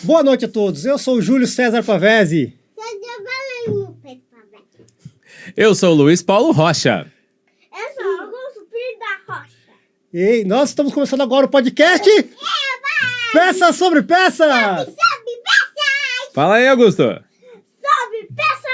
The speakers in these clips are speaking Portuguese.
Boa noite a todos, eu sou o Júlio César Pavese. Eu sou o Luiz Paulo Rocha. Eu sou o Augusto Filho da Rocha. E nós estamos começando agora o podcast Peça sobre Peça. Sobe peça! Fala aí, Augusto. Sobe peça!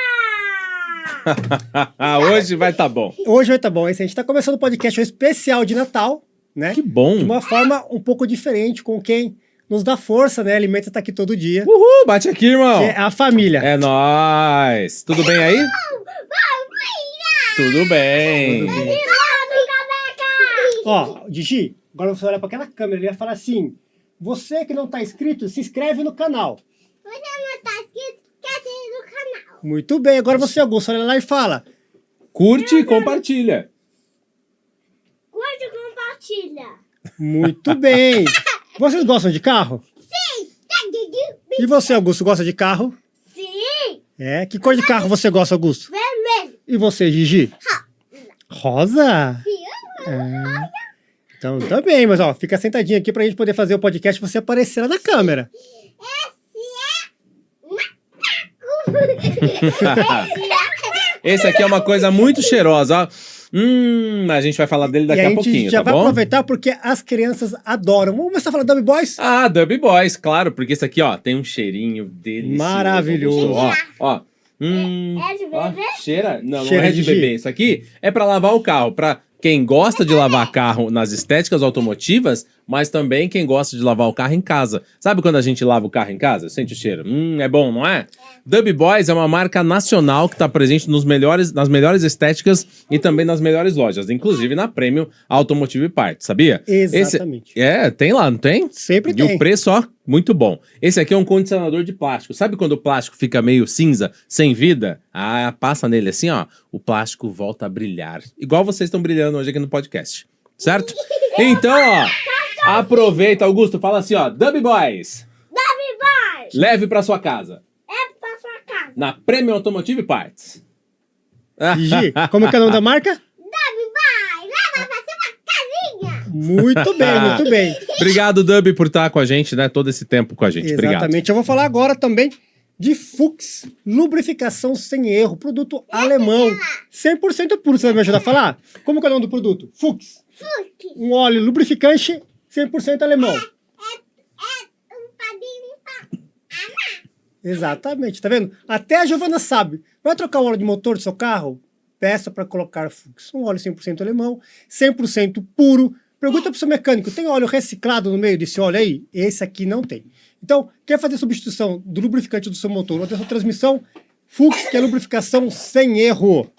Hoje vai tá bom. Hoje vai tá bom, a gente está começando o podcast especial de Natal, né? Que bom. De uma forma um pouco diferente, com quem nos dá força, né? Alimenta tá aqui todo dia, Uhul, bate aqui, irmão. que é a família. É nóis. Tudo bem aí? Tudo bem. Ó, Digi, agora você olha para aquela câmera e vai falar assim: você que não tá inscrito, se inscreve no canal. Você não tá inscrito, quer ir no canal. Muito bem, agora você, Augusto, olha lá e fala: Curte e compartilha. Curte e compartilha. muito bem. Vocês gostam de carro? Sim! E você, Augusto, gosta de carro? Sim! É, que cor de carro você gosta, Augusto? Vermelho. E você, Gigi? Rosa? É. Então, tá bem, mas ó, fica sentadinho aqui pra gente poder fazer o podcast e você aparecer lá na câmera. Esse aqui é uma coisa muito cheirosa, ó. A gente vai falar dele daqui E a gente pouquinho, já tá vai bom? aproveitar porque as crianças adoram. Vamos começar a falar Dub Boys? Ah, Dub Boys, claro, porque esse aqui, ó, tem um cheirinho delicioso. Maravilhoso. Ó. É de Ó, bebê? cheira? Não, Cheira não é de de bebê. Isso aqui é pra lavar o carro. Pra quem gosta de lavar carro nas estéticas automotivas, mas também quem gosta de lavar o carro em casa. Sabe quando a gente lava o carro em casa? Sente o cheiro? É bom, não é? Dub Boys é uma marca nacional que está presente nas melhores estéticas e também nas melhores lojas, inclusive na Premium Automotive Parts, sabia? Exatamente. Tem lá, não tem? Sempre E tem. o preço, ó, muito bom. Esse aqui é um condicionador de plástico. Sabe quando o plástico fica meio cinza, sem vida? Ah, passa nele assim, ó, o plástico volta a brilhar. Igual vocês estão brilhando hoje aqui no podcast, certo? Então, ó, aproveita, Augusto, fala assim, ó, Dub Boys, Dub Boys! leve pra sua casa, É pra sua casa. na Premium Automotive Parts. Gigi, como é que é o nome da marca? Dub Boys! Leva pra sua casinha! Muito bem, muito bem. Obrigado, Dub, por estar com a gente, né, todo esse tempo com a gente. Obrigado. Exatamente. Eu vou falar agora também de Fuchs, lubrificação sem erro, produto alemão, 100% puro. Você vai me ajudar a falar? Como que é o nome do produto? Fuchs. Um óleo lubrificante 100% alemão. Um padrinho pra Exatamente, tá vendo? Até a Giovana sabe. Vai trocar o óleo de motor do seu carro? Peça para colocar Fuchs. Um óleo 100% alemão, 100% puro. Pergunta pro seu mecânico, tem óleo reciclado no meio desse óleo aí? Esse aqui não tem. Então, quer fazer substituição do lubrificante do seu motor ou da sua transmissão? Fuchs, que é lubrificação sem erro.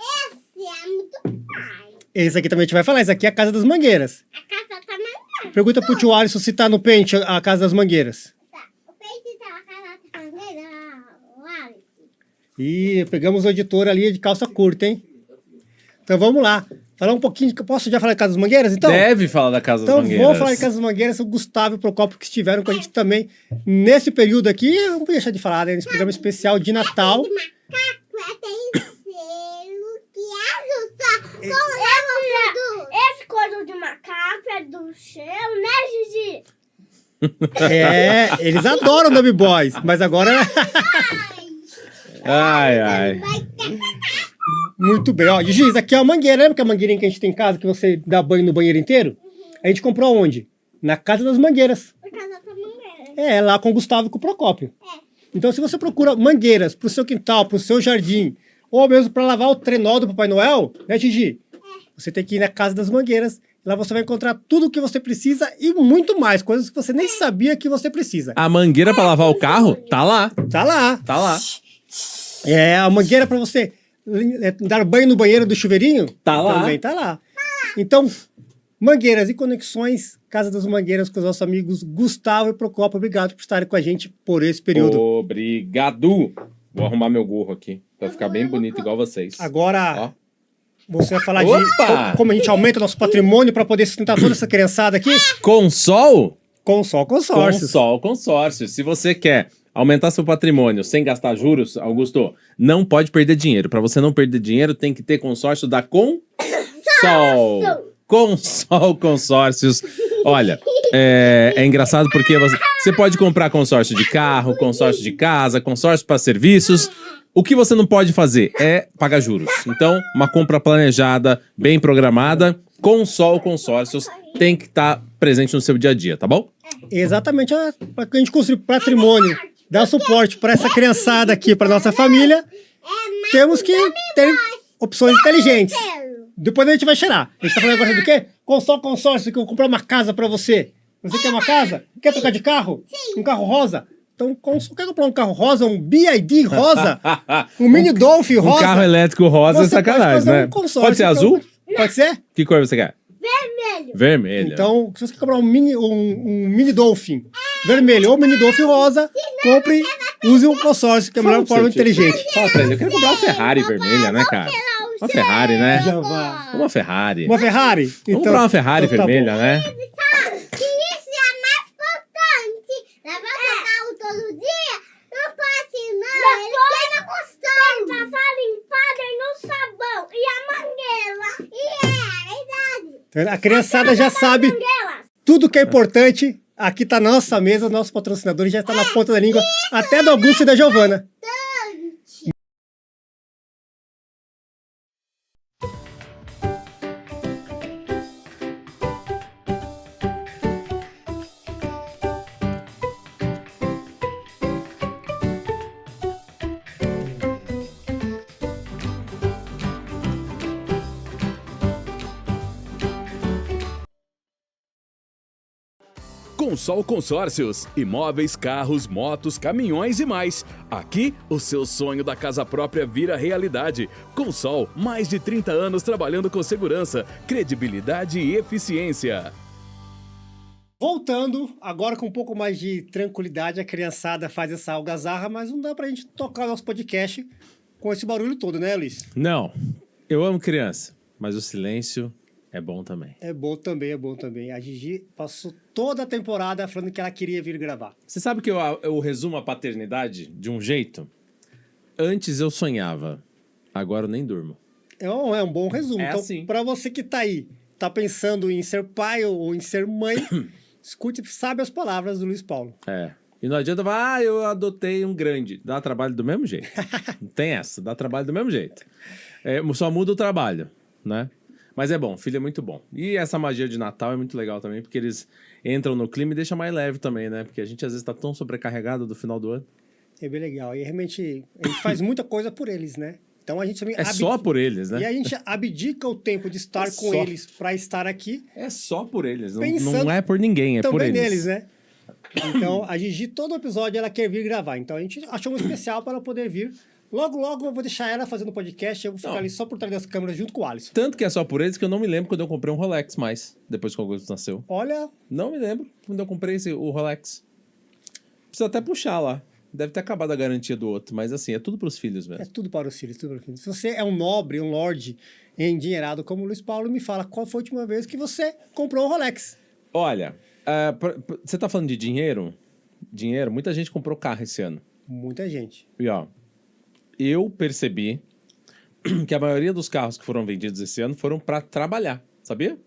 Esse é muito pai. Esse aqui também a gente vai falar. Esse aqui é a Casa das Mangueiras. A casa tá mandando. Pergunta pro tio Alisson se tá no pente a Casa das Mangueiras. Tá. O peito tá na casa tá mandando. O Alex. Ih, pegamos o editor ali de calça curta, hein? Então vamos lá. Falar um pouquinho. Posso já falar de Casa das Mangueiras, então? Deve falar da Casa das Então Mangueiras. vou falar de Casa das Mangueiras, o Gustavo e o Procopio que estiveram com a gente também nesse período aqui. Eu não podia deixar de falar, né? Nesse programa especial de Natal. Esse macaco tem selo que ajuda. Como é o esse coisa de macaco é do céu, né, Gigi? É, eles adoram Dub Boys, mas agora... Ai. Muito bem, ó. Gigi, isso aqui é uma mangueira. Lembra que a mangueirinha que a gente tem em casa, que você dá banho no banheiro inteiro? A gente comprou onde? Na Casa das Mangueiras. Por causa da mangueira. É, lá com o Gustavo e com o Procópio. É. Então, se você procura mangueiras pro seu quintal, pro seu jardim, ou mesmo para lavar o trenó do Papai Noel, né, Gigi? Você tem que ir na Casa das Mangueiras. Lá você vai encontrar tudo o que você precisa e muito mais, coisas que você nem sabia que você precisa. A mangueira pra lavar o carro, tá lá. Tá lá. Tá lá. É, a mangueira para você dar banho no banheiro do chuveirinho? Tá lá. Também tá lá. Então, mangueiras e conexões, Casa das Mangueiras com os nossos amigos Gustavo e Procopio. Obrigado por estarem com a gente por esse período. Obrigado. Vou arrumar meu gorro aqui, pra ficar bem bonito igual vocês. Agora, Ó. você vai falar Opa! de como a gente aumenta o nosso patrimônio para poder sustentar toda essa criançada aqui? Consol? Consol Consórcios. Consol Consórcios. Se você quer aumentar seu patrimônio sem gastar juros, Augusto, não pode perder dinheiro. Para você não perder dinheiro, tem que ter consórcio da Consol. Consol Consórcios. Olha, é engraçado porque você pode comprar consórcio de carro, consórcio de casa, consórcio para serviços. O que você não pode fazer é pagar juros. Então, uma compra planejada, bem programada, com Sol Consórcios, tem que estar presente no seu dia a dia, tá bom? Exatamente, para que a gente construir patrimônio, dar suporte para essa criançada aqui, para nossa família, temos que ter opções inteligentes. Depois a gente vai cheirar. A gente tá falando agora do quê? Consórcio, que eu vou comprar uma casa para você. Você quer uma casa? Quer trocar de carro? Um carro rosa? Então, quer comprar um carro rosa, um BID rosa, um Mini Dolphin rosa? Um carro elétrico rosa é sacanagem, né? Pode ser azul? Pode ser? Que cor você quer? Vermelho. Vermelho. Então, se você quer comprar um mini Dolphin vermelho ou Mini Dolphin rosa, compre, use um consórcio, que é a melhor forma inteligente. Fala pra ele, eu quero comprar uma Ferrari vermelha, né, cara? Uma Ferrari, né? Já vai. Uma Ferrari. Uma Ferrari? Vamos comprar uma Ferrari então tá vermelha, bom. né? Que isso é mais importante. Levar seu carro todo dia? Não pode, não. Ele queima costão. Tem que passar limpada no sabão. E a mangueira. É verdade. A criançada já sabe tudo que é importante. Aqui tá na nossa mesa, nosso patrocinador já está na ponta da língua, até do Augusto e da Giovana. Consol Consórcios, imóveis, carros, motos, caminhões e mais. Aqui, o seu sonho da casa própria vira realidade. Consol, mais de 30 anos trabalhando com segurança, credibilidade e eficiência. Voltando, agora com um pouco mais de tranquilidade, a criançada faz essa algazarra, mas não dá pra gente tocar o nosso podcast com esse barulho todo, né, Luiz? Não, eu amo criança, mas o silêncio é bom também. É bom também, é bom também. A Gigi passou toda a temporada falando que ela queria vir gravar. Você sabe que eu resumo a paternidade de um jeito? Antes eu sonhava, agora eu nem durmo. É um bom resumo. É Então, assim. pra você que tá aí, tá pensando em ser pai ou em ser mãe, escute, sabe as palavras do Luiz Paulo. É. E não adianta falar, eu adotei um grande. Dá trabalho do mesmo jeito. Não tem essa, dá trabalho do mesmo jeito. Só muda o trabalho, né? Mas é bom, filho é muito bom. E essa magia de Natal é muito legal também, porque eles entram no clima e deixam mais leve também, né? Porque a gente às vezes tá tão sobrecarregado do final do ano. É bem legal. E realmente a gente faz muita coisa por eles, né? Então a gente também Só por eles, né? E a gente abdica o tempo de estar com eles para estar aqui. É só por eles, Pensando não é por ninguém, é por também eles. neles, né? Então a Gigi, todo episódio, ela quer vir gravar. Então a gente achou um especial para ela poder vir. Logo, logo eu vou deixar ela fazendo podcast. Eu vou ficar ali só por trás das câmeras junto com o Alisson. Tanto que é só por eles que eu não me lembro quando eu comprei um Rolex mais, depois que o Augusto nasceu. Olha, Não me lembro quando eu comprei o Rolex. Precisa até puxar lá. Deve ter acabado a garantia do outro, mas assim, é tudo pros filhos mesmo. é tudo para os filhos, tudo para os filhos. Se você é um nobre, um lorde endinheirado como o Luiz Paulo, me fala qual foi a última vez que você comprou um Rolex. Olha, você tá falando de dinheiro? Dinheiro, muita gente comprou carro esse ano. Muita gente. E ó, eu percebi que a maioria dos carros que foram vendidos esse ano foram para trabalhar, sabia?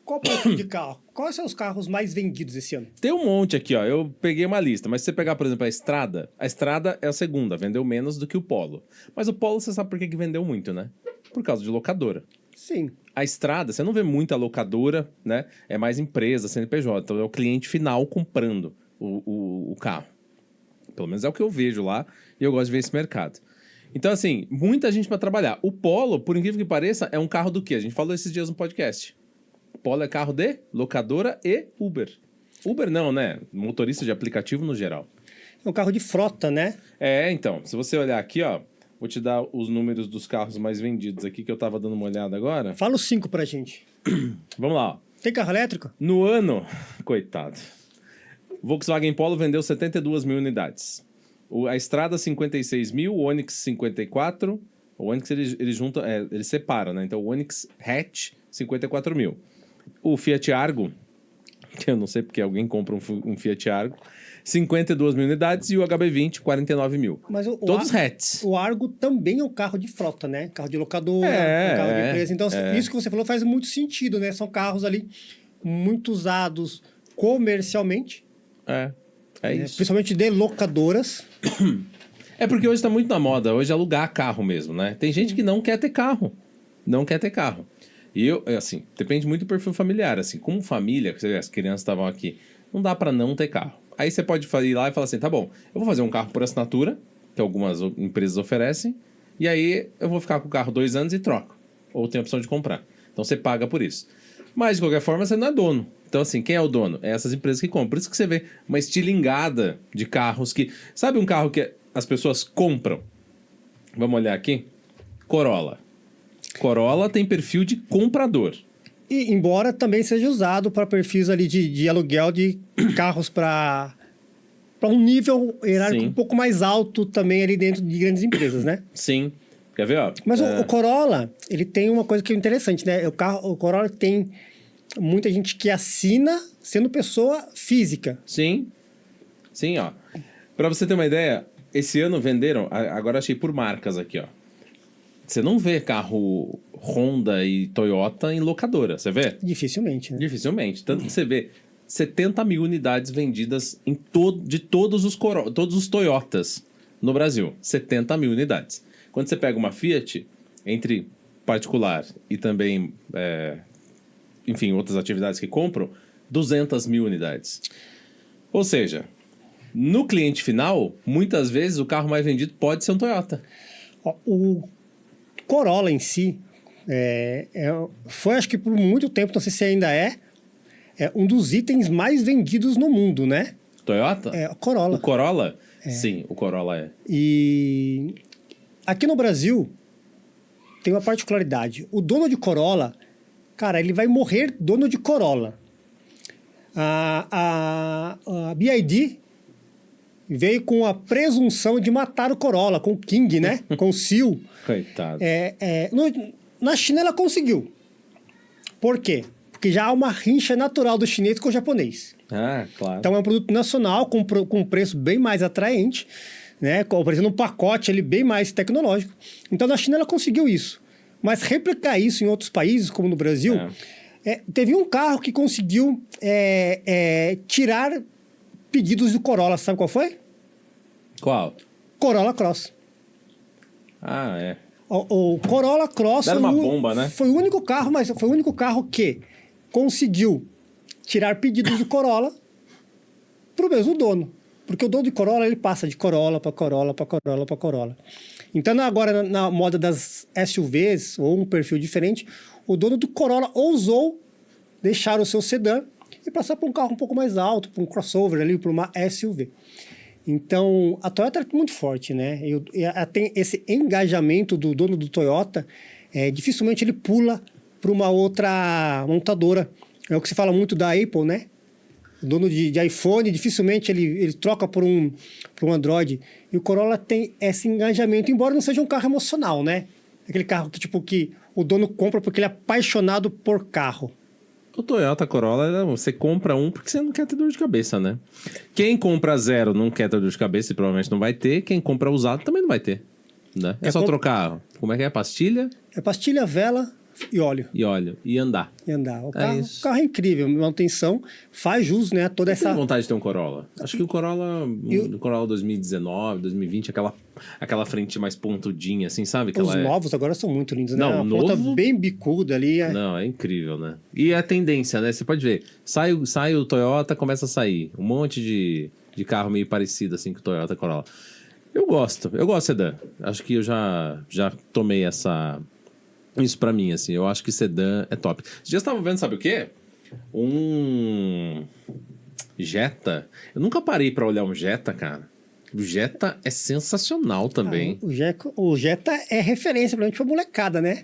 Qual o perfil de carro? Quais são os carros mais vendidos esse ano? Tem um monte aqui, ó. Eu peguei uma lista, mas se você pegar, por exemplo, a Estrada é a segunda, vendeu menos do que o Polo. Mas o Polo, você sabe por que vendeu muito, né? Por causa de locadora. Sim. A Estrada, você não vê muita locadora, né? É mais empresa, CNPJ. Então é o cliente final comprando o carro. Pelo menos é o que eu vejo lá e eu gosto de ver esse mercado. Então, assim, muita gente para trabalhar. O Polo, por incrível que pareça, é um carro do quê? A gente falou esses dias no podcast. O Polo é carro de locadora e Uber. Uber não, né? Motorista de aplicativo no geral. É um carro de frota, né? Então, se você olhar aqui, ó, vou te dar os números dos carros mais vendidos aqui, que eu tava dando uma olhada agora. Fala os 5 pra gente. Vamos lá, ó. Tem carro elétrico? No ano, coitado, Volkswagen Polo vendeu 72 mil unidades. A Estrada, 56 mil, o Onix, 54. O Onix, ele junta, ele separa, né? Então, o Onix Hatch, 54 mil. O Fiat Argo, que eu não sei porque alguém compra um Fiat Argo, 52 mil unidades. E o HB20, 49 mil. Mas Todos hatches. O Argo também é um carro de frota, né? Carro de locadora, um carro de empresa. Então, isso que você falou faz muito sentido, né? São carros ali muito usados comercialmente, É isso. principalmente de locadoras. É porque hoje tá muito na moda, hoje é alugar carro mesmo, né? Tem gente que não quer ter carro. Não quer ter carro. E eu, assim, depende muito do perfil familiar. Assim, como família, as crianças estavam aqui, não dá pra não ter carro. Aí você pode ir lá e falar assim, tá bom, eu vou fazer um carro por assinatura, que algumas empresas oferecem, e aí eu vou ficar com o carro 2 anos e troco. Ou tem a opção de comprar. Então você paga por isso. Mas, de qualquer forma, você não é dono. Então, assim, quem é o dono? É essas empresas que compram. Por isso que você vê uma estilingada de carros que... Sabe um carro que as pessoas compram? Vamos olhar aqui. Corolla. Corolla tem perfil de comprador. E embora também seja usado para perfis ali de aluguel de carros para um nível hierárquico Sim. um pouco mais alto também ali dentro de grandes empresas, né? Sim. Quer ver, ó? Mas o Corolla, ele tem uma coisa que é interessante, né? O Corolla tem muita gente que assina sendo pessoa física. Sim. Sim, ó. Pra você ter uma ideia, esse ano venderam... Agora achei por marcas aqui, ó. Você não vê carro Honda e Toyota em locadora, você vê? Dificilmente, né? Dificilmente. Tanto que você vê 70 mil unidades vendidas de todos os Toyotas no Brasil. 70 mil unidades. Quando você pega uma Fiat, entre particular e também, enfim, outras atividades que compram, 200 mil unidades. Ou seja, no cliente final, muitas vezes o carro mais vendido pode ser um Toyota. Ó, o Corolla em si foi, acho que por muito tempo, não sei se ainda é um dos itens mais vendidos no mundo, né? Toyota? É o Corolla. O Corolla? Sim, o Corolla é. E aqui no Brasil tem uma particularidade. O dono de Corolla, cara, ele vai morrer dono de Corolla. A BYD veio com a presunção de matar o Corolla, com o King, né? Com o Seal. Coitado. Na China ela conseguiu. Por quê? Porque já há uma rincha natural do chinês com o japonês. Ah, claro. Então é um produto nacional com um preço bem mais atraente, né? Oferecendo um pacote ali bem mais tecnológico. Então na China ela conseguiu isso. Mas replicar isso em outros países, como no Brasil, teve um carro que conseguiu tirar pedidos do Corolla. Sabe qual foi? Qual? Corolla Cross. Ah, é. O Corolla Cross Era uma bomba, né? Foi o único carro, mas foi o único carro que conseguiu tirar pedidos do Corolla para o mesmo dono. Porque o dono de Corolla, ele passa de Corolla para Corolla, para Corolla, para Corolla. Então, agora, na moda das SUVs, ou um perfil diferente, o dono do Corolla ousou deixar o seu sedã e passar para um carro um pouco mais alto, para um crossover ali, para uma SUV. Então, a Toyota é muito forte, né? Tem esse engajamento do dono do Toyota, dificilmente ele pula para uma outra montadora. É o que se fala muito da Apple, né? O dono de iPhone, dificilmente ele troca por um Android. E o Corolla tem esse engajamento, embora não seja um carro emocional, né? Aquele carro que o dono compra porque ele é apaixonado por carro. O Toyota Corolla, você compra um porque você não quer ter dor de cabeça, né? Quem compra zero não quer ter dor de cabeça e provavelmente não vai ter. Quem compra usado também não vai ter, né? É só trocar, como é que é? Pastilha? É pastilha, vela e óleo. E óleo. E andar. E andar. O Isso. carro é incrível, manutenção, faz jus, né? Toda Eu essa... tenho vontade de ter um Corolla. Acho que o Corolla 2019, 2020, aquela frente mais pontudinha, assim, sabe? Os novos agora são muito lindos, né? Não, Uma ponta novo- bem bicuda ali. Não, é incrível, né? E a tendência, né? Você pode ver. Sai o Toyota, começa a sair. Um monte de carro meio parecido, assim, com o Toyota Corolla. Eu gosto sedã. Acho que eu já tomei isso pra mim, assim. Eu acho que sedã é top. Vocês já estavam vendo, sabe o quê? Um Jetta. Eu nunca parei pra olhar um Jetta, cara. O Jetta é sensacional também. O Jetta é referência, principalmente pra molecada, né?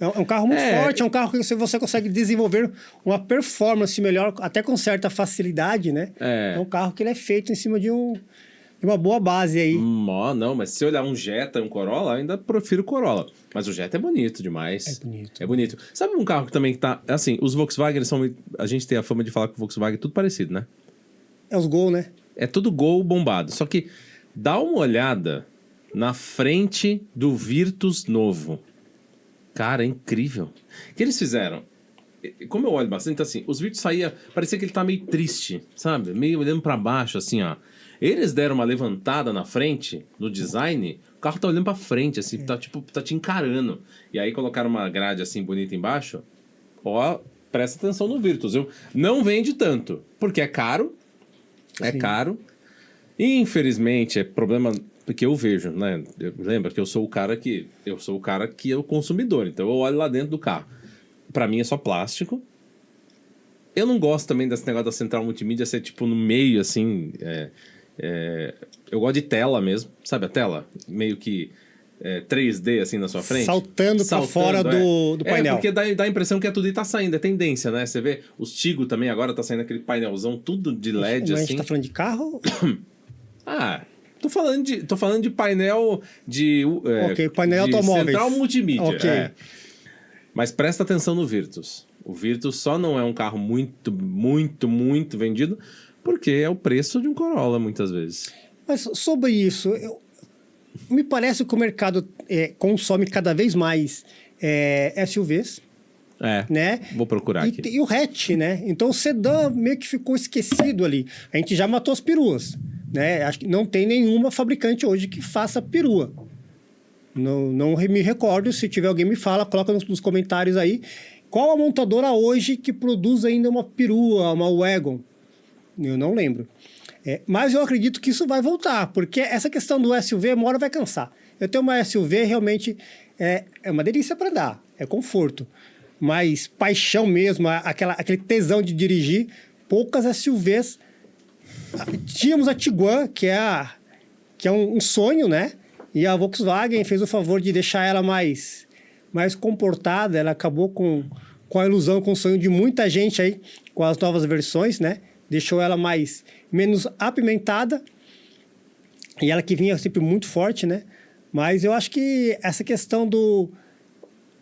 É um carro muito forte, é um carro que você consegue desenvolver uma performance melhor, até com certa facilidade, né? É um carro que ele é feito em cima de uma boa base aí. Não, mas se olhar um Jetta e um Corolla, ainda prefiro o Corolla. Mas o Jetta é bonito demais. É bonito. É bonito. Sabe um carro que também tá... Assim, os Volkswagen são... A gente tem a fama de falar que o Volkswagen é tudo parecido, né? É os Gol, né? É tudo Gol bombado. Só que dá uma olhada na frente do Virtus novo. Cara, é incrível. O que eles fizeram? como eu olho bastante, assim, os vídeos saía, parecia que ele tá meio triste, sabe? Meio olhando pra baixo, assim, ó. Eles deram uma levantada na frente, no design, o carro tá olhando pra frente, assim, tá tipo, tá te encarando. E aí colocaram uma grade assim bonita embaixo. Ó, presta atenção no Virtus, viu? Não vende tanto, porque é caro. É Sim. caro. E, infelizmente, é problema que eu vejo, né? Lembra que eu sou o cara que é o consumidor, então eu olho lá dentro do carro. Pra mim é só plástico. Eu não gosto também desse negócio da central multimídia ser tipo no meio, assim. Eu gosto de tela mesmo, sabe a tela? Meio que 3D assim na sua frente. Saltando pra fora do painel. Porque dá a impressão que é tudo e tá saindo, é tendência, né? Você vê, os Tigo também agora tá saindo aquele painelzão, tudo de LED, Mas a assim. gente tá falando de carro? Ah, tô falando de painel de. Ok, painel de automóveis. Central multimídia. Ok. Mas presta atenção no Virtus. O Virtus só não é um carro muito, muito, muito vendido porque é o preço de um Corolla, muitas vezes. Mas sobre isso, me parece que o mercado consome cada vez mais SUVs, né? Vou procurar aqui. E o hatch, né? Então o sedã meio que ficou esquecido ali. A gente já matou as peruas, né? Acho que não tem nenhuma fabricante hoje que faça perua. Não me recordo, se tiver alguém me fala, coloca nos comentários aí. Qual a montadora hoje que produz ainda uma perua, uma wagon? Eu não lembro. Mas eu acredito que isso vai voltar, porque essa questão do SUV, uma hora vai cansar. Eu tenho uma SUV, realmente é uma delícia para andar, é conforto. Mas paixão mesmo, aquele tesão de dirigir, poucas SUVs. Tínhamos a Tiguan, que é um sonho, né? E a Volkswagen fez o favor de deixar ela mais comportada. Ela acabou com a ilusão, com o sonho de muita gente aí, com as novas versões, né? Deixou ela menos apimentada. E ela que vinha sempre muito forte, né? Mas eu acho que essa questão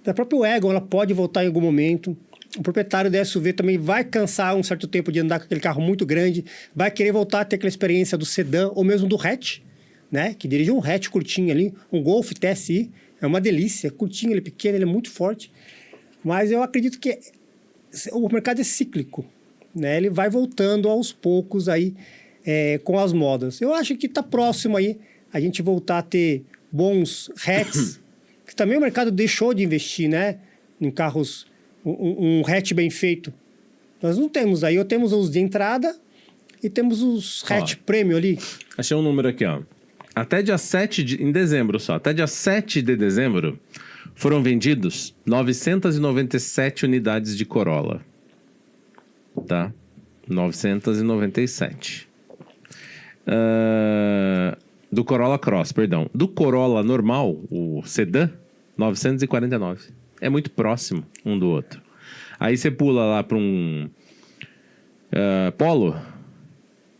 da própria wagon, ela pode voltar em algum momento. O proprietário da SUV também vai cansar um certo tempo de andar com aquele carro muito grande, vai querer voltar a ter aquela experiência do sedã ou mesmo do hatch, né? Que dirige um hatch curtinho ali, um Golf TSI, é uma delícia, curtinho, ele é pequeno, ele é muito forte. Mas eu acredito que o mercado é cíclico, né? Ele vai voltando aos poucos aí com as modas. Eu acho que está próximo aí a gente voltar a ter bons hatches, que também o mercado deixou de investir, né? Em carros, um hatch bem feito. Nós não temos aí, temos os de entrada e temos os hatch premium ali. Achei um número aqui, ó. Até dia 7 em dezembro só, até dia 7 de dezembro, foram vendidos 997 unidades de Corolla. Tá? 997. Do Corolla Cross, perdão. Do Corolla normal, o sedã, 949. É muito próximo um do outro. Aí você pula lá para um Polo,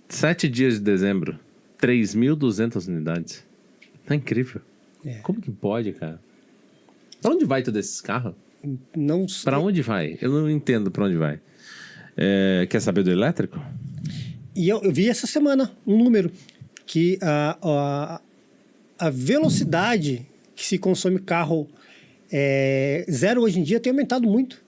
7 dias de dezembro, 3.200 unidades. Tá incrível. Como que pode, cara? Pra onde vai todos esses carros? Não sei. Pra onde vai? Eu não entendo pra onde vai. Quer saber do elétrico? E eu vi essa semana um número que a velocidade que se consome carro zero hoje em dia tem aumentado muito.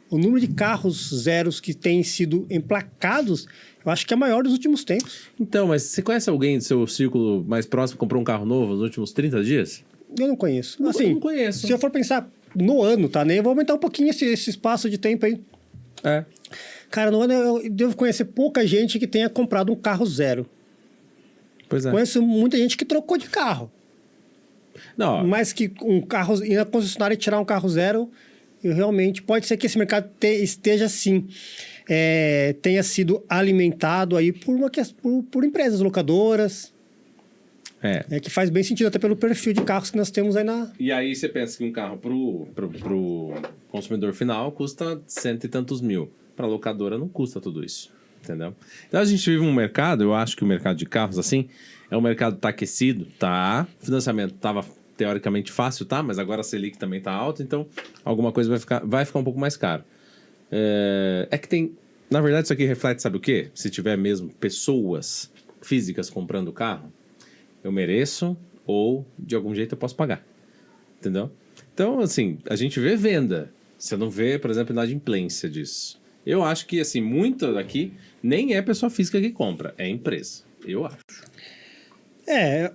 O número de carros zeros que têm sido emplacados, eu acho que é maior dos últimos tempos. Então, mas você conhece alguém do seu círculo mais próximo que comprou um carro novo nos últimos 30 dias? Eu não conheço. Eu Assim, não conheço. Se eu for pensar no ano, tá? Nem eu vou aumentar um pouquinho esse espaço de tempo aí. Cara, no ano eu devo conhecer pouca gente que tenha comprado um carro zero. Pois é. Conheço muita gente que trocou de carro. Não, Mas que um carro, ir na concessionária e tirar um carro zero, eu realmente... Pode ser que esse mercado esteja assim, tenha sido alimentado aí por empresas locadoras. Que faz bem sentido, até pelo perfil de carros que nós temos aí na... E aí você pensa que um carro pro consumidor final custa cento e tantos mil. Pra locadora não custa tudo isso, entendeu? Então a gente vive um mercado, eu acho que o mercado de carros, assim, o mercado tá aquecido, tá? O financiamento tava teoricamente fácil, tá? Mas agora a Selic também tá alta, então alguma coisa vai ficar um pouco mais caro. Que tem... Na verdade, isso aqui reflete, sabe o quê? Se tiver mesmo pessoas físicas comprando o carro, eu mereço ou de algum jeito eu posso pagar, entendeu? Então, assim, a gente vê venda, Você não vê, por exemplo, inadimplência disso. Eu acho que, assim, muito daqui nem é pessoa física que compra, é empresa. Eu acho.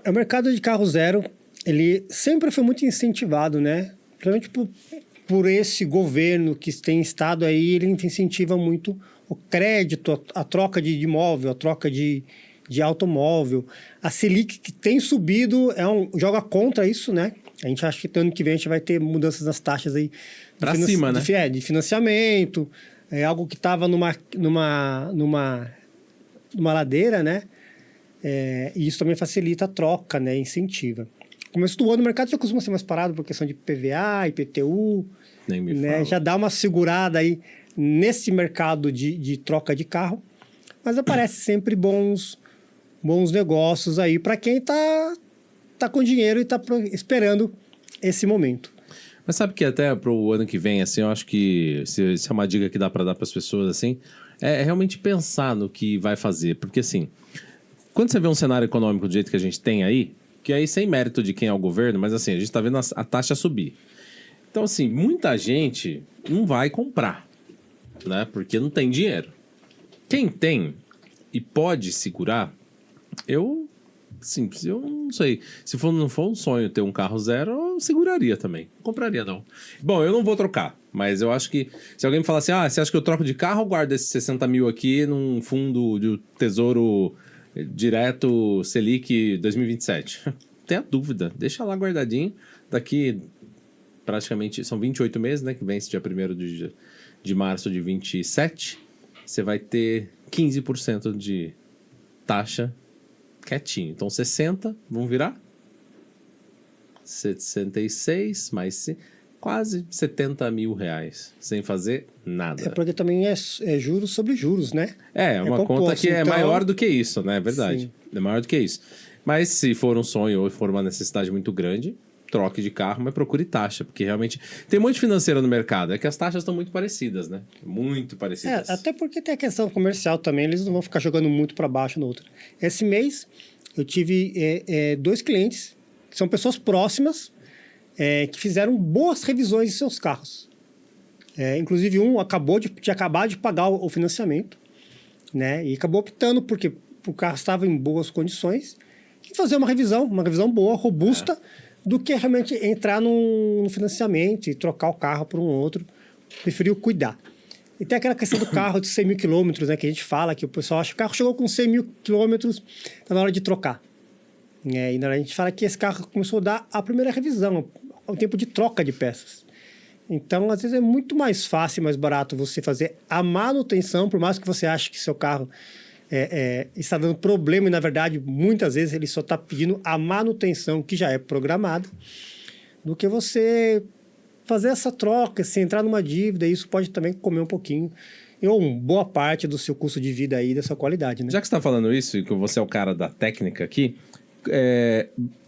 O mercado de carro zero, ele sempre foi muito incentivado, né? Principalmente por esse governo que tem estado aí, ele incentiva muito o crédito, a troca de imóvel, a troca de automóvel. A Selic, que tem subido, joga contra isso, né? A gente acha que ano que vem a gente vai ter mudanças nas taxas aí. Pra cima, né? De financiamento, algo que estava numa ladeira, né? E isso também facilita a troca, né? Incentiva. Começo do ano, o mercado já costuma ser mais parado por questão de PVA, IPTU, Nem me né? fala. Já dá uma segurada aí nesse mercado de troca de carro, mas aparece sempre bons negócios aí para quem tá com dinheiro e tá esperando esse momento. Mas sabe que até pro ano que vem, assim, eu acho que se é uma dica que dá para dar para as pessoas, assim, é realmente pensar no que vai fazer. Porque, assim, quando você vê um cenário econômico do jeito que a gente tem aí, que aí sem mérito de quem é o governo, mas assim, a gente tá vendo a taxa subir. Então, assim, muita gente não vai comprar, né? Porque não tem dinheiro. Quem tem e pode segurar, eu não sei. Se não for um sonho ter um carro zero, eu seguraria também. Não compraria, não. Bom, eu não vou trocar, mas eu acho que se alguém me falar assim, você acha que eu troco de carro ou guardo esses 60 mil aqui num fundo de tesouro direto Selic 2027? Tem a dúvida. Deixa lá guardadinho. Daqui praticamente, são 28 meses, né? Que vence dia 1º de março de 27. Você vai ter 15% de taxa quietinho. Então, 60, vamos virar? 66, mais quase 70 mil reais, sem fazer nada. Porque também é juros sobre juros, né? É uma composto, conta que é então... maior do que isso, né? É verdade. Sim. É maior do que isso. Mas se for um sonho ou for uma necessidade muito grande, troque de carro, mas procure taxa, porque realmente tem um monte de financeira no mercado. É que as taxas estão muito parecidas, né? Muito parecidas. Até porque tem a questão comercial também, eles não vão ficar jogando muito para baixo no outro. Esse mês, eu tive 2 clientes, que são pessoas próximas, que fizeram boas revisões de seus carros. Inclusive, um tinha acabado de pagar o financiamento, né? E acabou optando, porque o carro estava em boas condições, e fazer uma revisão boa, robusta, do que realmente entrar no financiamento e trocar o carro por um outro. Preferiu cuidar. E tem aquela questão do carro de 100 mil quilômetros, né? Que a gente fala, que o pessoal acha que o carro chegou com 100 mil quilômetros, está na hora de trocar. E a gente fala que esse carro começou a dar a primeira revisão, o tempo de troca de peças. Então, às vezes, é muito mais fácil e mais barato você fazer a manutenção, por mais que você ache que seu carro está dando problema, e na verdade, muitas vezes, ele só está pedindo a manutenção que já é programada, do que você fazer essa troca, se entrar numa dívida, isso pode também comer um pouquinho, ou uma boa parte do seu custo de vida aí, da sua qualidade, né? Já que você está falando isso, e que você é o cara da técnica aqui,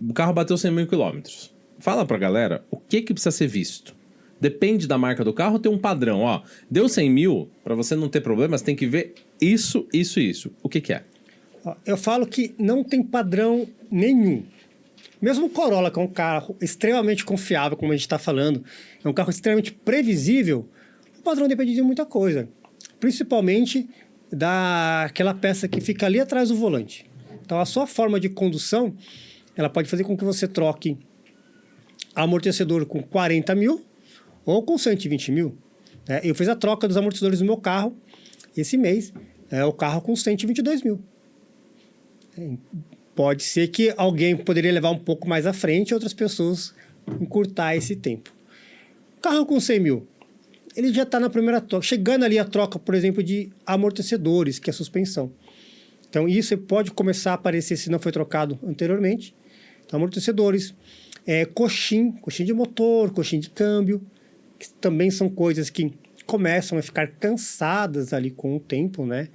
o carro bateu 100 mil quilômetros. Fala pra galera o que precisa ser visto. Depende da marca do carro, tem um padrão. Ó, deu 100 mil, para você não ter problemas, tem que ver isso. O que é? Eu falo que não tem padrão nenhum. Mesmo o Corolla, que é um carro extremamente confiável, como a gente está falando, é um carro extremamente previsível, o padrão depende de muita coisa. Principalmente daquela peça que fica ali atrás do volante. Então, a sua forma de condução, ela pode fazer com que você troque amortecedor com 40 mil ou com 120 mil. Eu fiz a troca dos amortecedores do meu carro esse mês, o carro com 122 mil. Pode ser que alguém poderia levar um pouco mais à frente, outras pessoas encurtar esse tempo. Carro com 100 mil, ele já está na primeira troca, chegando ali a troca, por exemplo, de amortecedores, que é a suspensão. Então, isso pode começar a aparecer se não foi trocado anteriormente. Então, amortecedores, coxim de motor, coxim de câmbio, que também são coisas que começam a ficar cansadas ali com o tempo, né?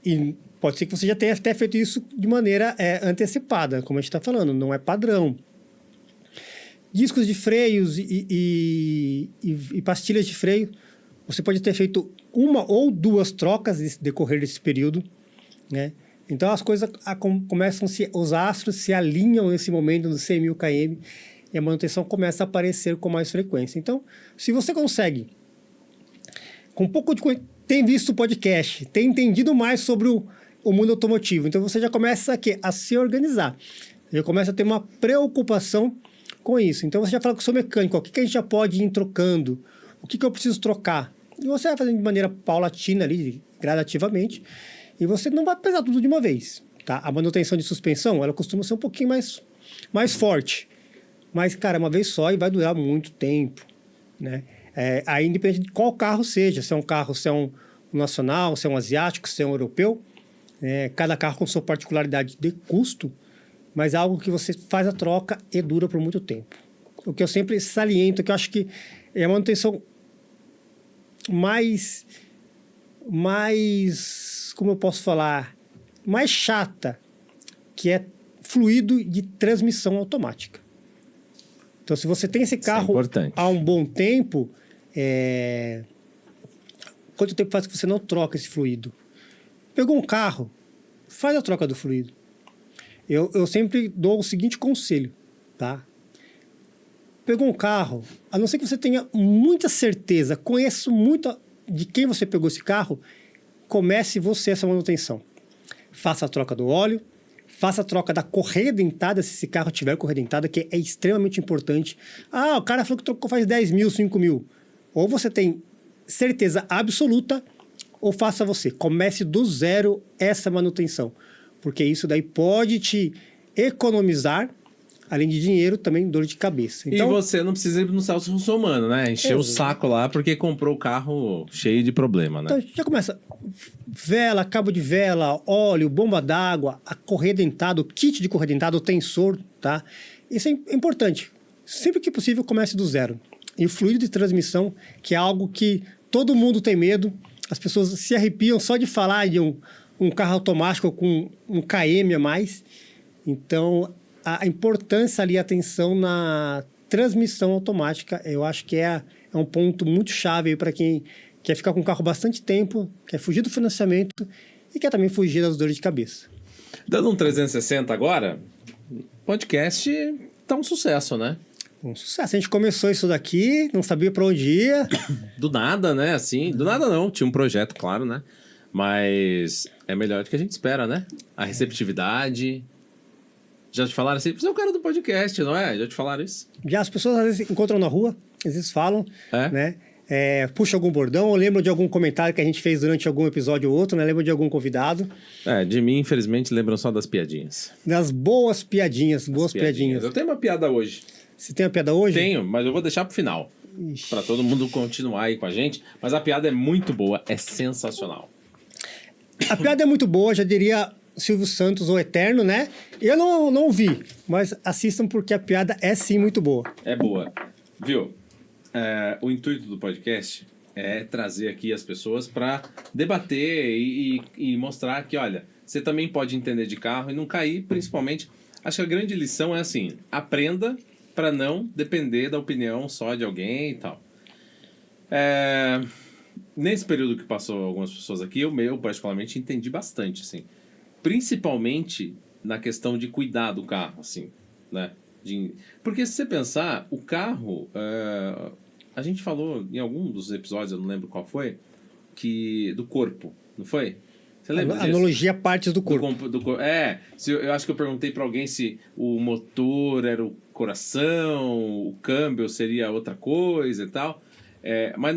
E pode ser que você já tenha até feito isso de maneira antecipada, como a gente está falando, não é padrão. Discos de freios e pastilhas de freio, você pode ter feito 1 ou 2 trocas nesse decorrer desse período, né? Então as coisas começam os astros se alinham nesse momento dos 100 mil km e a manutenção começa a aparecer com mais frequência. Então, se você consegue, com um pouco de tem visto o podcast, tem entendido mais sobre o mundo automotivo, então você já começa a se organizar, já começa a ter uma preocupação com isso. Então você já fala com o seu mecânico, o que a gente já pode ir trocando, o que eu preciso trocar. E você vai fazendo de maneira paulatina ali, gradativamente, e você não vai pesar tudo de uma vez. Tá? A manutenção de suspensão, ela costuma ser um pouquinho mais forte. Mas, cara, uma vez só e vai durar muito tempo, né? Aí, independente de qual carro seja, se é um carro, se é um nacional, se é um asiático, se é um europeu, cada carro com sua particularidade de custo, mas é algo que você faz a troca e dura por muito tempo. O que eu sempre saliento, que eu acho que é a manutenção mais, como eu posso falar, mais chata, que é fluido de transmissão automática. Então, se você tem esse carro há um bom tempo, quanto tempo faz que você não troca esse fluido? Pegou um carro, faz a troca do fluido. Eu sempre dou o seguinte conselho, tá? Pegou um carro, a não ser que você tenha muita certeza, conheço muito de quem você pegou esse carro, comece você essa manutenção. Faça a troca do óleo, faça a troca da correia dentada, se esse carro tiver correia dentada, que é extremamente importante. Ah, o cara falou que trocou faz 10 mil, 5 mil. Ou você tem certeza absoluta, ou faça você. Comece do zero essa manutenção. Porque isso daí pode te economizar, além de dinheiro, também dor de cabeça. Então, e você não precisa ir no Celso Russomano, né? Encher o saco lá porque comprou o carro cheio de problema, né? Então, já começa vela, cabo de vela, óleo, bomba d'água, a correia dentada, o kit de correia dentada, o tensor, tá? Isso é importante. Sempre que possível, comece do zero. E o fluido de transmissão, que é algo que todo mundo tem medo, as pessoas se arrepiam só de falar de um carro automático com um km a mais. Então, a importância ali, a atenção na transmissão automática, eu acho que é um ponto muito chave para quem quer ficar com o carro bastante tempo, quer fugir do financiamento e quer também fugir das dores de cabeça. Dando um 360 agora, podcast tá um sucesso, né? Um sucesso. A gente começou isso daqui, não sabia para onde ia. Do nada, né? Assim, do nada não. Tinha um projeto, claro, né? Mas é melhor do que a gente espera, né? A receptividade. Já te falaram assim? Você é o cara do podcast, não é? Já te falaram isso? Já as pessoas às vezes encontram na rua, às vezes falam, né? Puxa algum bordão, ou lembram de algum comentário que a gente fez durante algum episódio ou outro, né? Lembram de algum convidado. De mim, infelizmente, lembram só das piadinhas. Das boas piadinhas, piadinhas. Eu tenho uma piada hoje. Você tem uma piada hoje? Tenho, mas eu vou deixar pro final. Pra todo mundo continuar aí com a gente. Mas a piada é muito boa, é sensacional. A piada é muito boa, já diria Silvio Santos, o Eterno, né? Eu não ouvi, mas assistam porque a piada é sim muito boa. É boa. Viu? O intuito do podcast é trazer aqui as pessoas para debater e mostrar que, olha, você também pode entender de carro e não cair, principalmente. Acho que a grande lição é assim: aprenda para não depender da opinião só de alguém e tal. Nesse período que passou algumas pessoas aqui, eu particularmente entendi bastante, assim. Principalmente na questão de cuidar do carro, assim, né? Porque se você pensar, o carro... a gente falou em algum dos episódios, eu não lembro qual foi, do corpo, não foi? Você lembra disso? Analogia partes do corpo. Eu acho que eu perguntei para alguém se o motor era o coração, o câmbio seria outra coisa e tal. Mas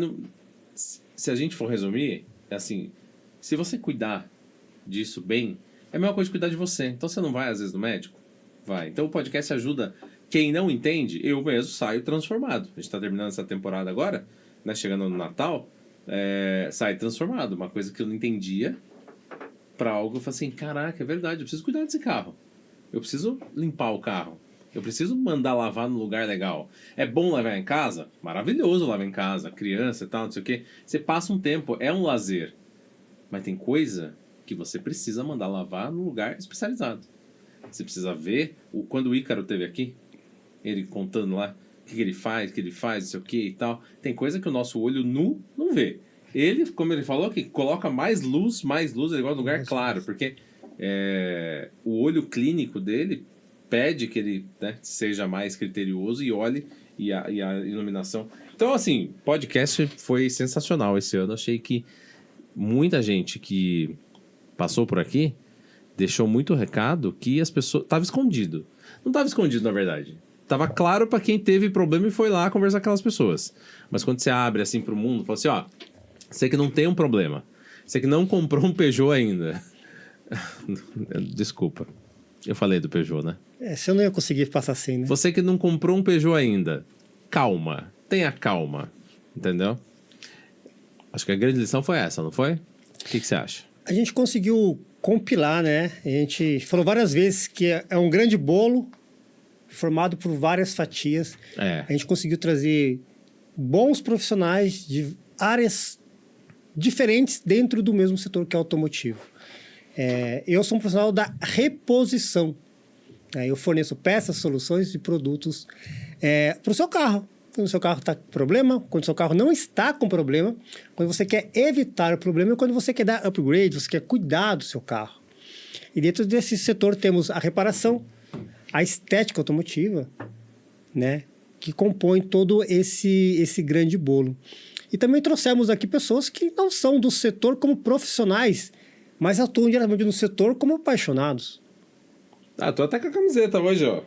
se a gente for resumir, é assim, se você cuidar disso bem, é a mesma coisa de cuidar de você. Então você não vai às vezes no médico? Vai. Então o podcast ajuda quem não entende. Eu mesmo saio transformado. A gente está terminando essa temporada agora, né, chegando no Natal, saio transformado. Uma coisa que eu não entendia para algo, eu falei assim, caraca, é verdade, eu preciso cuidar desse carro. Eu preciso limpar o carro. Eu preciso mandar lavar no lugar legal. É bom lavar em casa? Maravilhoso lavar em casa. Criança e tal, não sei o quê. Você passa um tempo, é um lazer. Mas tem coisa que você precisa mandar lavar no lugar especializado. Você precisa ver, quando o Ícaro esteve aqui, ele contando lá o que ele faz, não sei o que e tal. Tem coisa que o nosso olho nu não vê. Ele, como ele falou, que coloca mais luz, ele gosta de lugar claro, porque o olho clínico dele pede que ele, né, seja mais criterioso e olhe e a iluminação. Então, assim, podcast foi sensacional esse ano. Achei que muita gente que passou por aqui deixou muito recado que as pessoas... Tava escondido. Não tava escondido, na verdade. Tava claro pra quem teve problema e foi lá conversar com aquelas pessoas. Mas quando você abre assim pro mundo, fala assim, ó, você que não tem um problema, você que não comprou um Peugeot ainda. Desculpa. Eu falei do Peugeot, né? Se eu não ia conseguir passar assim, né? Você que não comprou um Peugeot ainda, calma. Tenha calma. Entendeu? Acho que a grande lição foi essa, não foi? O que você acha? A gente conseguiu compilar, né? A gente falou várias vezes que é um grande bolo formado por várias fatias. É. A gente conseguiu trazer bons profissionais de áreas diferentes dentro do mesmo setor que é automotivo. Eu sou um profissional da reposição. Eu forneço peças, soluções e produtos para o seu carro. Quando o seu carro está com problema, quando o seu carro não está com problema, quando você quer evitar o problema e quando você quer dar upgrade, você quer cuidar do seu carro. E dentro desse setor temos a reparação, a estética automotiva, né, que compõe todo esse grande bolo. E também trouxemos aqui pessoas que não são do setor como profissionais, mas atuam diretamente no setor como apaixonados. Tô até com a camiseta hoje, ó.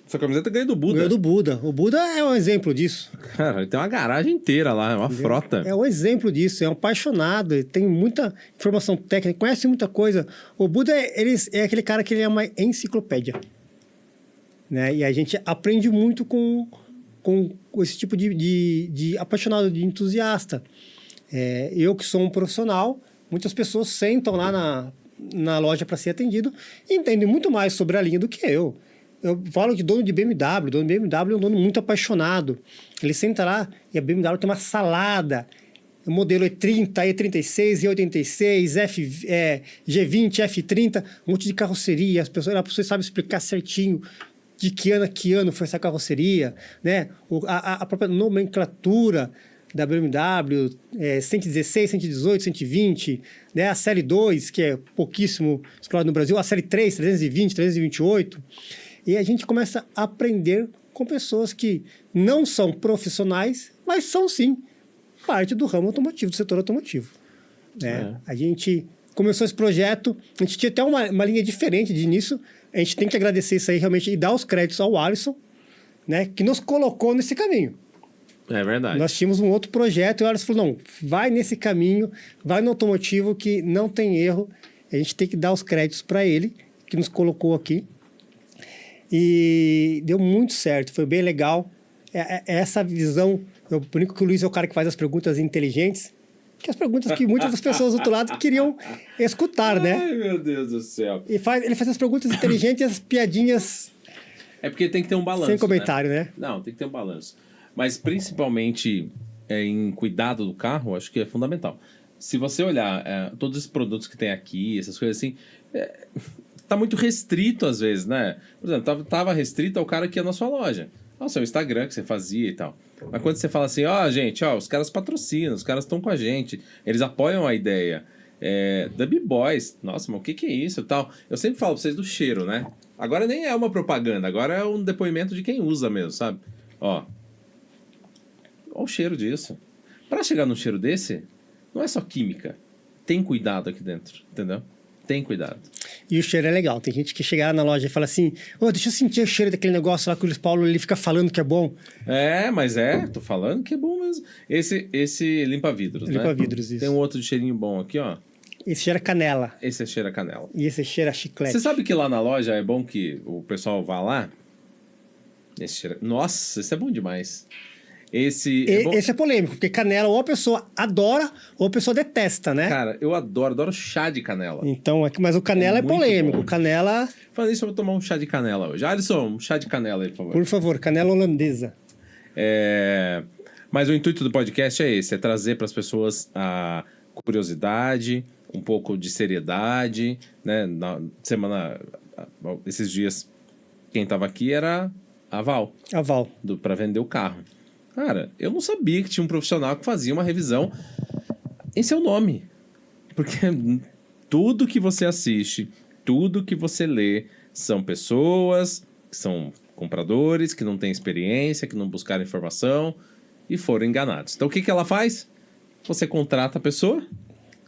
Essa camiseta ganhei do Buda. Ganhou do Buda. O Buda é um exemplo disso. Cara, ele tem uma garagem inteira lá, uma frota. É um exemplo disso, é um apaixonado, ele tem muita informação técnica, conhece muita coisa. O Buda, é aquele cara que ele é uma enciclopédia. Né? E a gente aprende muito com esse tipo de apaixonado, de entusiasta. Eu que sou um profissional, muitas pessoas sentam lá na loja para ser atendido e entendem muito mais sobre a linha do que eu. Eu falo de dono de BMW. Dono de BMW é um dono muito apaixonado. Ele senta lá e a BMW tem uma salada. O modelo E30, E36, E86, G20, F30, um monte de carroceria. A pessoa sabe explicar certinho de que ano a que ano foi essa carroceria, né? A própria nomenclatura da BMW, 116, 118, 120, né? A série 2, que é pouquíssimo explorada no Brasil, a série 3, 320, 328. E a gente começa a aprender com pessoas que não são profissionais, mas são sim parte do ramo automotivo, do setor automotivo. Né? A gente começou esse projeto, a gente tinha até uma linha diferente de início, a gente tem que agradecer isso aí realmente e dar os créditos ao Alisson, né, que nos colocou nesse caminho. É verdade. Nós tínhamos um outro projeto e o Alisson falou, não, vai nesse caminho, vai no automotivo que não tem erro, a gente tem que dar os créditos para ele, que nos colocou aqui. E deu muito certo, foi bem legal. Essa visão, eu brinco que o Luiz é o cara que faz as perguntas inteligentes, que as perguntas que muitas das pessoas do outro lado queriam escutar, né? Ai, meu Deus do céu. Ele faz as perguntas inteligentes e as piadinhas... É porque tem que ter um balanço, sem comentário, né? Não, tem que ter um balanço. Mas principalmente em cuidado do carro, acho que é fundamental. Se você olhar todos os produtos que tem aqui, essas coisas assim... tá muito restrito às vezes, né? Por exemplo, tava restrito ao cara que ia na sua loja. Nossa, é o Instagram que você fazia e tal. Mas quando você fala assim, gente, os caras patrocinam, os caras estão com a gente, eles apoiam a ideia. Da B-Boys, nossa, mas o que é isso e tal? Eu sempre falo pra vocês do cheiro, né? Agora nem é uma propaganda, agora é um depoimento de quem usa mesmo, sabe? Ó o cheiro disso. Pra chegar num cheiro desse, não é só química. Tem cuidado aqui dentro, entendeu? Tem cuidado. E o cheiro é legal. Tem gente que chega lá na loja e fala assim, deixa eu sentir o cheiro daquele negócio lá que o Luiz Paulo ele fica falando que é bom. Mas tô falando que é bom mesmo. Esse limpa-vidros, né? Limpa-vidros, isso. Tem um outro de cheirinho bom aqui, ó. Esse cheira canela. Esse cheira canela. E esse cheira chiclete. Você sabe que lá na loja é bom que o pessoal vá lá? Nossa, esse é bom demais. Esse é polêmico, porque canela ou a pessoa adora ou a pessoa detesta, né? Cara, eu adoro chá de canela. Então, mas o canela é polêmico. Bom. Canela... Falando isso, eu vou tomar um chá de canela hoje. Alisson, um chá de canela aí, por favor. Por favor, canela holandesa. Mas o intuito do podcast é esse, é trazer para as pessoas a curiosidade, um pouco de seriedade, né? Esses dias, quem estava aqui era a Val. A Val. Para vender o carro. Cara, eu não sabia que tinha um profissional que fazia uma revisão em seu nome. Porque tudo que você assiste, tudo que você lê, são pessoas que são compradores, que não têm experiência, que não buscaram informação e foram enganados. Então, o que ela faz? Você contrata a pessoa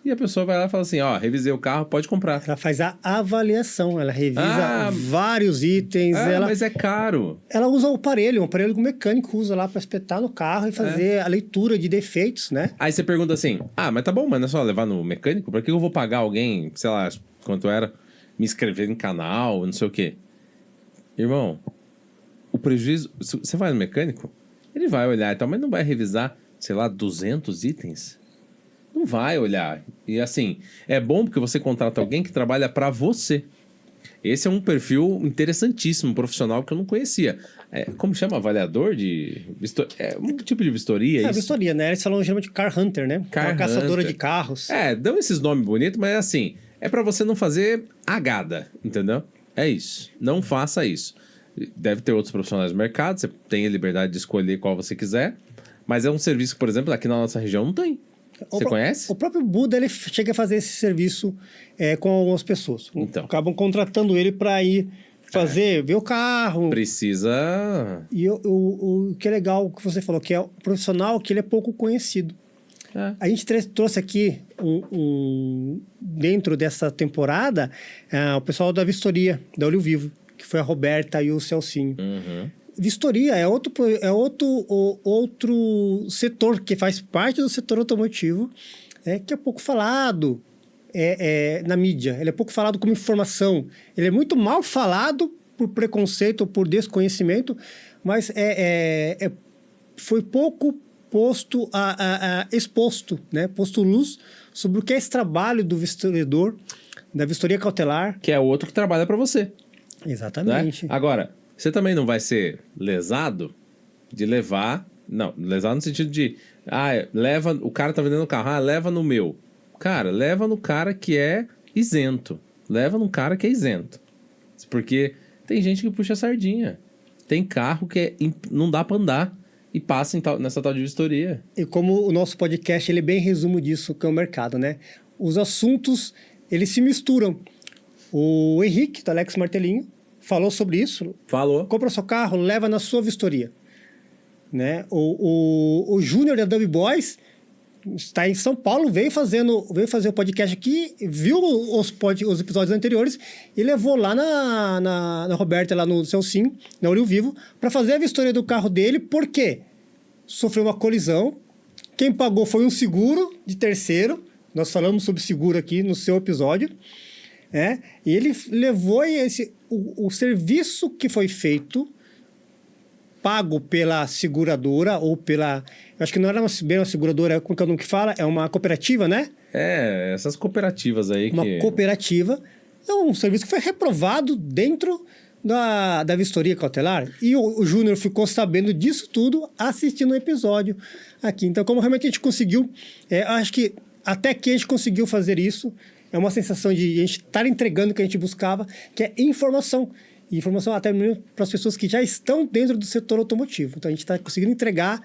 e a pessoa vai lá e fala assim, ó, revisei o carro, pode comprar. Ela faz a avaliação, ela revisa vários itens. Mas é caro. Ela usa um aparelho que o mecânico usa lá para espetar no carro e fazer a leitura de defeitos, né? Aí você pergunta assim, mas tá bom, mas não é só levar no mecânico? Pra que eu vou pagar alguém, sei lá, quanto era, me inscrever em canal, não sei o quê? Irmão, o prejuízo... Você vai no mecânico, ele vai olhar e tal, mas não vai revisar, sei lá, 200 itens? Não vai olhar. E assim, é bom porque você contrata alguém que trabalha pra você. Esse é um perfil interessantíssimo, profissional, que eu não conhecia. Como chama? Avaliador de... É um tipo de vistoria, isso? Vistoria, né? Eles falam geralmente car hunter, né? Car uma caçadora hunter. de carros. Dão esses nomes bonitos, mas assim, é pra você não fazer agada, entendeu? É isso. Não faça isso. Deve ter outros profissionais do mercado, você tem a liberdade de escolher qual você quiser, mas é um serviço que, por exemplo, aqui na nossa região não tem. Você conhece? O próprio Buda, ele chega a fazer esse serviço com algumas pessoas. Então. Acabam contratando ele para ir fazer, ver o carro. Precisa... E o que é legal, o que você falou, que é o profissional que ele é pouco conhecido. A gente trouxe aqui, dentro dessa temporada, o pessoal da vistoria, da Olho Vivo, que foi a Roberta e o Celcinho. Uhum. Vistoria é outro setor que faz parte do setor automotivo, que é pouco falado na mídia. Ele é pouco falado como informação. Ele é muito mal falado por preconceito ou por desconhecimento, mas foi pouco exposto, né? Posto luz sobre o que é esse trabalho do vistoriador, da vistoria cautelar. Que é outro que trabalha para você. Exatamente. Né? Agora, você também não vai ser lesado de levar... Não, lesado no sentido de... leva... O cara tá vendendo o carro. Leva no meu. Cara, leva no cara que é isento. Leva no cara que é isento. Porque tem gente que puxa a sardinha. Tem carro que não dá pra andar e passa nessa tal de vistoria. E como o nosso podcast, ele é bem resumo disso, que é o mercado, né? Os assuntos, eles se misturam. O Henrique, do Alex Martelinho, falou sobre isso. Falou. Compra seu carro, leva na sua vistoria. Né? O Júnior da Dub Boys está em São Paulo, veio fazer o podcast aqui, viu os episódios anteriores e levou lá na Roberta, lá no Celcinho, na Olho Vivo, para fazer a vistoria do carro dele, porque sofreu uma colisão. Quem pagou foi um seguro de terceiro. Nós falamos sobre seguro aqui no seu episódio. E ele levou o serviço que foi feito, pago pela seguradora ou pela... Eu acho que não era bem uma seguradora, como que é o nome que fala? É uma cooperativa, né? Essas cooperativas aí uma cooperativa. É um serviço que foi reprovado dentro da vistoria cautelar. E o Júnior ficou sabendo disso tudo assistindo o episódio aqui. Então, como realmente a gente conseguiu... acho que até que a gente conseguiu fazer isso, é uma sensação de a gente estar entregando o que a gente buscava, que é informação. E informação até mesmo para as pessoas que já estão dentro do setor automotivo. Então, a gente está conseguindo entregar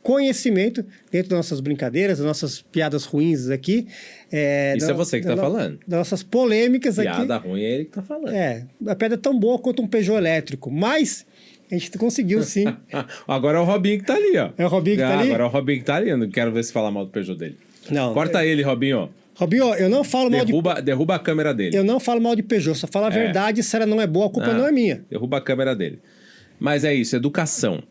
conhecimento dentro das nossas brincadeiras, das nossas piadas ruins aqui. Isso é você que está falando. Das nossas polêmicas piada aqui. Piada ruim é ele que está falando. A piada é tão boa quanto um Peugeot elétrico, mas... A gente conseguiu, sim. Agora é o Robinho que tá ali, ó. É o Robinho que tá ali? Agora é o Robinho que tá ali. Eu não quero ver se falar mal do Peugeot dele. Não. Corta ele, Robinho. Robinho, eu não falo mal de... Derruba a câmera dele. Eu não falo mal de Peugeot, só falo a verdade. Se ela não é boa, a culpa não é minha. Derruba a câmera dele. Mas é isso, educação.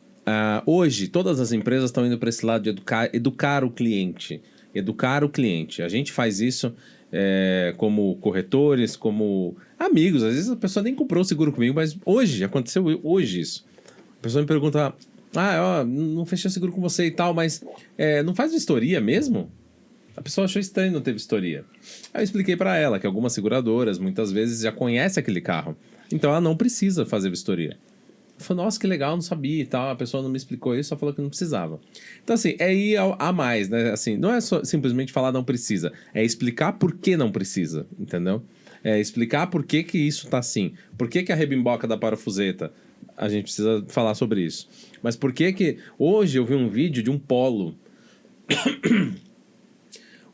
Hoje, todas as empresas estão indo para esse lado de educar o cliente. Educar o cliente. A gente faz isso como corretores, como amigos. Às vezes a pessoa nem comprou o seguro comigo, mas aconteceu hoje isso. A pessoa me pergunta, não fechei o seguro com você e tal, mas não faz vistoria mesmo? A pessoa achou estranho não ter vistoria. Aí eu expliquei para ela que algumas seguradoras, muitas vezes, já conhecem aquele carro. Então ela não precisa fazer vistoria. Eu falei, nossa, que legal, não sabia e tal. A pessoa não me explicou isso, só falou que não precisava. Então, assim, ir a mais, né? Assim, não é só simplesmente falar não precisa. É explicar por que não precisa, entendeu? Explicar por que isso tá assim. Por que a rebimboca da parafuseta... A gente precisa falar sobre isso. Mas por que hoje eu vi um vídeo de um Polo.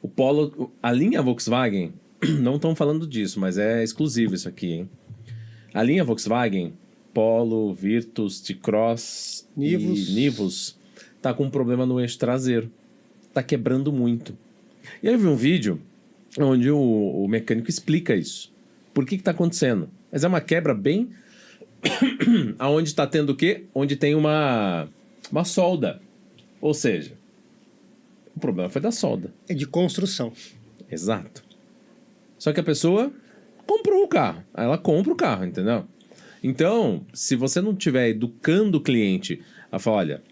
O Polo, a linha Volkswagen, não estão falando disso, mas é exclusivo isso aqui, hein? A linha Volkswagen, Polo, Virtus, T-Cross Nivus. e Nivus tá com um problema no eixo traseiro. Tá quebrando muito. E aí eu vi um vídeo onde o mecânico explica isso. Por que tá acontecendo? Mas é uma quebra bem... aonde tá tendo o quê? Onde tem uma solda. Ou seja, o problema foi da solda. É de construção. Exato. Só que a pessoa comprou o carro. Ela compra o carro, entendeu? Então, se você não estiver educando o cliente a falar, olha,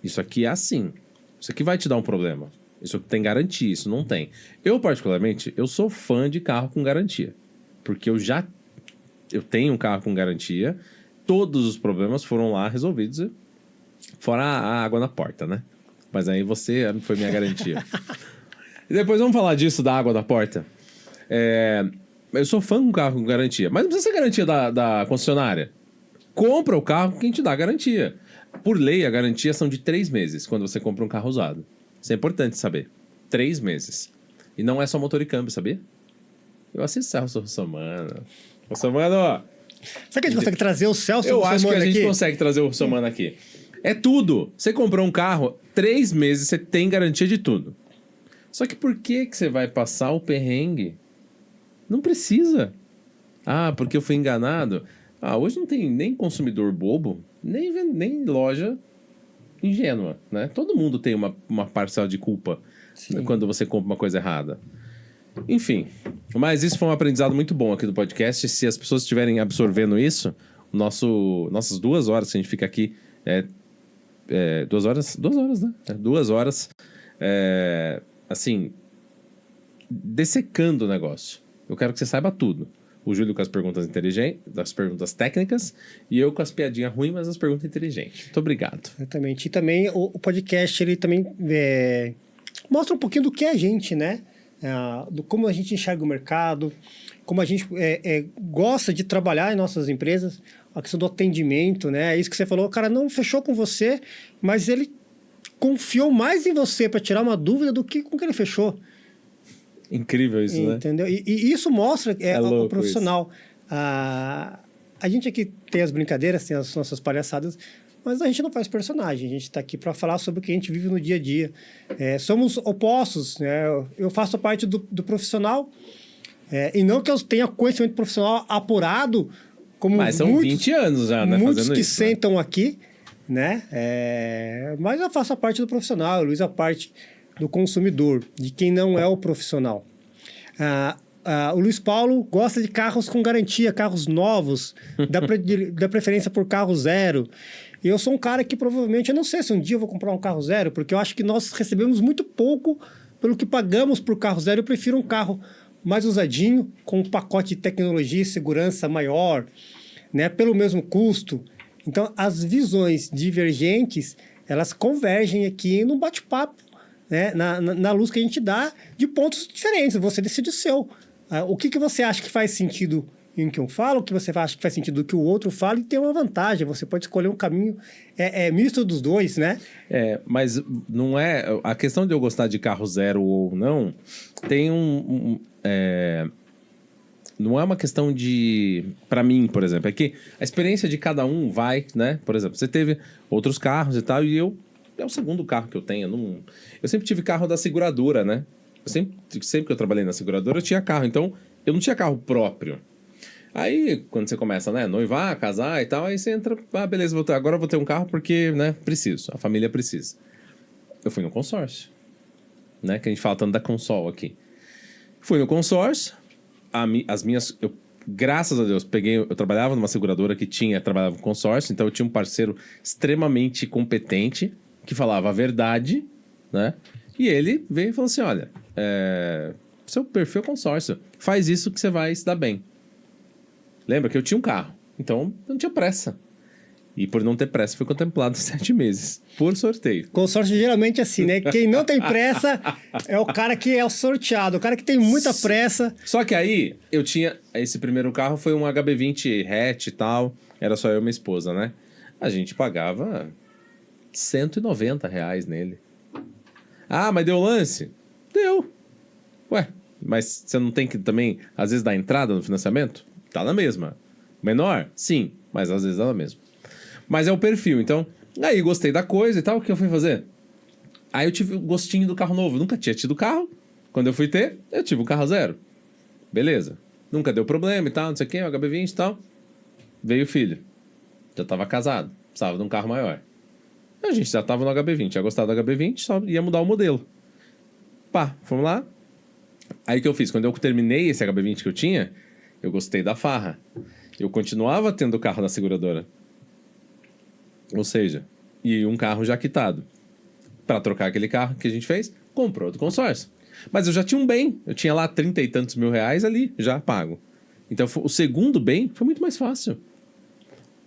isso aqui é assim. Isso aqui vai te dar um problema. Isso aqui tem garantia, isso não tem. Eu, particularmente, eu sou fã de carro com garantia. Porque eu tenho um carro com garantia, todos os problemas foram lá resolvidos, fora a água na porta, né? Mas aí você foi minha garantia. E depois vamos falar disso, da água da porta. Eu sou fã de um carro com garantia, mas não precisa ser garantia da concessionária. Compra o carro, quem te dá a garantia. Por lei, a garantia são de 3 meses, quando você compra um carro usado. Isso é importante saber. 3 meses. E não é só motor e câmbio, sabia? Eu assisto Celso Russomano. Russomano! Será que a gente consegue trazer o Celso Eu acho que a gente aqui? consegue trazer o Russomano aqui. É tudo. Você comprou um carro, 3 meses, você tem garantia de tudo. Só que por que você vai passar o perrengue? Não precisa. Ah, porque eu fui enganado. Ah, hoje não tem nem consumidor bobo, nem loja ingênua, né? Todo mundo tem uma parcela de culpa quando você compra uma coisa errada. Enfim, mas isso foi um aprendizado muito bom aqui do podcast. Se as pessoas estiverem absorvendo isso, nossas 2 horas que a gente fica aqui, 2 horas, né? 2 horas, assim, dessecando o negócio. Eu quero que você saiba tudo. O Júlio com as perguntas inteligentes, as perguntas técnicas, e eu com as piadinhas ruins, mas as perguntas inteligentes. Muito obrigado. Exatamente. E também o podcast, ele também mostra um pouquinho do que é a gente, né? Do como a gente enxerga o mercado, como a gente gosta de trabalhar em nossas empresas, a questão do atendimento, né? É isso que você falou, o cara não fechou com você, mas ele confiou mais em você para tirar uma dúvida do que com que ele fechou. Incrível isso, né? Entendeu? E isso mostra o profissional. Isso. A gente aqui tem as brincadeiras, tem as nossas palhaçadas, mas a gente não faz personagem. A gente está aqui para falar sobre o que a gente vive no dia a dia. Somos opostos, né? Eu faço parte do profissional, e não que eu tenha conhecimento profissional apurado, como mas são 20 anos já, né? Muitos fazendo que isso, sentam aqui, né? Mas eu faço a parte do profissional, o Luiz a parte do consumidor, de quem não é o profissional. O Luiz Paulo gosta de carros com garantia, carros novos, dá preferência por carro zero. Eu sou um cara que provavelmente, eu não sei se um dia eu vou comprar um carro zero, porque eu acho que nós recebemos muito pouco pelo que pagamos por carro zero. Eu prefiro um carro mais usadinho, com um pacote de tecnologia e segurança maior, né, pelo mesmo custo. Então, as visões divergentes, elas convergem aqui num bate-papo, né, na luz que a gente dá de pontos diferentes. Você decide o seu. O que você acha que faz sentido em que um fala, o que você acha que faz sentido do que o outro fala, e tem uma vantagem. Você pode escolher um caminho misto dos dois, né? Mas não é... A questão de eu gostar de carro zero ou não, tem não é uma questão de... Para mim, por exemplo, é que a experiência de cada um vai, né? Por exemplo, você teve outros carros e tal, e é o segundo carro que eu tenho. Eu sempre tive carro da seguradora, né? Sempre que eu trabalhei na seguradora, eu tinha carro. Então, eu não tinha carro próprio. Aí, quando você começa, né? Noivar, casar e tal, aí você entra... beleza, agora eu vou ter um carro porque, né? Preciso. A família precisa. Eu fui no consórcio. Né? Que a gente fala tanto da Consol aqui. Fui no consórcio. As minhas... Graças a Deus, eu trabalhava numa seguradora que trabalhava com consórcio, então eu tinha um parceiro extremamente competente, que falava a verdade, né? E ele veio e falou assim, olha, seu perfil é consórcio, faz isso que você vai se dar bem. Lembra que eu tinha um carro, então eu não tinha pressa. E por não ter pressa, fui contemplado 7 meses, por sorteio. Consórcio geralmente é assim, né? Quem não tem pressa é o cara que é o sorteado, o cara que tem muita pressa. Só que aí, eu tinha... Esse primeiro carro foi um HB20 hatch e tal, era só eu e minha esposa, né? A gente pagava R$190 nele. Ah, mas deu lance? Deu. Ué, mas você não tem que também, às vezes, dar entrada no financiamento? Tá na mesma. Menor? Sim, mas às vezes ela mesmo. Mas é o perfil, então... Aí gostei da coisa e tal, o que eu fui fazer? Aí eu tive o gostinho do carro novo. Nunca tinha tido carro. Quando eu fui ter, eu tive um carro zero. Beleza. Nunca deu problema e tal, não sei o que, o HB20 e tal. Veio o filho. Já tava casado. Precisava de um carro maior. A gente já tava no HB20. Ia gostar do HB20, só ia mudar o modelo. Pá, fomos lá. Aí o que eu fiz? Quando eu terminei esse HB20 que eu tinha, eu gostei da farra. Eu continuava tendo o carro da seguradora. Ou seja, e um carro já quitado. Para trocar aquele carro que a gente fez, comprou do consórcio. Mas eu já tinha um bem. Eu tinha lá 30 e tantos mil reais ali, já pago. Então o segundo bem foi muito mais fácil.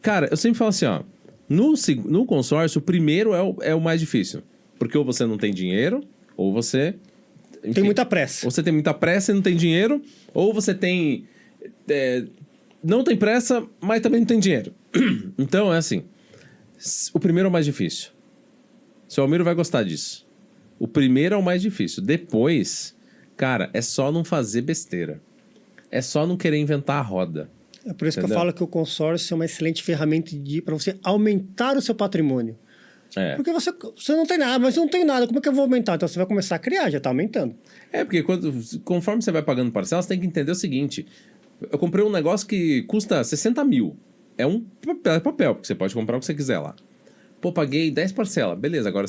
Cara, eu sempre falo assim, ó. No consórcio, o primeiro é o mais difícil. Porque ou você não tem dinheiro, ou você... Enfim, Tem muita pressa. ou você tem muita pressa e não tem dinheiro, ou você tem... não tem pressa, mas também não tem dinheiro. Então, é assim. O primeiro é o mais difícil. Seu Almiro vai gostar disso. O primeiro é o mais difícil. Depois, cara, é só não fazer besteira. É só não querer inventar a roda. É por isso Entendeu? que eu falo que o consórcio é uma excelente ferramenta para você aumentar o seu patrimônio. É. Porque você não tem nada, mas eu não tenho nada, como é que eu vou aumentar? Então você vai começar a criar, já está aumentando. É, porque conforme você vai pagando parcelas, você tem que entender o seguinte. Eu comprei um negócio que custa 60 mil. É um papel, porque você pode comprar o que você quiser lá. Pô, paguei 10 parcelas. Beleza, agora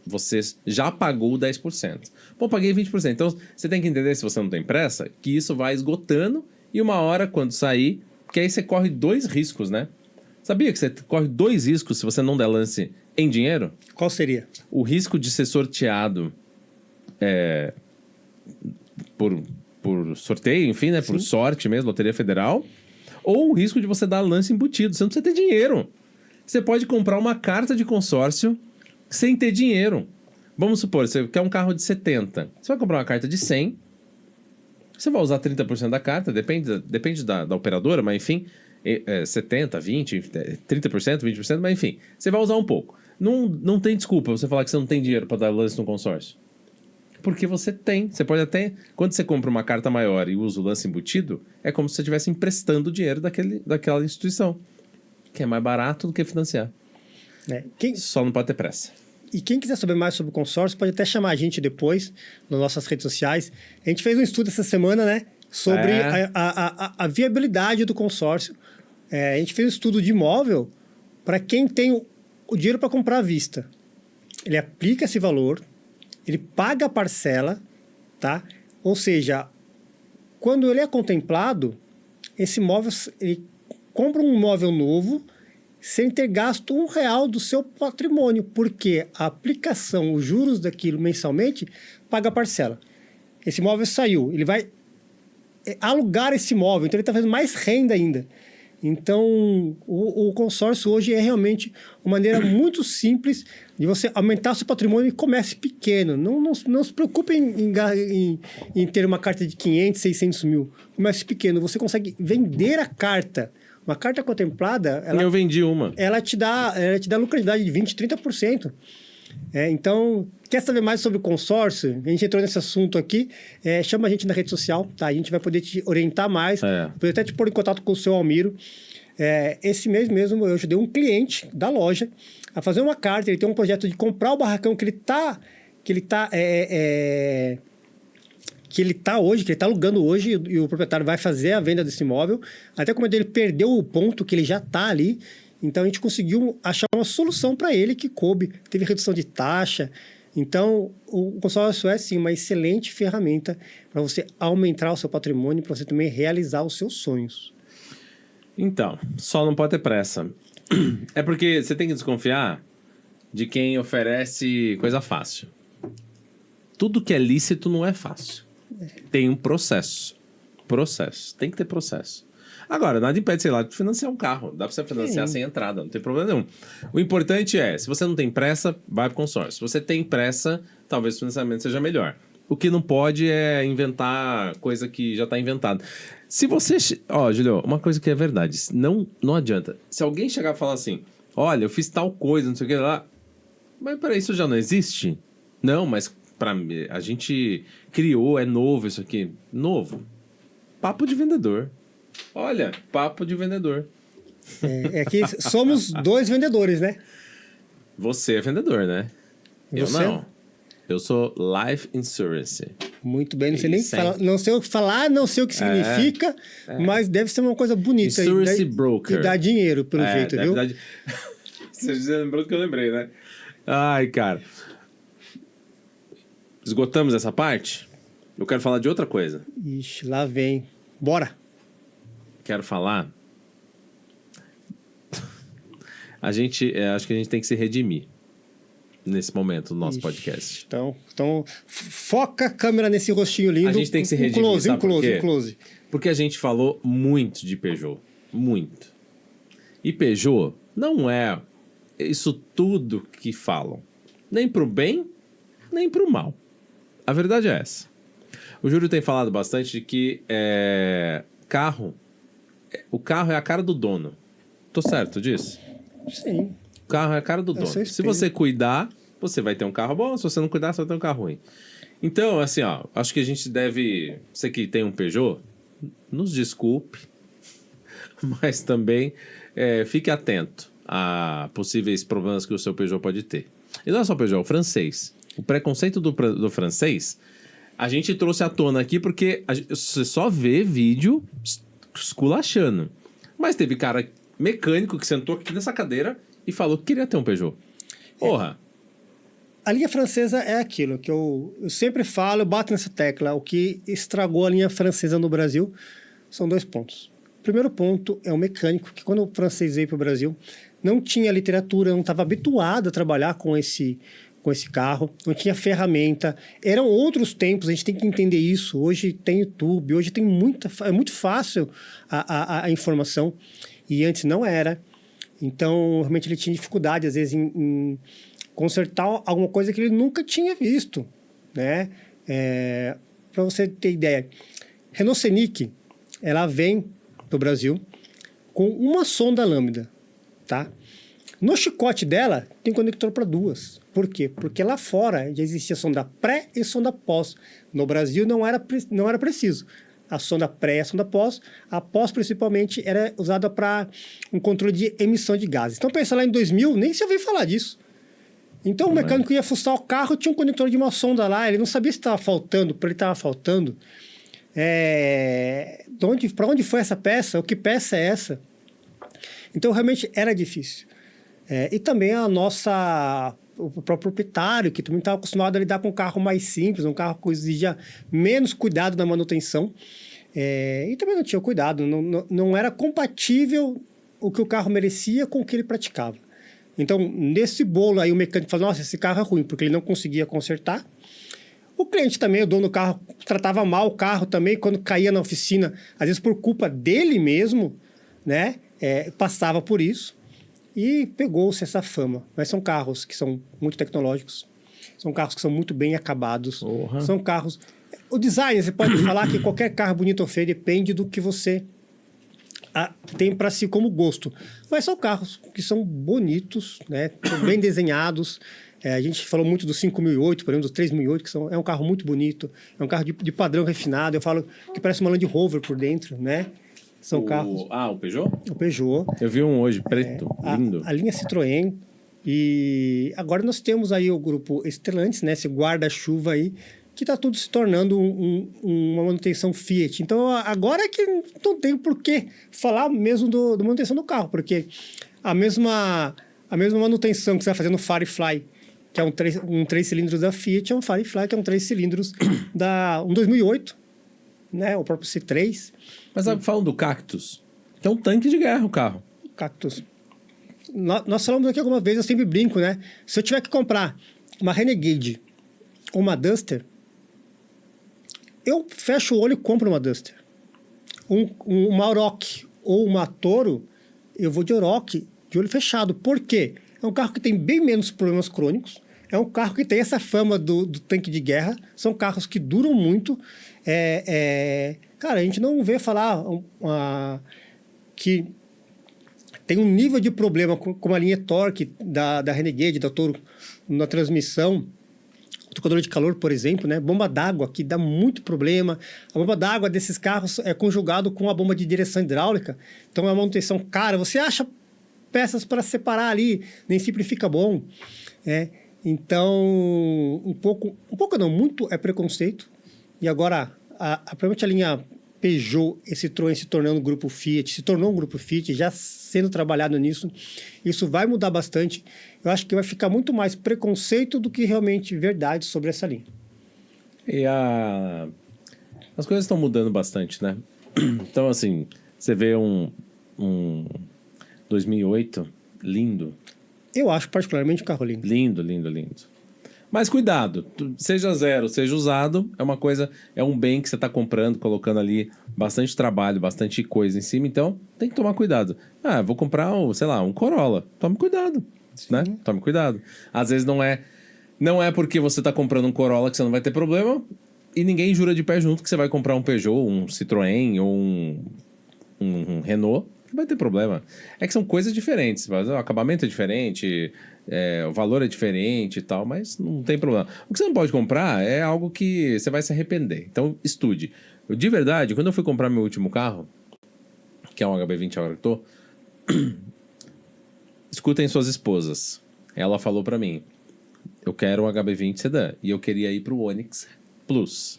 você já pagou 10%. Pô, paguei 20%. Então, você tem que entender, se você não tem pressa, que isso vai esgotando e uma hora, quando sair... Porque aí você corre 2 riscos, né? Sabia que você corre 2 riscos se você não der lance em dinheiro? Qual seria? O risco de ser sorteado por sorteio, enfim, né? Por sorte mesmo, Loteria Federal. Ou o risco de você dar lance embutido. Você não precisa ter dinheiro. Você pode comprar uma carta de consórcio sem ter dinheiro. Vamos supor, você quer um carro de 70. Você vai comprar uma carta de 100. Você vai usar 30% da carta, depende da operadora, mas enfim, 70, 20, 30%, 20%, mas enfim, você vai usar um pouco. Não tem desculpa você falar que você não tem dinheiro para dar lance no consórcio. Porque você tem. Você pode até... Quando você compra uma carta maior e usa o lance embutido, é como se você estivesse emprestando dinheiro daquela instituição. Que é mais barato do que financiar. Só não pode ter pressa. E quem quiser saber mais sobre o consórcio, pode até chamar a gente depois nas nossas redes sociais. A gente fez um estudo essa semana, né? Sobre a viabilidade do consórcio. A gente fez um estudo de imóvel para quem tem o dinheiro para comprar à vista. Ele aplica esse valor, ele paga a parcela, tá? Ou seja, quando ele é contemplado, esse imóvel, ele compra um imóvel novo sem ter gasto R$1 do seu patrimônio, porque a aplicação, os juros daquilo mensalmente, paga a parcela. Esse imóvel saiu, ele vai alugar esse imóvel, então ele está fazendo mais renda ainda. Então, o consórcio hoje é realmente uma maneira muito simples de você aumentar seu patrimônio e comece pequeno. Não se preocupe em ter uma carta de 500, 600 mil. Comece pequeno. Você consegue vender a carta. Uma carta contemplada... Eu vendi uma. Ela te dá lucratividade de 20%, 30%. Então, quer saber mais sobre o consórcio? A gente entrou nesse assunto aqui. Chama a gente na rede social, tá? A gente vai poder te orientar mais. Poder até te pôr em contato com o seu Almiro. Esse mês mesmo, eu ajudei um cliente da loja a fazer uma carta. Ele tem um projeto de comprar o barracão que ele está hoje, que ele está alugando hoje, e o proprietário vai fazer a venda desse imóvel. Até como ele perdeu o ponto que ele já está ali. Então, a gente conseguiu achar uma solução para ele que coube. Teve redução de taxa. Então, o consórcio é, sim, uma excelente ferramenta para você aumentar o seu patrimônio, para você também realizar os seus sonhos. Então, só não pode ter pressa. É porque você tem que desconfiar de quem oferece coisa fácil. Tudo que é lícito não é fácil. Tem um processo. Tem que ter processo. Agora, nada impede, sei lá, de financiar um carro. Dá pra você financiar sem entrada, não tem problema nenhum. O importante é, se você não tem pressa, vai pro consórcio. Se você tem pressa, talvez o financiamento seja melhor. O que não pode é inventar coisa que já tá inventada. Se você... Julio, uma coisa que é verdade. Não adianta. Se alguém chegar e falar assim, olha, eu fiz tal coisa, não sei o que lá... Mas peraí, isso já não existe? Não, mas a gente criou, é novo isso aqui. Novo. Papo de vendedor. Olha, papo de vendedor. É que somos 2 vendedores, né? Você é vendedor, né? Eu Você? não. Eu sou Life Insurance. Muito bem, não sei nem Isso, hein? não sei o que falar, não sei o que significa, mas deve ser uma coisa bonita. Insurance e broker. E dá dinheiro, pelo jeito, viu? Você lembrou do que eu lembrei, né? Ai, cara. Esgotamos essa parte? Eu quero falar de outra coisa. Ixi, lá vem. Bora! Quero falar... acho que a gente tem que se redimir nesse momento do nosso podcast. Então, foca a câmera nesse rostinho lindo. A gente tem que se redimir, close, sabe por quê? close. Porque a gente falou muito de Peugeot. Muito. E Peugeot não é isso tudo que falam. Nem pro bem, nem pro mal. A verdade é essa. O Júlio tem falado bastante de que o carro é a cara do dono. Tô certo disso? Sim. O carro é a cara do dono. seu Se espelho. você cuidar, você vai ter um carro bom. Se você não cuidar, você vai ter um carro ruim. Então, assim, ó, acho que a gente deve... Você que tem um Peugeot, nos desculpe, mas também fique atento a possíveis problemas que o seu Peugeot pode ter. E não é só o Peugeot, é o francês. O preconceito do francês, a gente trouxe à tona aqui porque você só vê vídeo esculachando. Mas teve cara mecânico que sentou aqui nessa cadeira e falou que queria ter um Peugeot. Porra! A linha francesa é aquilo que eu sempre falo, eu bato nessa tecla. O que estragou a linha francesa no Brasil são 2 pontos. O primeiro ponto é o mecânico, que quando o francês veio para o Brasil, não tinha literatura, não estava habituado a trabalhar com esse carro, não tinha ferramenta. Eram outros tempos, a gente tem que entender isso. Hoje tem YouTube, hoje tem é muito fácil a informação, e antes não era. Então, realmente ele tinha dificuldade, às vezes, em consertar alguma coisa que ele nunca tinha visto, né? Para você ter ideia, Renault Scenic, ela vem do Brasil com uma sonda lambda, tá? No chicote dela tem conector para 2. Por quê? Porque lá fora já existia sonda pré e sonda pós. No Brasil não era preciso. A sonda pré e a sonda pós. A pós, principalmente, era usada para um controle de emissão de gases. Então, pensa lá em 2000, nem se ouviu falar disso. Então, o mecânico ia fuçar o carro, tinha um conector de uma sonda lá, ele não sabia se estava faltando, para ele estava faltando. Para onde foi essa peça? O que peça é essa? Então, realmente, era difícil. E também o próprio proprietário, que também estava acostumado a lidar com um carro mais simples, um carro que exigia menos cuidado na manutenção, e também não tinha cuidado, não era compatível o que o carro merecia com o que ele praticava. Então, nesse bolo aí, o mecânico falou, nossa, esse carro é ruim, porque ele não conseguia consertar. O cliente também, o dono do carro, tratava mal o carro também, quando caía na oficina, às vezes por culpa dele mesmo, né? Passava por isso. E pegou-se essa fama. Mas são carros que são muito tecnológicos, são carros que são muito bem acabados, são carros... O design, você pode falar que qualquer carro bonito ou feio depende do que você tem para si como gosto. Mas são carros que são bonitos, né? São bem desenhados. A gente falou muito do 5008, por exemplo, do 3008, que é um carro muito bonito, é um carro de padrão refinado. Eu falo que parece uma Land Rover por dentro, né? São carros... o Peugeot? O Peugeot. Eu vi um hoje, preto, lindo. A linha Citroën. E agora nós temos aí o grupo Stellantis, né? Esse guarda-chuva aí, que está tudo se tornando uma manutenção Fiat. Então, agora é que não tem por que falar mesmo da manutenção do carro, porque a mesma manutenção que você vai fazer no Firefly, que é um 3 cilindros da Fiat, é um Firefly, que é um 3 cilindros um 2008, né? O próprio C3. Mas falam do Cactus, que é um tanque de guerra o carro. Cactus. Nós falamos aqui alguma vez, eu sempre brinco, né? Se eu tiver que comprar uma Renegade ou uma Duster, eu fecho o olho e compro uma Duster. Uma Oroch ou uma Toro, eu vou de Oroch de olho fechado. Por quê? É um carro que tem bem menos problemas crônicos, é um carro que tem essa fama do tanque de guerra, são carros que duram muito. Cara, a gente não vê falar que tem um nível de problema como a linha Torque da Renegade, da Toro, na transmissão, trocador de calor, por exemplo, né? Bomba d'água, que dá muito problema. A bomba d'água desses carros é conjugado com a bomba de direção hidráulica. Então é uma manutenção cara. Você acha peças para separar ali, nem sempre fica bom. Então, um pouco não, muito é preconceito. E agora, provavelmente a linha Peugeot e Citroën se tornou um grupo Fiat, já sendo trabalhado nisso. Isso vai mudar bastante. Eu acho que vai ficar muito mais preconceito do que realmente verdade sobre essa linha. E as coisas estão mudando bastante, né? Então, assim, você vê um 2008 lindo. Eu acho particularmente um carro lindo. Lindo, lindo, lindo. Mas cuidado, seja zero, seja usado, é uma coisa, é um bem que você está comprando, colocando ali bastante trabalho, bastante coisa em cima, então tem que tomar cuidado. Vou comprar, um Corolla. Tome cuidado, né? Tome cuidado. Às vezes não é porque você está comprando um Corolla que você não vai ter problema e ninguém jura de pé junto que você vai comprar um Peugeot, um Citroën ou um Renault, que vai ter problema. É que são coisas diferentes, o acabamento é diferente, o valor é diferente e tal, mas não tem problema. O que você não pode comprar é algo que você vai se arrepender. Então, estude. De verdade, quando eu fui comprar meu último carro, que é um HB20 agora que eu tô, escutem suas esposas. Ela falou pra mim, eu quero um HB20 sedã, e eu queria ir pro Onix Plus.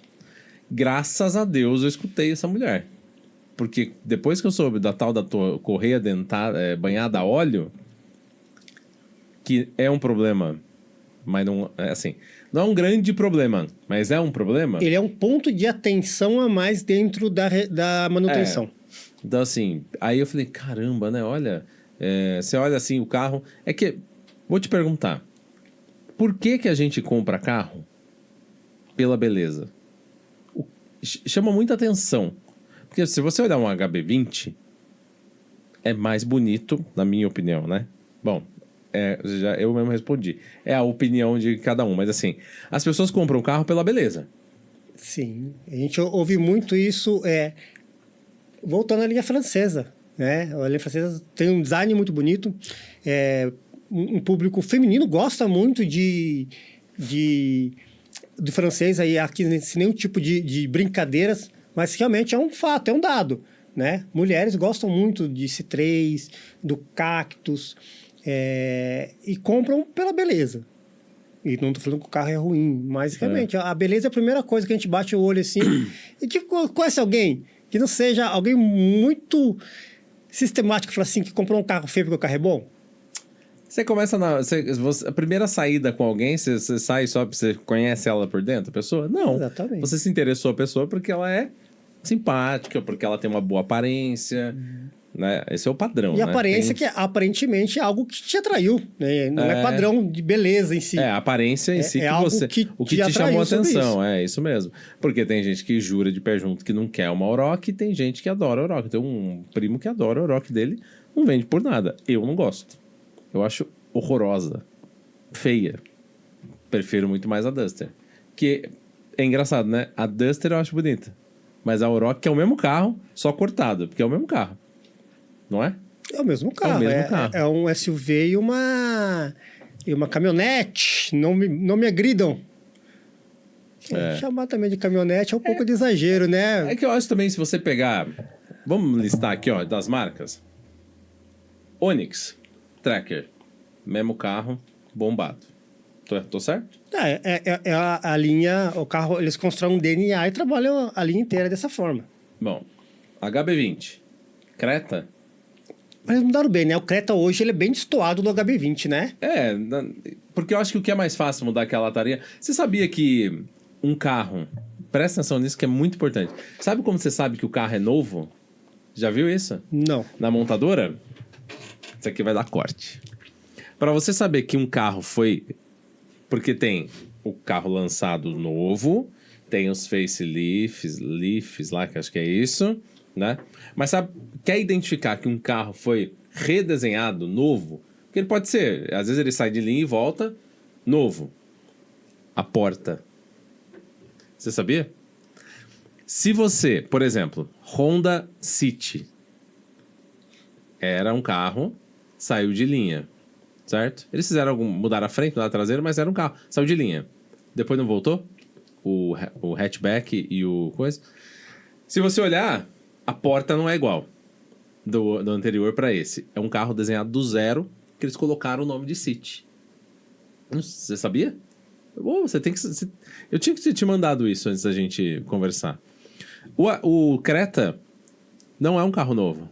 Graças a Deus eu escutei essa mulher. Porque depois que eu soube da tal da correia dentada, banhada a óleo, que é um problema, mas não é assim, não é um grande problema, mas é um problema. Ele é um ponto de atenção a mais dentro da manutenção. Então, assim, aí eu falei, caramba, né? Olha, você olha assim o carro. É que, vou te perguntar, por que a gente compra carro pela beleza? Chama muita atenção. Porque se você olhar um HB20, é mais bonito, na minha opinião, né? Bom, eu mesmo respondi. É a opinião de cada um, mas assim, as pessoas compram o carro pela beleza. Sim, a gente ouve muito isso, voltando à linha francesa, né? A linha francesa tem um design muito bonito, um público feminino gosta muito de francês, aí aqui sem nenhum tipo de brincadeiras, mas realmente é um fato, é um dado, né? Mulheres gostam muito de C3, do Cactus, e compram pela beleza. E não tô falando que o carro é ruim, mas realmente a beleza é a primeira coisa que a gente bate o olho assim. E tipo, conhece alguém que não seja alguém muito sistemático, fala assim, que comprou um carro feio porque o carro é bom? Você começa a primeira saída com alguém, você sai só porque você conhece ela por dentro, a pessoa? Não. Exatamente. Você se interessou a pessoa porque ela é simpática, porque ela tem uma boa aparência, né? Esse é o padrão, e né? aparência que aparentemente é algo que te atraiu, né? Não é padrão de beleza em si. A aparência em si o que te chamou a atenção, é isso mesmo. Porque tem gente que jura de pé junto que não quer uma Oroch, e tem gente que adora a Oroch. Tem um primo que adora a Oroch dele, não vende por nada. Eu não gosto. Eu acho horrorosa, feia. Prefiro muito mais a Duster. Que é engraçado, né? A Duster eu acho bonita. Mas a Oroch é o mesmo carro, só cortado, porque é o mesmo carro. Não é? É o mesmo carro. É um SUV e uma caminhonete. Não me agridam. Chamar também de caminhonete é um pouco de exagero, né? É que eu acho também, se você pegar... Vamos listar aqui, ó, das marcas. Onix, Tracker, mesmo carro, bombado. Tô certo? É a linha, o carro, eles constroem um DNA e trabalham a linha inteira dessa forma. Bom, HB20, Creta. Mas eles mudaram bem, né? O Creta hoje ele é bem destoado do HB20, né? Porque eu acho que o que é mais fácil mudar aquela lataria... Você sabia que um carro... Presta atenção nisso que é muito importante. Sabe como você sabe que o carro é novo? Já viu isso? Não. Na montadora? Isso aqui vai dar corte. Para você saber que um carro foi... Porque tem o carro lançado novo, tem os facelifts lá, que acho que é isso, né? Mas sabe, quer identificar que um carro foi redesenhado, novo? Porque ele pode ser, às vezes ele sai de linha e volta, novo. A porta. Você sabia? Se você, por exemplo, Honda City, era um carro, saiu de linha, certo? Eles fizeram mudar a frente, mudar a traseira, mas era um carro, saiu de linha. Depois não voltou? O hatchback e o coisa. Se você olhar, a porta não é igual do anterior para esse. É um carro desenhado do zero que eles colocaram o nome de City. Você sabia? Você tem que... Eu tinha que te mandado isso antes da gente conversar. O Creta não é um carro novo.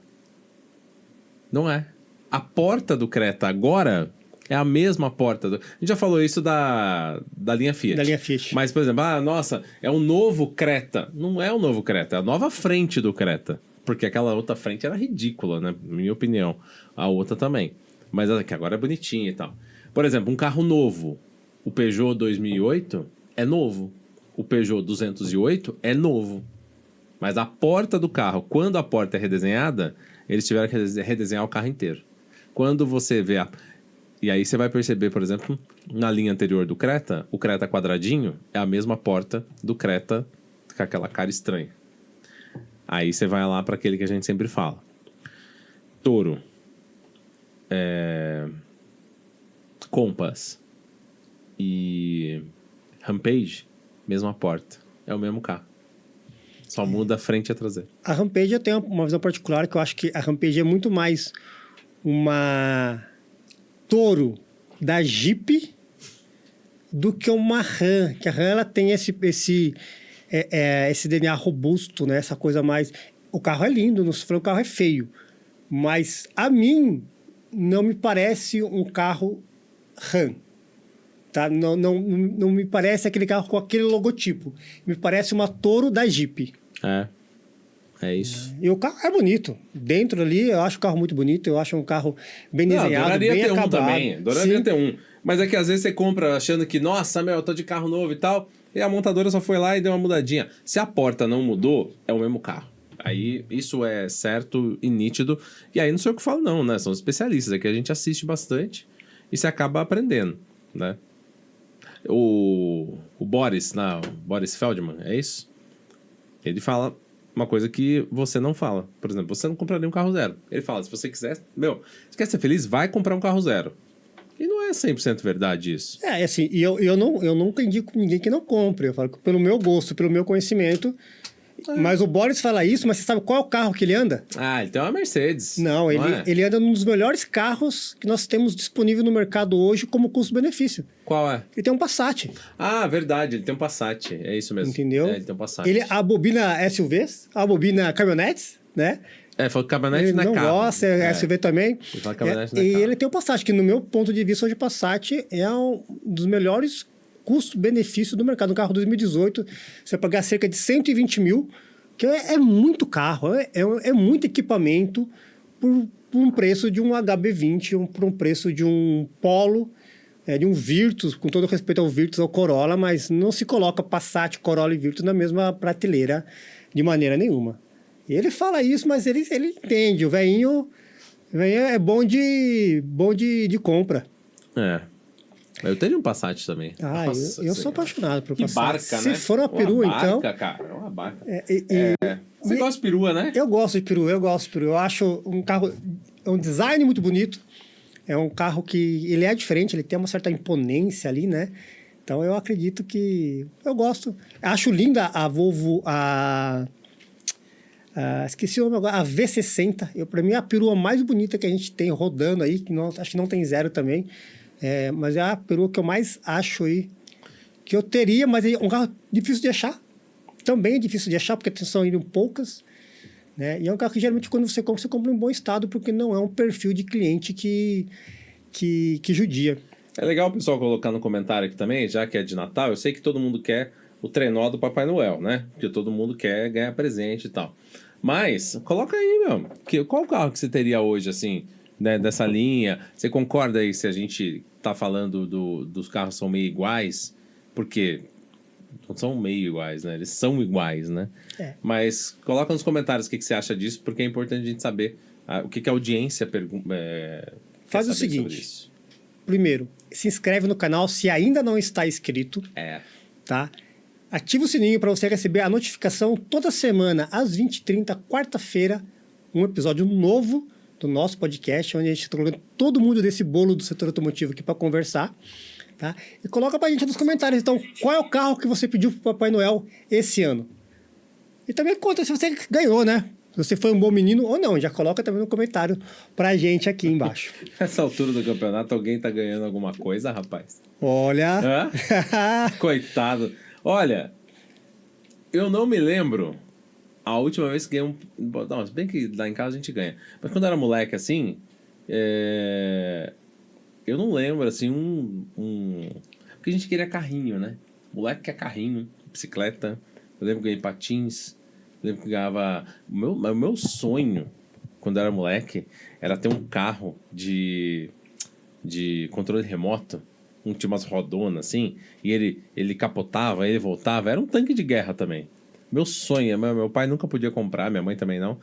Não é. A porta do Creta agora é a mesma porta. A gente já falou isso da linha Fiat. Da linha Fiat. Mas, por exemplo, nossa, é um novo Creta. Não é um novo Creta, é a nova frente do Creta. Porque aquela outra frente era ridícula, né? Na minha opinião. A outra também. Mas que agora é bonitinha e tal. Por exemplo, um carro novo. O Peugeot 2008 é novo. O Peugeot 208 é novo. Mas a porta do carro, quando a porta é redesenhada, eles tiveram que redesenhar o carro inteiro. Quando você vê E aí você vai perceber, por exemplo, na linha anterior do Creta, o Creta quadradinho é a mesma porta do Creta com aquela cara estranha. Aí você vai lá para aquele que a gente sempre fala. Toro. Compass. E Rampage, mesma porta. É o mesmo carro. Só muda a frente e a traseira. A Rampage eu tenho uma visão particular que eu acho que a Rampage é muito mais uma Toro da Jeep do que uma Ram. Que a Ram ela tem esse DNA robusto, né? Essa coisa mais... O carro é lindo, não se falou que o carro é feio. Mas a mim não me parece um carro Ram. Tá? Não me parece aquele carro com aquele logotipo. Me parece uma Toro da Jeep. É isso. E o carro é bonito. Dentro ali, eu acho o carro muito bonito. Eu acho um carro bem desenhado, bem ter acabado. Um também. Adoraria ter um. Mas é que às vezes você compra achando que, nossa, eu tô de carro novo e tal. E a montadora só foi lá e deu uma mudadinha. Se a porta não mudou, é o mesmo carro. Aí isso é certo e nítido. E aí não sei o que eu falo não, né? São especialistas. Aqui a gente assiste bastante e você acaba aprendendo, né? O Boris Feldman, é isso? Ele fala uma coisa que você não fala. Por exemplo, você não compraria um carro zero. Ele fala, se você quiser... você quer ser feliz? Vai comprar um carro zero. E não é 100% verdade isso. Assim, eu nunca indico ninguém que não compre. Eu falo que pelo meu gosto, pelo meu conhecimento... Mas o Boris fala isso, mas você sabe qual é o carro que ele anda? Ele tem uma Mercedes. Não, ele anda num dos melhores carros que nós temos disponível no mercado hoje como custo-benefício. Qual é? Ele tem um Passat. Verdade, ele tem um Passat. É isso mesmo. Entendeu? Ele tem um Passat. Ele abobina SUVs, abobina caminhonetes, né? Falou que caminhonete ele não é não carro. gosta, SUV também. Ele fala que caminhonete não é carro. Ele tem o Passat, que no meu ponto de vista hoje o Passat é um dos melhores custo-benefício do mercado. Um carro 2018, você vai pagar cerca de 120 mil, que é muito carro, é muito equipamento por um preço de um HB20, por um preço de um Polo, de um Virtus, com todo respeito ao Virtus, ao Corolla, mas não se coloca Passat, Corolla e Virtus na mesma prateleira de maneira nenhuma. E ele fala isso, mas ele entende, o velhinho é bom de compra. Eu teria um Passat também. Nossa, eu sou apaixonado por Passat. Que barca, Se né? for uma perua, então... Cara, é uma barca. Você gosta de perua, né? Eu gosto de perua. Eu acho um carro... É um design muito bonito. É um carro que... Ele é diferente, ele tem uma certa imponência ali, né? Então, eu acredito que... Eu gosto. Acho linda a Volvo... esqueci o nome agora. A V60. Para mim, é a perua mais bonita que a gente tem rodando aí. Que acho que não tem zero também. Mas é a perua que eu mais acho aí que eu teria, mas é um carro difícil de achar. Também é difícil de achar, porque são ainda poucas. Né? E é um carro que geralmente quando você compra em bom estado, porque não é um perfil de cliente que judia. É legal o pessoal colocar no comentário aqui também, já que é de Natal, eu sei que todo mundo quer o trenó do Papai Noel, né? Porque todo mundo quer ganhar presente e tal. Mas, coloca aí, qual carro que você teria hoje, assim... Né, dessa linha, você concorda aí se a gente tá falando dos carros são meio iguais? Porque não são meio iguais, né? Eles são iguais, né? Mas coloca nos comentários o que você acha disso, porque é importante a gente saber o que a audiência Faz o seguinte, primeiro, se inscreve no canal se ainda não está inscrito, tá? Ativa o sininho para você receber a notificação toda semana, às 20h30, quarta-feira, um episódio novo do nosso podcast, onde a gente está colocando todo mundo desse bolo do setor automotivo aqui para conversar. Tá? E coloca pra gente nos comentários, então, qual é o carro que você pediu pro Papai Noel esse ano? E também conta se você ganhou, né? Se você foi um bom menino ou não. Já coloca também no comentário pra gente aqui embaixo. Nessa altura do campeonato, alguém tá ganhando alguma coisa, rapaz? Olha... Hã? Coitado. Olha, eu não me lembro a última vez que ganhei um... Não, se bem que lá em casa a gente ganha. Mas quando eu era moleque, assim... Eu não lembro, assim, Porque a gente queria carrinho, né? Moleque quer carrinho, bicicleta. Eu lembro que ganhei patins. Eu lembro que ganhava... O meu sonho, quando eu era moleque, era ter um carro de controle remoto. Tinha umas rodonas, assim. E ele capotava, ele voltava. Era um tanque de guerra também. Meu sonho. Meu pai nunca podia comprar, minha mãe também não.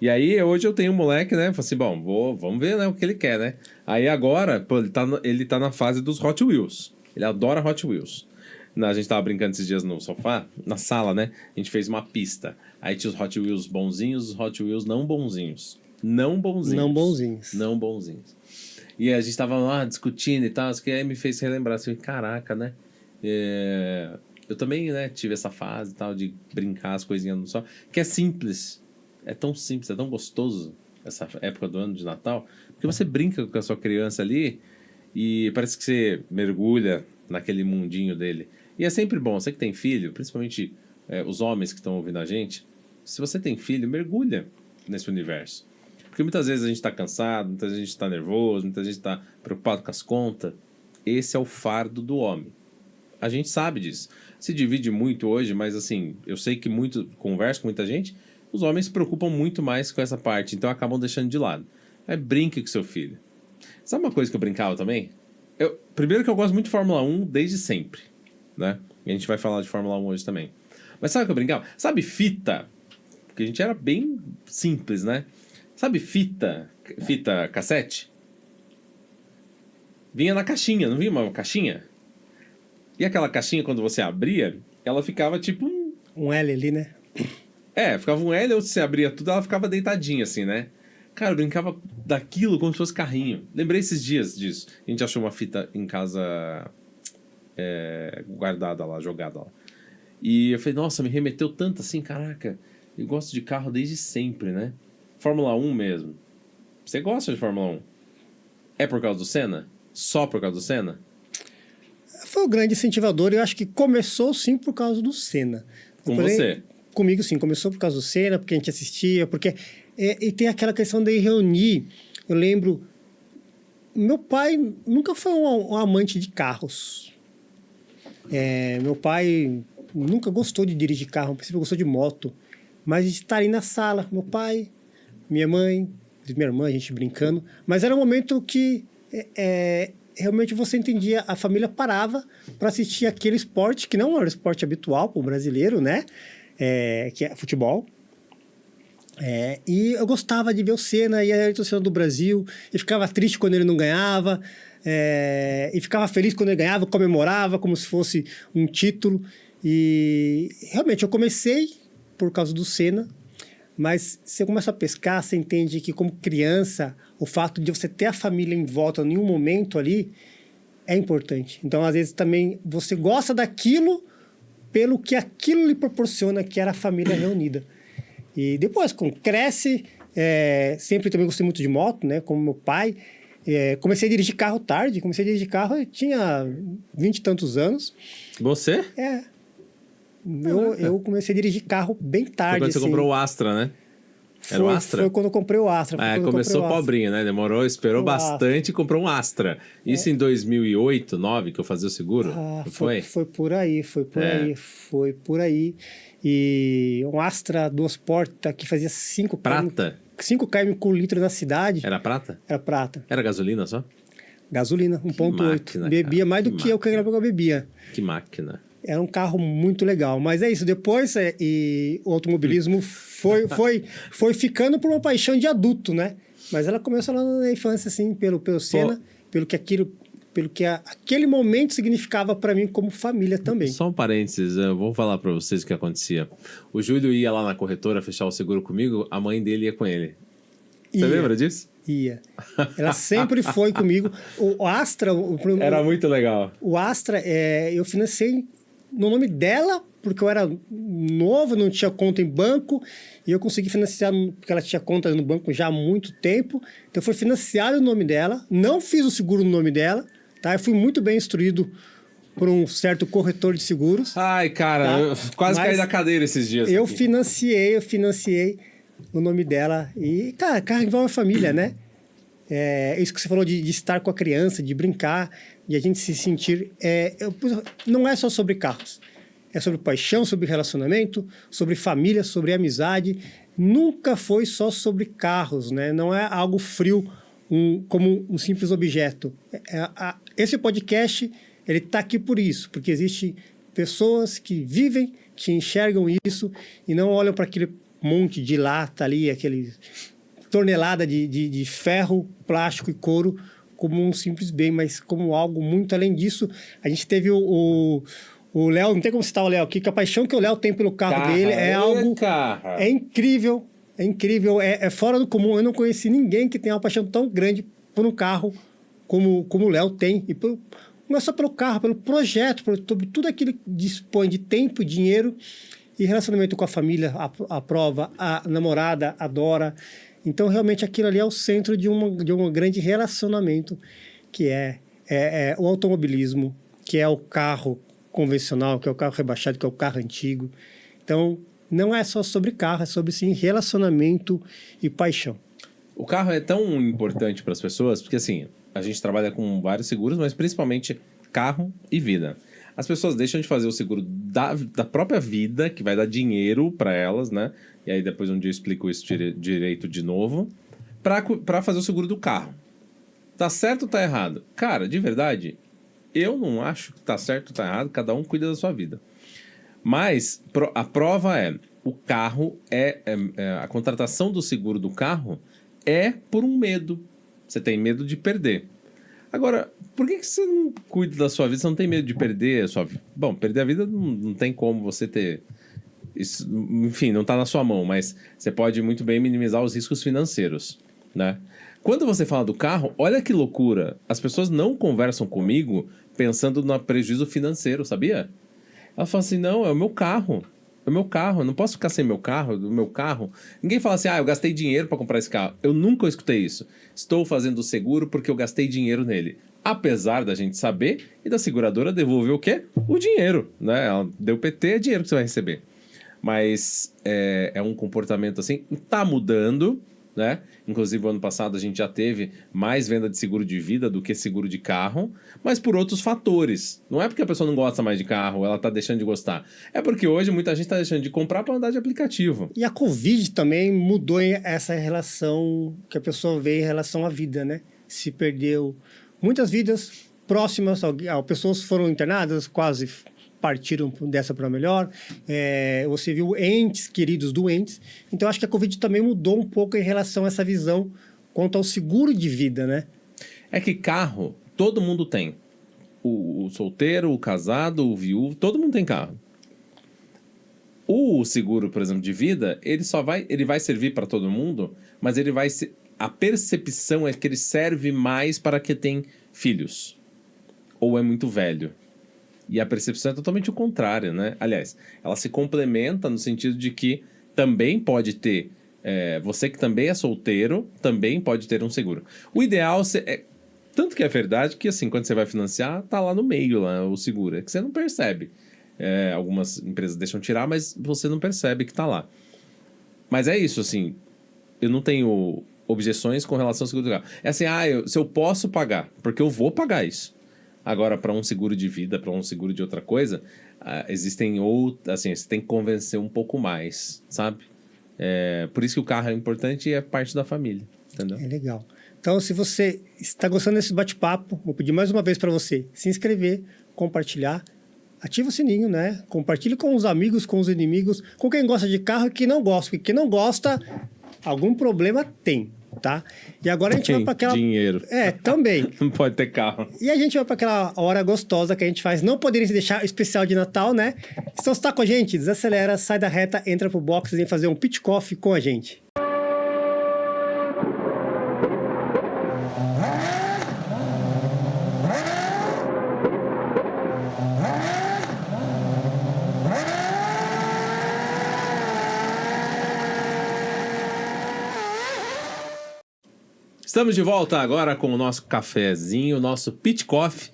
E aí, hoje eu tenho um moleque, né? Falei assim, bom, vamos ver, né, o que ele quer, né? Aí agora, pô, ele tá na fase dos Hot Wheels. Ele adora Hot Wheels. A gente tava brincando esses dias no sofá, na sala, né? A gente fez uma pista. Aí tinha os Hot Wheels bonzinhos, os Hot Wheels não bonzinhos. Não bonzinhos. E a gente tava lá discutindo e tal, que aí me fez relembrar, assim, caraca, né? Eu também, né, tive essa fase e tal, de brincar as coisinhas no sol, que é simples. É tão simples, é tão gostoso essa época do ano de Natal, porque você brinca com a sua criança ali e parece que você mergulha naquele mundinho dele. E é sempre bom, você que tem filho, principalmente os homens que estão ouvindo a gente, se você tem filho, mergulha nesse universo. Porque muitas vezes a gente está cansado, muitas vezes a gente está nervoso, muitas vezes a gente está preocupado com as contas. Esse é o fardo do homem. A gente sabe disso. Se divide muito hoje, mas assim, eu sei que converso com muita gente, os homens se preocupam muito mais com essa parte, então acabam deixando de lado. Aí brinque com seu filho. Sabe uma coisa que eu brincava também? Primeiro que eu gosto muito de Fórmula 1 desde sempre, né? E a gente vai falar de Fórmula 1 hoje também. Mas sabe o que eu brincava? Sabe fita? Porque a gente era bem simples, né? Sabe fita cassete? Vinha na caixinha, não vinha uma caixinha? E aquela caixinha, quando você abria, ela ficava tipo um L ali, né? Ficava um L, ou se você abria tudo, ela ficava deitadinha assim, né? Cara, eu brincava daquilo como se fosse carrinho. Lembrei esses dias disso. A gente achou uma fita em casa guardada lá, jogada lá. E eu falei, nossa, me remeteu tanto assim, caraca. Eu gosto de carro desde sempre, né? Fórmula 1 mesmo. Você gosta de Fórmula 1? É por causa do Senna? Só por causa do Senna? Foi o grande incentivador e eu acho que começou sim por causa do Senna. Com você? Comigo sim, começou por causa do Senna, porque a gente assistia, porque... e tem aquela questão de reunir. Eu lembro... Meu pai nunca foi um amante de carros. Meu pai nunca gostou de dirigir carro, no princípio gostou de moto. Mas de estar ali na sala, meu pai, minha mãe, minha irmã, a gente brincando. Mas era um momento que realmente você entendia, a família parava para assistir aquele esporte, que não era o esporte habitual para o brasileiro, né? Que é futebol. E eu gostava de ver o Senna, e era a torcida do Brasil, e ficava triste quando ele não ganhava, e ficava feliz quando ele ganhava, comemorava como se fosse um título. E realmente eu comecei por causa do Senna, mas você começa a pescar, você entende que como criança, o fato de você ter a família em volta em um momento ali é importante. Então, às vezes, também você gosta daquilo pelo que aquilo lhe proporciona, que era a família reunida. E depois, quando cresce, sempre também gostei muito de moto, né? Como meu pai. Comecei a dirigir carro tarde. Eu tinha 20 e tantos anos. Você? Eu comecei a dirigir carro bem tarde. Foi quando você assim. comprou o Astra, né? Era o Astra? Foi quando eu comprei o Astra. Começou pobrinho, né? Esperou bastante e comprou um Astra. Isso em 2008, 2009, que eu fazia o seguro? Foi? Foi por aí. Foi por aí. E um Astra 2 portas que fazia 5 km. Prata? 5 km com litro na cidade. Era prata? Era prata. Era gasolina só? Gasolina, 1.8. Bebia cara, mais do que eu que eu bebia. Que máquina. Era um carro muito legal. Mas é isso, depois e o automobilismo foi ficando por uma paixão de adulto, né? Mas ela começou lá na infância, assim, pelo Senna, pelo que aquele momento significava para mim como família também. Só um parênteses, eu vou falar para vocês o que acontecia. O Júlio ia lá na corretora fechar o seguro comigo, a mãe dele ia com ele. Você Ia. lembra disso? Ia. Ela sempre foi comigo. O Astra... Era muito legal. O Astra, eu financei no nome dela, porque eu era novo, não tinha conta em banco, e eu consegui financiar, porque ela tinha conta no banco já há muito tempo, então foi financiado no nome dela, não fiz o seguro no nome dela, tá? Eu fui muito bem instruído por um certo corretor de seguros. Ai, cara, Tá. eu quase Mas caí da cadeira esses dias. Eu aqui. financiei o nome dela, e, cara, carro envolve a família, né? Isso que você falou de estar com a criança, de brincar, de a gente se sentir... não é só sobre carros. É sobre paixão, sobre relacionamento, sobre família, sobre amizade. Nunca foi só sobre carros, né? Não é algo frio, como um simples objeto. Esse podcast, ele está aqui por isso, porque existem pessoas que vivem, que enxergam isso e não olham para aquele monte de lata ali, aquele... tonelada de ferro, plástico e couro como um simples bem, mas como algo muito além disso. A gente teve o Léo, não tem como citar o Léo aqui, que a paixão que o Léo tem pelo carro dele é algo... É incrível, é fora do comum. Eu não conheci ninguém que tenha uma paixão tão grande por um carro como o Léo tem. E não é só pelo carro, pelo projeto, por tudo aquilo que dispõe de tempo, dinheiro e relacionamento com a família, a prova, a namorada adora. Então, realmente, aquilo ali é o centro de um grande relacionamento, que é o automobilismo, que é o carro convencional, que é o carro rebaixado, que é o carro antigo. Então, não é só sobre carro, é sobre, sim, relacionamento e paixão. O carro é tão importante para as pessoas, porque, assim, a gente trabalha com vários seguros, mas principalmente carro e vida. As pessoas deixam de fazer o seguro da própria vida, que vai dar dinheiro para elas, né? E aí depois um dia eu explico isso direito de novo, para fazer o seguro do carro. Tá certo ou tá errado? Cara, de verdade, eu não acho que tá certo ou tá errado, cada um cuida da sua vida. Mas a prova o carro a contratação do seguro do carro é por um medo. Você tem medo de perder. Agora, por que você não cuida da sua vida? Você não tem medo de perder a sua vida? Bom, perder a vida não tem como você ter... Isso, enfim, não está na sua mão, mas você pode muito bem minimizar os riscos financeiros, né? Quando você fala do carro, olha que loucura. As pessoas não conversam comigo pensando no prejuízo financeiro, sabia? Ela fala assim, não, é o meu carro. É o meu carro, eu não posso ficar sem meu carro, do meu carro. Ninguém fala assim, eu gastei dinheiro para comprar esse carro. Eu nunca escutei isso. Estou fazendo o seguro porque eu gastei dinheiro nele. Apesar da gente saber e da seguradora devolver o quê? O dinheiro, né? Ela deu PT, é dinheiro que você vai receber. Mas é um comportamento assim, tá mudando, né? Inclusive, ano passado a gente já teve mais venda de seguro de vida do que seguro de carro, mas por outros fatores. Não é porque a pessoa não gosta mais de carro, ela tá deixando de gostar. É porque hoje muita gente tá deixando de comprar para andar de aplicativo. E a Covid também mudou essa relação que a pessoa vê em relação à vida, né? Se perdeu muitas vidas próximas, pessoas foram internadas, quase partiram dessa para melhor. Você viu entes queridos doentes. Então, acho que a Covid também mudou um pouco em relação a essa visão quanto ao seguro de vida, né? É que carro, todo mundo tem. O solteiro, o casado, o viúvo, todo mundo tem carro. O seguro, por exemplo, de vida, ele vai servir para todo mundo, mas ele vai ser... A percepção é que ele serve mais para quem tem filhos. Ou é muito velho. E a percepção é totalmente o contrário, né? Aliás, ela se complementa no sentido de que também pode ter... você que também é solteiro, também pode ter um seguro. O ideal tanto que é verdade que, assim, quando você vai financiar, tá lá no meio lá, o seguro. É que você não percebe. Algumas empresas deixam tirar, mas você não percebe que tá lá. Mas é isso, assim... Eu não tenho objeções com relação ao seguro do carro. É assim, se eu posso pagar, porque eu vou pagar isso. Agora, para um seguro de vida, para um seguro de outra coisa, existem outras... Assim, você tem que convencer um pouco mais, sabe? Por isso que o carro é importante e é parte da família, entendeu? É legal. Então, se você está gostando desse bate-papo, vou pedir mais uma vez para você se inscrever, compartilhar, ativa o sininho, né? Compartilhe com os amigos, com os inimigos, com quem gosta de carro e quem não gosta. Porque quem não gosta, algum problema tem, tá? E agora a gente vai para aquela... Dinheiro. Também. Não pode ter carro. E a gente vai para aquela hora gostosa que a gente faz. Não poderia se deixar especial de Natal, né? Então, se tá com a gente, desacelera, sai da reta, entra pro box e vem fazer um pitch coffee com a gente. Estamos de volta agora com o nosso cafezinho, o nosso Pitch Coffee.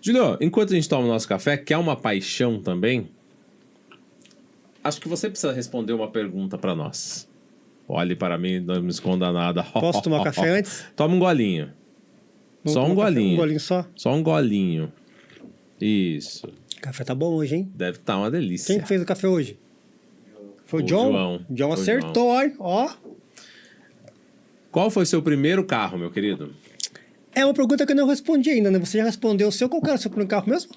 Julio, enquanto a gente toma o nosso café, que é uma paixão também, acho que você precisa responder uma pergunta para nós. Olhe para mim, não me esconda nada. Posso tomar café antes? Toma um golinho. Vamos Só um tomar café, golinho. Um golinho só? Só um golinho. Isso. O café tá bom hoje, hein? Deve estar uma delícia. Quem que fez o café hoje? Foi o O John? João. John Foi o acertou, hein? Ó. Qual foi seu primeiro carro, meu querido? É uma pergunta que eu não respondi ainda, né? Você já respondeu o seu. Qual que era o seu primeiro carro mesmo?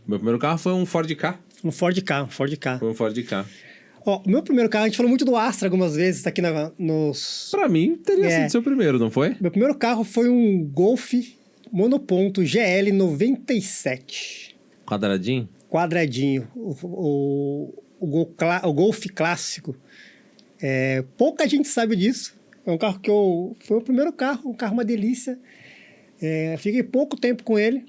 Meu primeiro carro foi um Ford Ka. Um Ford Ka, um Ford Ka. Foi um Ford Ka. Ó, o meu primeiro carro, a gente falou muito do Astra algumas vezes aqui nos... Pra mim, teria É. sido seu primeiro, não foi? Meu primeiro carro foi um Golf monoponto GL 97. Quadradinho? Quadradinho. O Golf clássico. Pouca gente sabe disso. É um carro que foi o primeiro carro, um carro uma delícia. Fiquei pouco tempo com ele.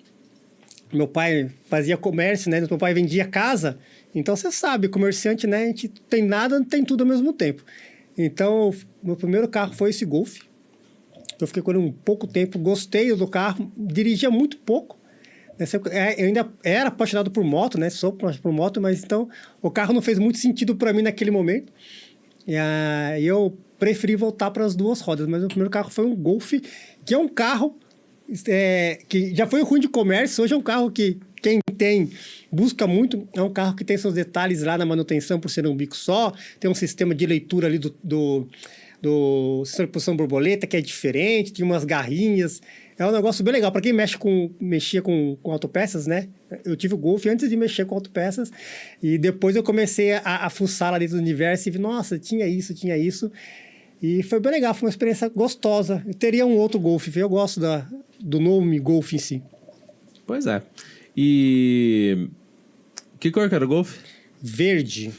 Meu pai fazia comércio, né? Meu pai vendia casa. Então, você sabe, comerciante, né? A gente tem nada, tem tudo ao mesmo tempo. Então, meu primeiro carro foi esse Golf. Eu fiquei com ele um pouco tempo, gostei do carro, dirigia muito pouco. Eu ainda era apaixonado por moto, né? Sou apaixonado por moto, mas então o carro não fez muito sentido para mim naquele momento. E aí eu preferi voltar para as duas rodas. Mas o primeiro carro foi um Golf, que é um carro que já foi ruim de comércio. Hoje é um carro que quem tem busca muito. É um carro que tem seus detalhes lá na manutenção por ser um bico só. Tem um sistema de leitura ali do sistema de posição borboleta, que é diferente, tem umas garrinhas. É um negócio bem legal. Para quem mexia com autopeças, né? Eu tive o Golf antes de mexer com autopeças. E depois eu comecei a fuçar lá dentro do universo e vi, nossa, tinha isso. E foi bem legal, foi uma experiência gostosa. Eu teria um outro Golf, eu gosto do nome Golf em si. Pois é. E... que cor que era o Golf? Verde.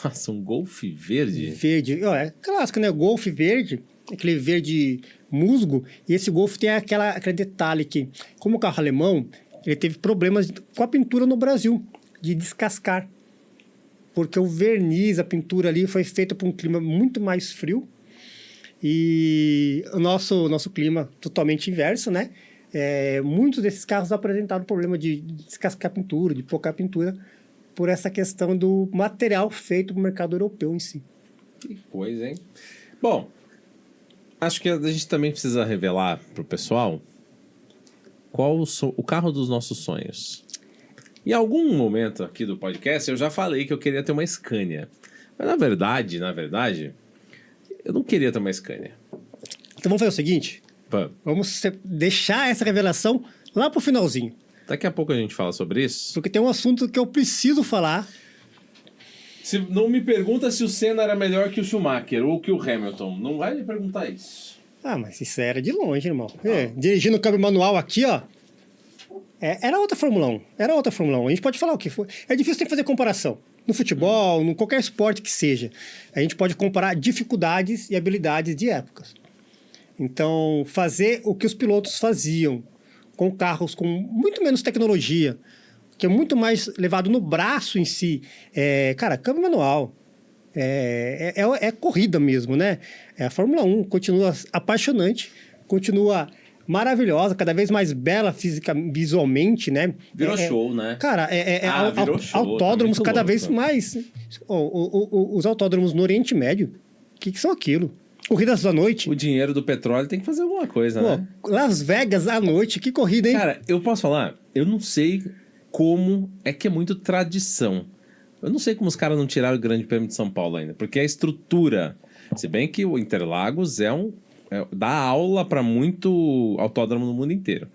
Nossa, um Golf verde? Verde. É clássico, né? Golf verde, aquele verde musgo. E esse Golf tem aquele detalhe que, como o carro alemão, ele teve problemas com a pintura no Brasil, de descascar. Porque o verniz, a pintura ali, foi feita para um clima muito mais frio. E o nosso clima totalmente inverso, né? Muitos desses carros apresentaram problema de descascar a pintura, de pouca pintura, por essa questão do material feito para o mercado europeu em si. Que coisa, hein? Bom, acho que a gente também precisa revelar pro pessoal qual o carro dos nossos sonhos. Em algum momento aqui do podcast, eu já falei que eu queria ter uma Scania. Mas na verdade, eu não queria ter uma Scania. Então vamos fazer o seguinte, vamos deixar essa revelação lá pro finalzinho. Daqui a pouco a gente fala sobre isso. Porque tem um assunto que eu preciso falar. Se não me pergunta se o Senna era melhor que o Schumacher ou que o Hamilton. Não vai me perguntar isso. Ah, mas isso era de longe, irmão. Dirigindo o câmbio manual aqui, ó. Era outra Fórmula 1. A gente pode falar o que for. É difícil ter que fazer comparação. No futebol, em qualquer esporte que seja. A gente pode comparar dificuldades e habilidades de épocas. Então, fazer o que os pilotos faziam com carros com muito menos tecnologia, que é muito mais levado no braço em si. Câmbio manual. É corrida mesmo, né? A Fórmula 1 continua apaixonante, continua maravilhosa, cada vez mais bela visualmente, né? Virou show, né? Cara, virou show, autódromos tá cada louco, vez mais... Os autódromos no Oriente Médio, o que são aquilo? Corridas à noite. O dinheiro do petróleo tem que fazer alguma coisa, né? Las Vegas à noite, que corrida, hein? Cara, eu posso falar? Eu não sei como é que é muito tradição. Eu não sei como os caras não tiraram o Grande Prêmio de São Paulo ainda, porque a estrutura... Se bem que o Interlagos dá aula para muito autódromo no mundo inteiro.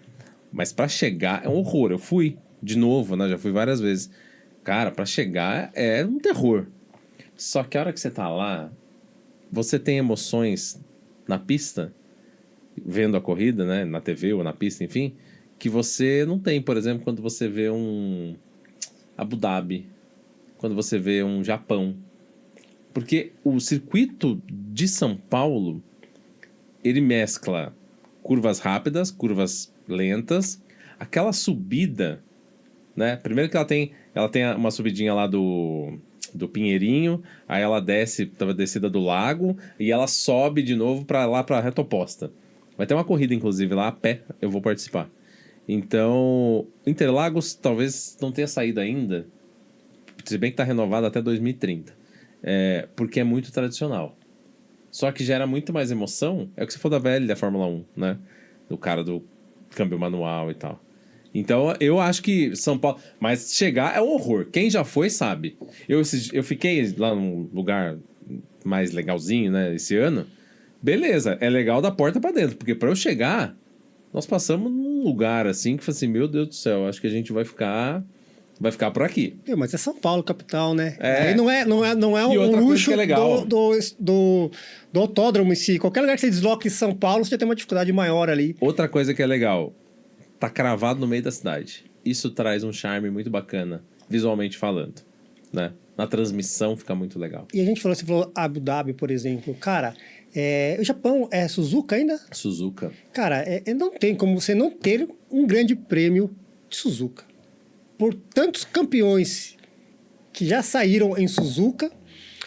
Mas para chegar é um horror. Eu fui de novo, né? Já fui várias vezes. Cara, para chegar é um terror. Só que a hora que você tá lá, você tem emoções na pista, vendo a corrida, né? Na TV ou na pista, enfim, que você não tem, por exemplo, quando você vê um Abu Dhabi, quando você vê um Japão. Porque o circuito de São Paulo, ele mescla curvas rápidas, curvas lentas, aquela subida, né? Primeiro que ela tem uma subidinha lá do Pinheirinho, aí ela desce, tava descida do lago, e ela sobe de novo para lá para a reta oposta. Vai ter uma corrida, inclusive, lá a pé, eu vou participar. Então, Interlagos talvez não tenha saído ainda, se bem que tá renovado até 2030. Porque é muito tradicional. Só que gera muito mais emoção. É o que você falou da VL da Fórmula 1, né? Do cara do câmbio manual e tal. Então, eu acho que São Paulo... Mas chegar é um horror. Quem já foi, sabe. Eu fiquei lá num lugar mais legalzinho, né? Esse ano. Beleza, é legal da porta pra dentro. Porque pra eu chegar, nós passamos num lugar assim que foi assim, meu Deus do céu, acho que a gente vai ficar por aqui. Mas é São Paulo, capital, né? É. Aí não é E outra um coisa luxo que é legal. do autódromo em si. Qualquer lugar que você desloque em São Paulo, você já tem uma dificuldade maior ali. Outra coisa que é legal, tá cravado no meio da cidade. Isso traz um charme muito bacana, visualmente falando, né? Na transmissão fica muito legal. E você falou Abu Dhabi, por exemplo. Cara, o Japão é Suzuka ainda? Suzuka. Cara, não tem como você não ter um grande prêmio de Suzuka. Por tantos campeões que já saíram em Suzuka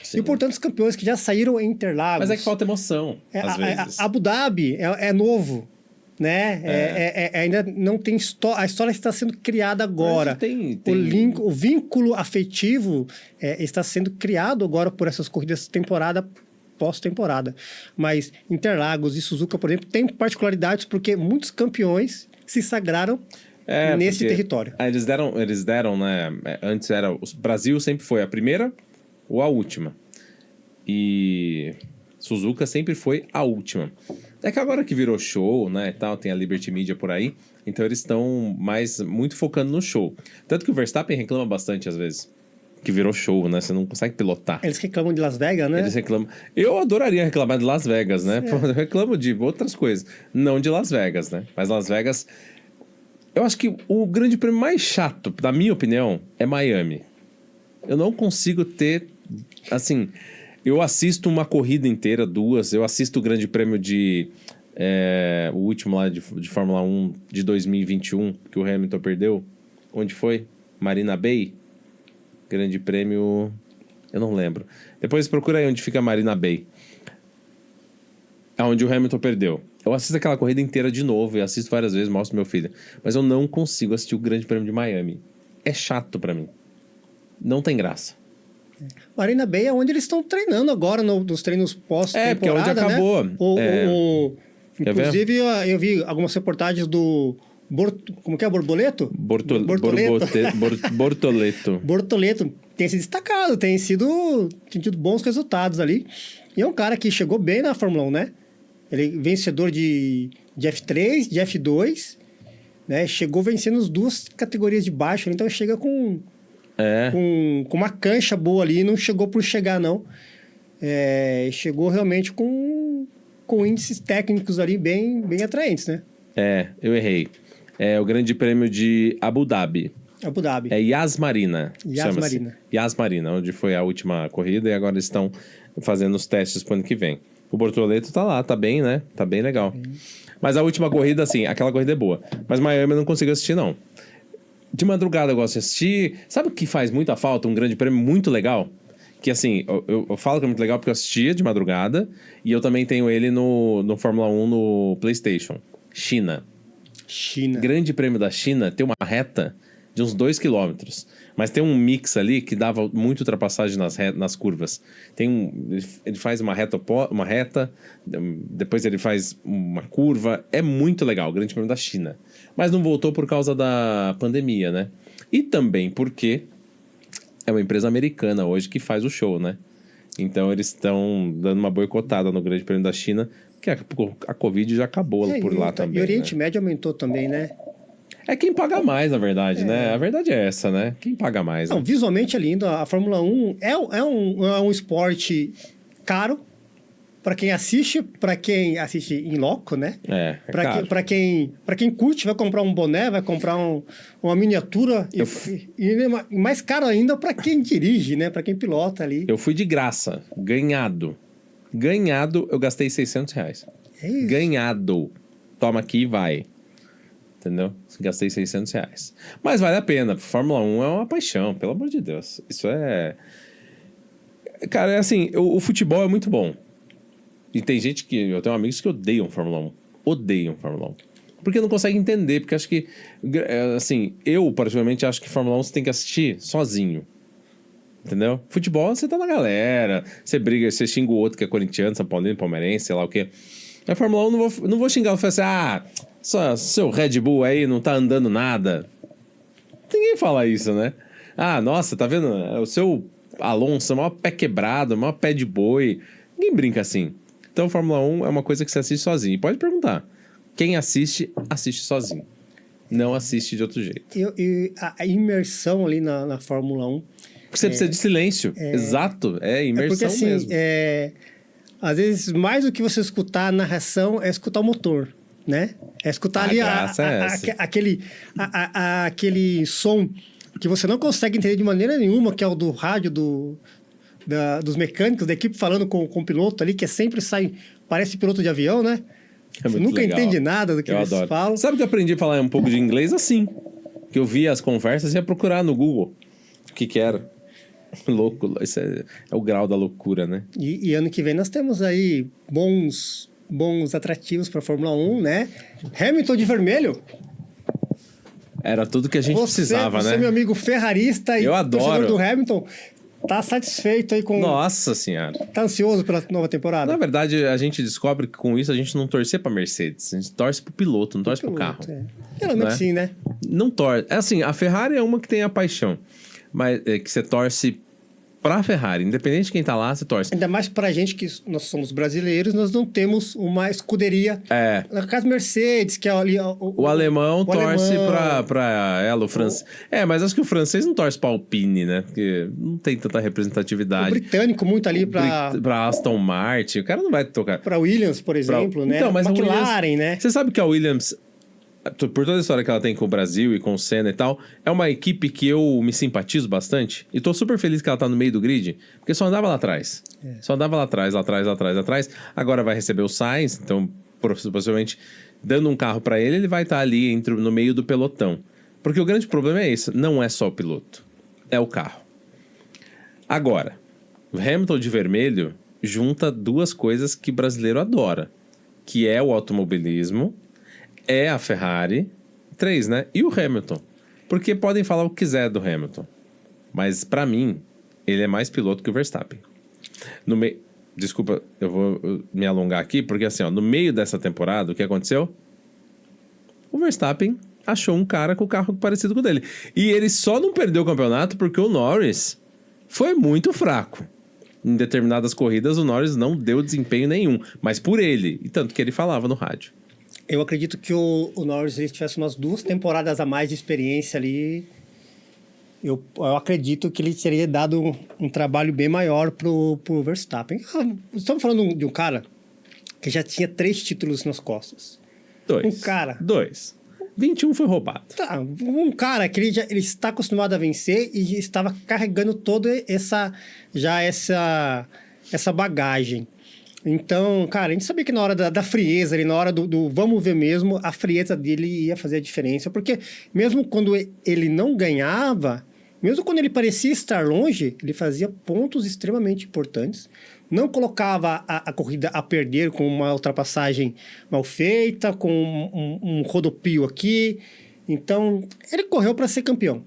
Sim. e por tantos campeões que já saíram em Interlagos. Mas é que falta emoção, às vezes. Abu Dhabi é novo, né? Ainda não tem história. A história está sendo criada agora. Tem... O vínculo afetivo está sendo criado agora por essas corridas pós-temporada. Mas Interlagos e Suzuka, por exemplo, têm particularidades porque muitos campeões se sagraram nesse território. Eles deram, né? Antes era... O Brasil sempre foi a primeira ou a última. E Suzuka sempre foi a última. É que agora que virou show, né, e tal, tem a Liberty Media por aí, então eles estão muito focando no show. Tanto que o Verstappen reclama bastante às vezes, que virou show, né, você não consegue pilotar. Eles reclamam de Las Vegas, né? Eles reclamam. Eu adoraria reclamar de Las Vegas, né? Eu reclamo de outras coisas, não de Las Vegas, né? Mas Las Vegas... Eu acho que o grande prêmio mais chato, na minha opinião, é Miami. Eu não consigo ter, assim... Eu assisto uma corrida inteira, 2. Eu assisto o grande prêmio o último lá de Fórmula 1 de 2021, que o Hamilton perdeu. Onde foi? Marina Bay? Grande prêmio... Eu não lembro. Depois procura aí onde fica Marina Bay. Onde o Hamilton perdeu. Eu assisto aquela corrida inteira de novo. E assisto várias vezes, mostro pro meu filho. Mas eu não consigo assistir o grande prêmio de Miami. É chato pra mim. Não tem graça. Marina Bay é onde eles estão treinando agora, nos treinos pós-temporada, porque é onde acabou. Né? Inclusive, eu vi algumas reportagens do... como que é? Borboleto? Bortoleto. Tem se destacado, tem tido bons resultados ali. E é um cara que chegou bem na Fórmula 1, né? Ele é vencedor de F3, de F2, né? Chegou vencendo as 2 categorias de baixo, então chega com uma cancha boa ali, não chegou por chegar, não. Chegou realmente com índices técnicos ali bem atraentes, né? Eu errei. É o Grande Prêmio de Abu Dhabi. Abu Dhabi. É Yas Marina. Yas Marina. Yas Marina, onde foi a última corrida e agora estão fazendo os testes pro ano que vem. O Bortoleto tá lá, tá bem, né? Tá bem legal. Mas a última corrida, assim, aquela corrida é boa. Mas Miami eu não consigo assistir, não. De madrugada eu gosto de assistir. Sabe o que faz muita falta? Um grande prêmio muito legal. Que assim, eu falo que é muito legal porque eu assistia de madrugada. E eu também tenho ele no Fórmula 1 no PlayStation. China. Grande prêmio da China tem uma reta de uns 2 km. Mas tem um mix ali que dava muita ultrapassagem nas curvas. Ele faz uma reta, depois ele faz uma curva. É muito legal, o Grande Prêmio da China. Mas não voltou por causa da pandemia, né? E também porque é uma empresa americana hoje que faz o show, né? Então eles estão dando uma boicotada no Grande Prêmio da China, que a Covid já acabou por lá também. E o Oriente Médio aumentou também, né? É quem paga mais, na verdade, né? A verdade é essa, né? Quem paga mais. Não, né? Visualmente é lindo. A Fórmula 1 é um esporte caro para quem assiste em loco, né? Caro. Para quem curte, vai comprar um boné, vai comprar uma miniatura. E mais caro ainda para quem dirige, né? Para quem pilota ali. Eu fui de graça, ganhado, eu gastei R$600. Ganhado. Toma aqui e vai. Entendeu? Gastei R$600. Mas vale a pena. Fórmula 1 é uma paixão, pelo amor de Deus. Isso é... Cara, é assim, o futebol é muito bom. E tem gente eu tenho amigos que odeiam Fórmula 1. odeiam Fórmula 1. Porque não conseguem entender, porque acho que, assim, eu particularmente acho que Fórmula 1 você tem que assistir sozinho. Entendeu? Futebol, você tá na galera, você briga, você xinga o outro que é corintiano, São Paulino, palmeirense, sei lá o quê. Na Fórmula 1 não vou xingar, eu falo assim, seu Red Bull aí não tá andando nada. Ninguém fala isso, né? Nossa, tá vendo? O seu Alonso é o maior pé quebrado, o maior pé de boi. Ninguém brinca assim. Então, Fórmula 1 é uma coisa que você assiste sozinho. E pode perguntar. Quem assiste sozinho. Não assiste de outro jeito. E a imersão ali na Fórmula 1... Porque você precisa de silêncio. Exato. É imersão porque, assim, mesmo. Às vezes, mais do que você escutar a narração, é escutar o motor, né? É escutar ali aquele som que você não consegue entender de maneira nenhuma, que é o do rádio dos mecânicos, da equipe falando com o piloto ali, que sempre sai, parece piloto de avião, né? Você nunca entende nada do que eles falam. Sabe que eu aprendi a falar um pouco de inglês assim? Que eu via as conversas e ia procurar no Google o que era. Louco, isso é o grau da loucura, né? E ano que vem nós temos aí bons atrativos para a Fórmula 1, né? Hamilton de vermelho. Era tudo que a gente precisava, né? Você, meu amigo ferrarista e torcedor do Hamilton, tá satisfeito aí com... Nossa senhora. Tá ansioso pela nova temporada? Na verdade, a gente descobre que com isso a gente não torcer pra Mercedes. A gente torce pro piloto, não torce pro carro. Geralmente sim, né? Não torce. É assim, a Ferrari é uma que tem a paixão. Mas que você torce pra Ferrari. Independente de quem tá lá, você torce. Ainda mais pra gente que nós somos brasileiros, nós não temos uma escuderia. Na casa Mercedes, que é ali... O alemão torce pra ela, o francês. Mas acho que o francês não torce pra Alpine, né? Porque não tem tanta representatividade. O britânico muito ali pra Aston Martin. O cara não vai tocar. Pra Williams, por exemplo, né? Então, mas McLaren, Williams, né? Você sabe que a Williams... Por toda a história que ela tem com o Brasil e com o Senna e tal, é uma equipe que eu me simpatizo bastante. E tô super feliz que ela tá no meio do grid, porque só andava lá atrás. Só andava lá atrás. Agora vai receber o Sainz, então, possivelmente, dando um carro pra ele vai estar ali no meio do pelotão. Porque o grande problema é isso, não é só o piloto, é o carro. Agora, o Hamilton de vermelho junta duas coisas que brasileiro adora, que é o automobilismo, é a Ferrari, 3, né? E o Hamilton. Porque podem falar o que quiser do Hamilton. Mas, pra mim, ele é mais piloto que o Verstappen. Desculpa, eu vou me alongar aqui, porque assim, no meio dessa temporada, o que aconteceu? O Verstappen achou um cara com o carro parecido com o dele. E ele só não perdeu o campeonato porque o Norris foi muito fraco. Em determinadas corridas, o Norris não deu desempenho nenhum. Mas por ele. E tanto que ele falava no rádio. Eu acredito que o Norris, se ele tivesse umas 2 temporadas a mais de experiência ali, eu acredito que ele teria dado um trabalho bem maior pro Verstappen. Estamos falando de um cara que já tinha 3 títulos nas costas. 2. 21 foi roubado. Tá, um cara que ele está acostumado a vencer e estava carregando toda essa bagagem. Então, cara, a gente sabia que na hora da frieza, ali, na hora do vamos ver mesmo, a frieza dele ia fazer a diferença. Porque mesmo quando ele não ganhava, mesmo quando ele parecia estar longe, ele fazia pontos extremamente importantes. Não colocava a corrida a perder com uma ultrapassagem mal feita, com um rodopio aqui. Então, ele correu para ser campeão.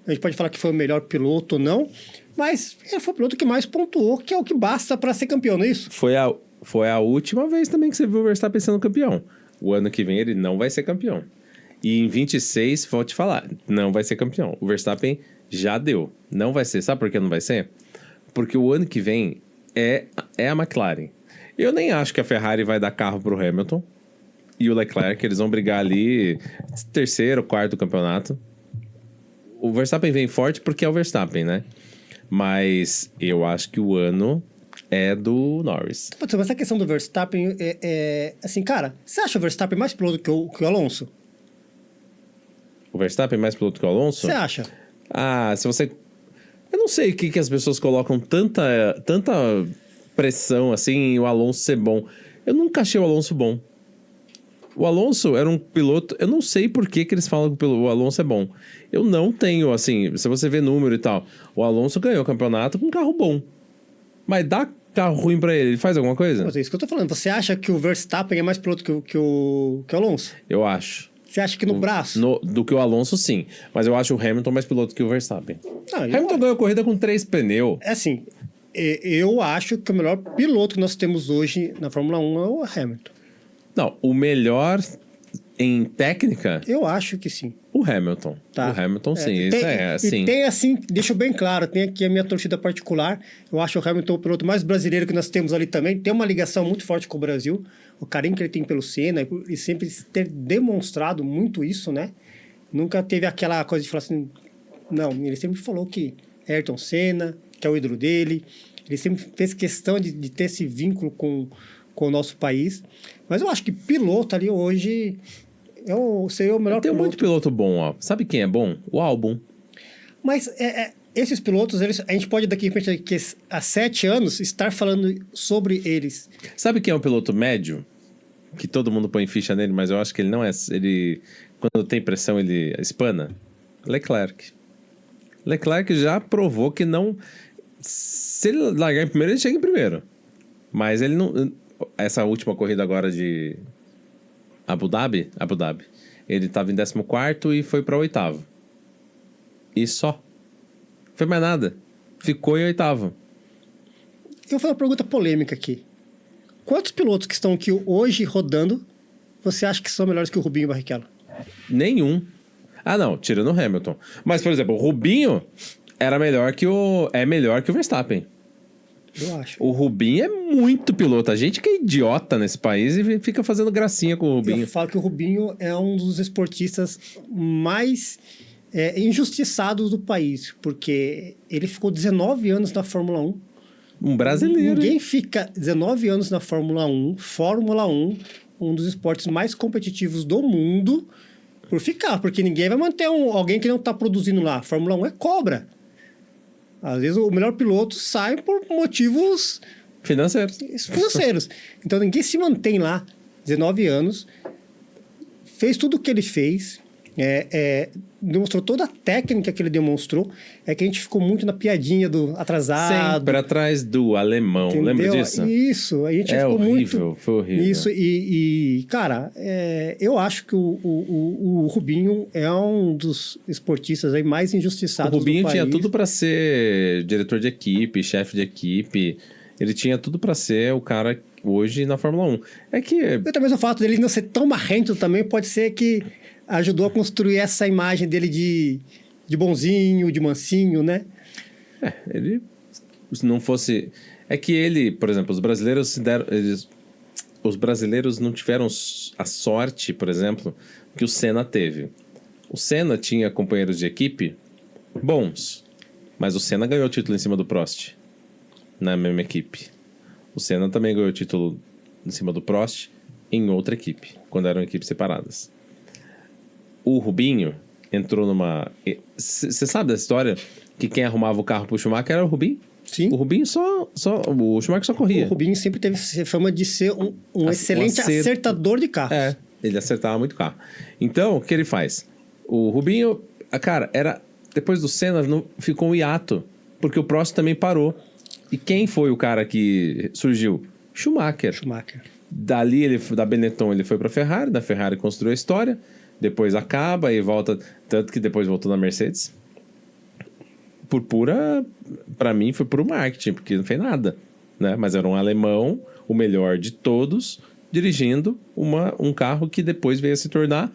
A gente pode falar que foi o melhor piloto ou não, mas ele foi o piloto que mais pontuou, que é o que basta para ser campeão, não é isso? Foi a última vez também que você viu o Verstappen sendo campeão. O ano que vem ele não vai ser campeão. E em 26, vou te falar, não vai ser campeão. O Verstappen já deu. Não vai ser. Sabe por que não vai ser? Porque o ano que vem é a McLaren. Eu nem acho que a Ferrari vai dar carro pro Hamilton e o Leclerc, eles vão brigar ali 3º, 4º campeonato. O Verstappen vem forte porque é o Verstappen, né? Mas eu acho que o ano é do Norris. Mas essa questão do Verstappen assim, cara, você acha o Verstappen mais piloto que o Alonso? O Verstappen mais piloto que o Alonso? Você acha? Se você... Eu não sei o que as pessoas colocam tanta pressão assim em o Alonso ser bom. Eu nunca achei o Alonso bom. O Alonso era um piloto... Eu não sei por que eles falam que o Alonso é bom. Eu não tenho, assim... Se você vê número e tal... O Alonso ganhou o campeonato com um carro bom. Mas dar carro ruim pra ele, ele faz alguma coisa? Mas é isso que eu tô falando. Você acha que o Verstappen é mais piloto que o Alonso? Eu acho. Você acha que no braço? Do que o Alonso, sim. Mas eu acho o Hamilton mais piloto que o Verstappen. Não, Hamilton ganhou a corrida com 3 pneus. É assim, eu acho que o melhor piloto que nós temos hoje na Fórmula 1 é o Hamilton. Não, o melhor em técnica, Eu acho que sim. o Hamilton. Tá. O Hamilton, sim. Tem, Isso é assim. E tem assim, deixa bem claro, tem aqui a minha torcida particular. Eu acho o Hamilton o piloto mais brasileiro que nós temos ali também. Tem uma ligação muito forte com o Brasil. O carinho que ele tem pelo Senna e sempre ter demonstrado muito isso, né? Nunca teve aquela coisa de falar assim... Não, ele sempre falou que Ayrton Senna, que é o ídolo dele. Ele sempre fez questão de ter esse vínculo com o nosso país. Mas eu acho que piloto ali hoje seria o melhor Tem piloto. muito piloto bom, ó. Sabe quem é bom? O Albon. Mas esses pilotos, a gente pode daqui a 7 anos estar falando sobre eles. Sabe quem é um piloto médio? Que todo mundo põe ficha nele, mas eu acho que ele não é. Ele, quando tem pressão, ele espana. Leclerc. Leclerc já provou que não... Se ele largar em primeiro, ele chega em primeiro. Mas ele não... Essa última corrida agora de Abu Dhabi, ele estava em 14º e foi para 8º. E só. Foi mais nada. Ficou em 8º. Eu vou fazer uma pergunta polêmica aqui. Quantos pilotos que estão aqui hoje rodando você acha que são melhores que o Rubinho Barrichello? Nenhum. Ah, não. Tirando o Hamilton. Mas, por exemplo, o Rubinho era melhor que é melhor que o Verstappen. Eu acho. O Rubinho é muito piloto. A gente que é idiota nesse país e fica fazendo gracinha com o Rubinho. Eu falo que o Rubinho é um dos esportistas mais injustiçados do país, porque ele ficou 19 anos na Fórmula 1. Um brasileiro. Ninguém fica 19 anos na Fórmula 1. Fórmula 1, um dos esportes mais competitivos do mundo, por ficar, porque ninguém vai manter alguém que não está produzindo lá. Fórmula 1 é cobra. Às vezes o melhor piloto sai por motivos financeiros. Então ninguém se mantém lá 19 anos, fez tudo o que ele fez, demonstrou toda a técnica que ele demonstrou. É que a gente ficou muito na piadinha do atrasado. Sempre atrás do alemão. Entendeu? Lembra disso? Isso. A gente ficou horrível, muito... Foi horrível. Isso. Cara, eu acho que o Rubinho é um dos esportistas aí mais injustiçados do país. O Rubinho tinha tudo para ser diretor de equipe, chefe de equipe. Ele tinha tudo para ser o cara hoje na Fórmula 1. É que... E também o fato dele não ser tão marrento também pode ser que ajudou a construir essa imagem dele de bonzinho, de mansinho, né? Ele... Se não fosse... É que ele, por exemplo, os brasileiros se deram... Os brasileiros não tiveram a sorte, por exemplo, que o Senna teve. O Senna tinha companheiros de equipe bons, mas o Senna ganhou o título em cima do Prost na mesma equipe. O Senna também ganhou o título em cima do Prost em outra equipe, quando eram equipes separadas. O Rubinho entrou numa... Você sabe da história que quem arrumava o carro pro Schumacher era o Rubinho? Sim. O Rubinho o Schumacher só corria. O Rubinho sempre teve fama de ser um excelente acertador de carros. Ele acertava muito carro. Então, o que ele faz? O Rubinho, cara, depois do Senna, ficou um hiato, porque o Prost também parou. E quem foi o cara que surgiu? Schumacher. Dali, da Benetton, ele foi pra Ferrari, da Ferrari construiu a história, depois acaba e volta, tanto que depois voltou na Mercedes. Pra mim, foi puro marketing, porque não fez nada, né? Mas era um alemão, o melhor de todos, dirigindo um carro que depois veio a se tornar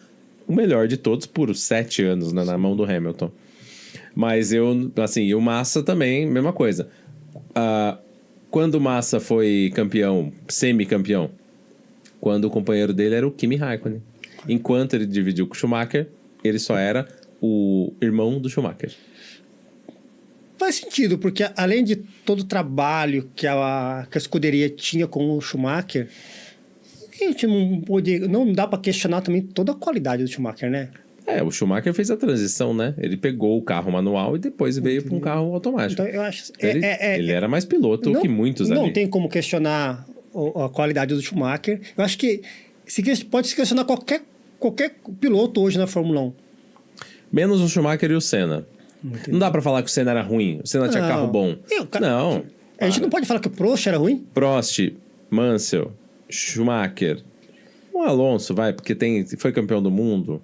o melhor de todos por 7 anos, né, na mão do Hamilton. Mas e o Massa também, mesma coisa. Quando o Massa foi campeão, semicampeão, quando o companheiro dele era o Kimi Raikkonen. Enquanto ele dividiu com o Schumacher, ele só era o irmão do Schumacher. Faz sentido, porque além de todo o trabalho que a escuderia tinha com o Schumacher, a gente não dá para questionar também toda a qualidade do Schumacher, né? O Schumacher fez a transição, né? Ele pegou o carro manual e depois veio para um carro automático. Então, eu acho... Ele era mais piloto que muitos ali. Não tem como questionar a qualidade do Schumacher. Eu acho que pode se questionar qualquer piloto hoje na Fórmula 1. Menos o Schumacher e o Senna. Não dá pra falar que o Senna era ruim. O Senna tinha carro bom. Não. A gente não pode falar que o Prost era ruim? Prost, Mansell, Schumacher, o Alonso, vai, porque foi campeão do mundo.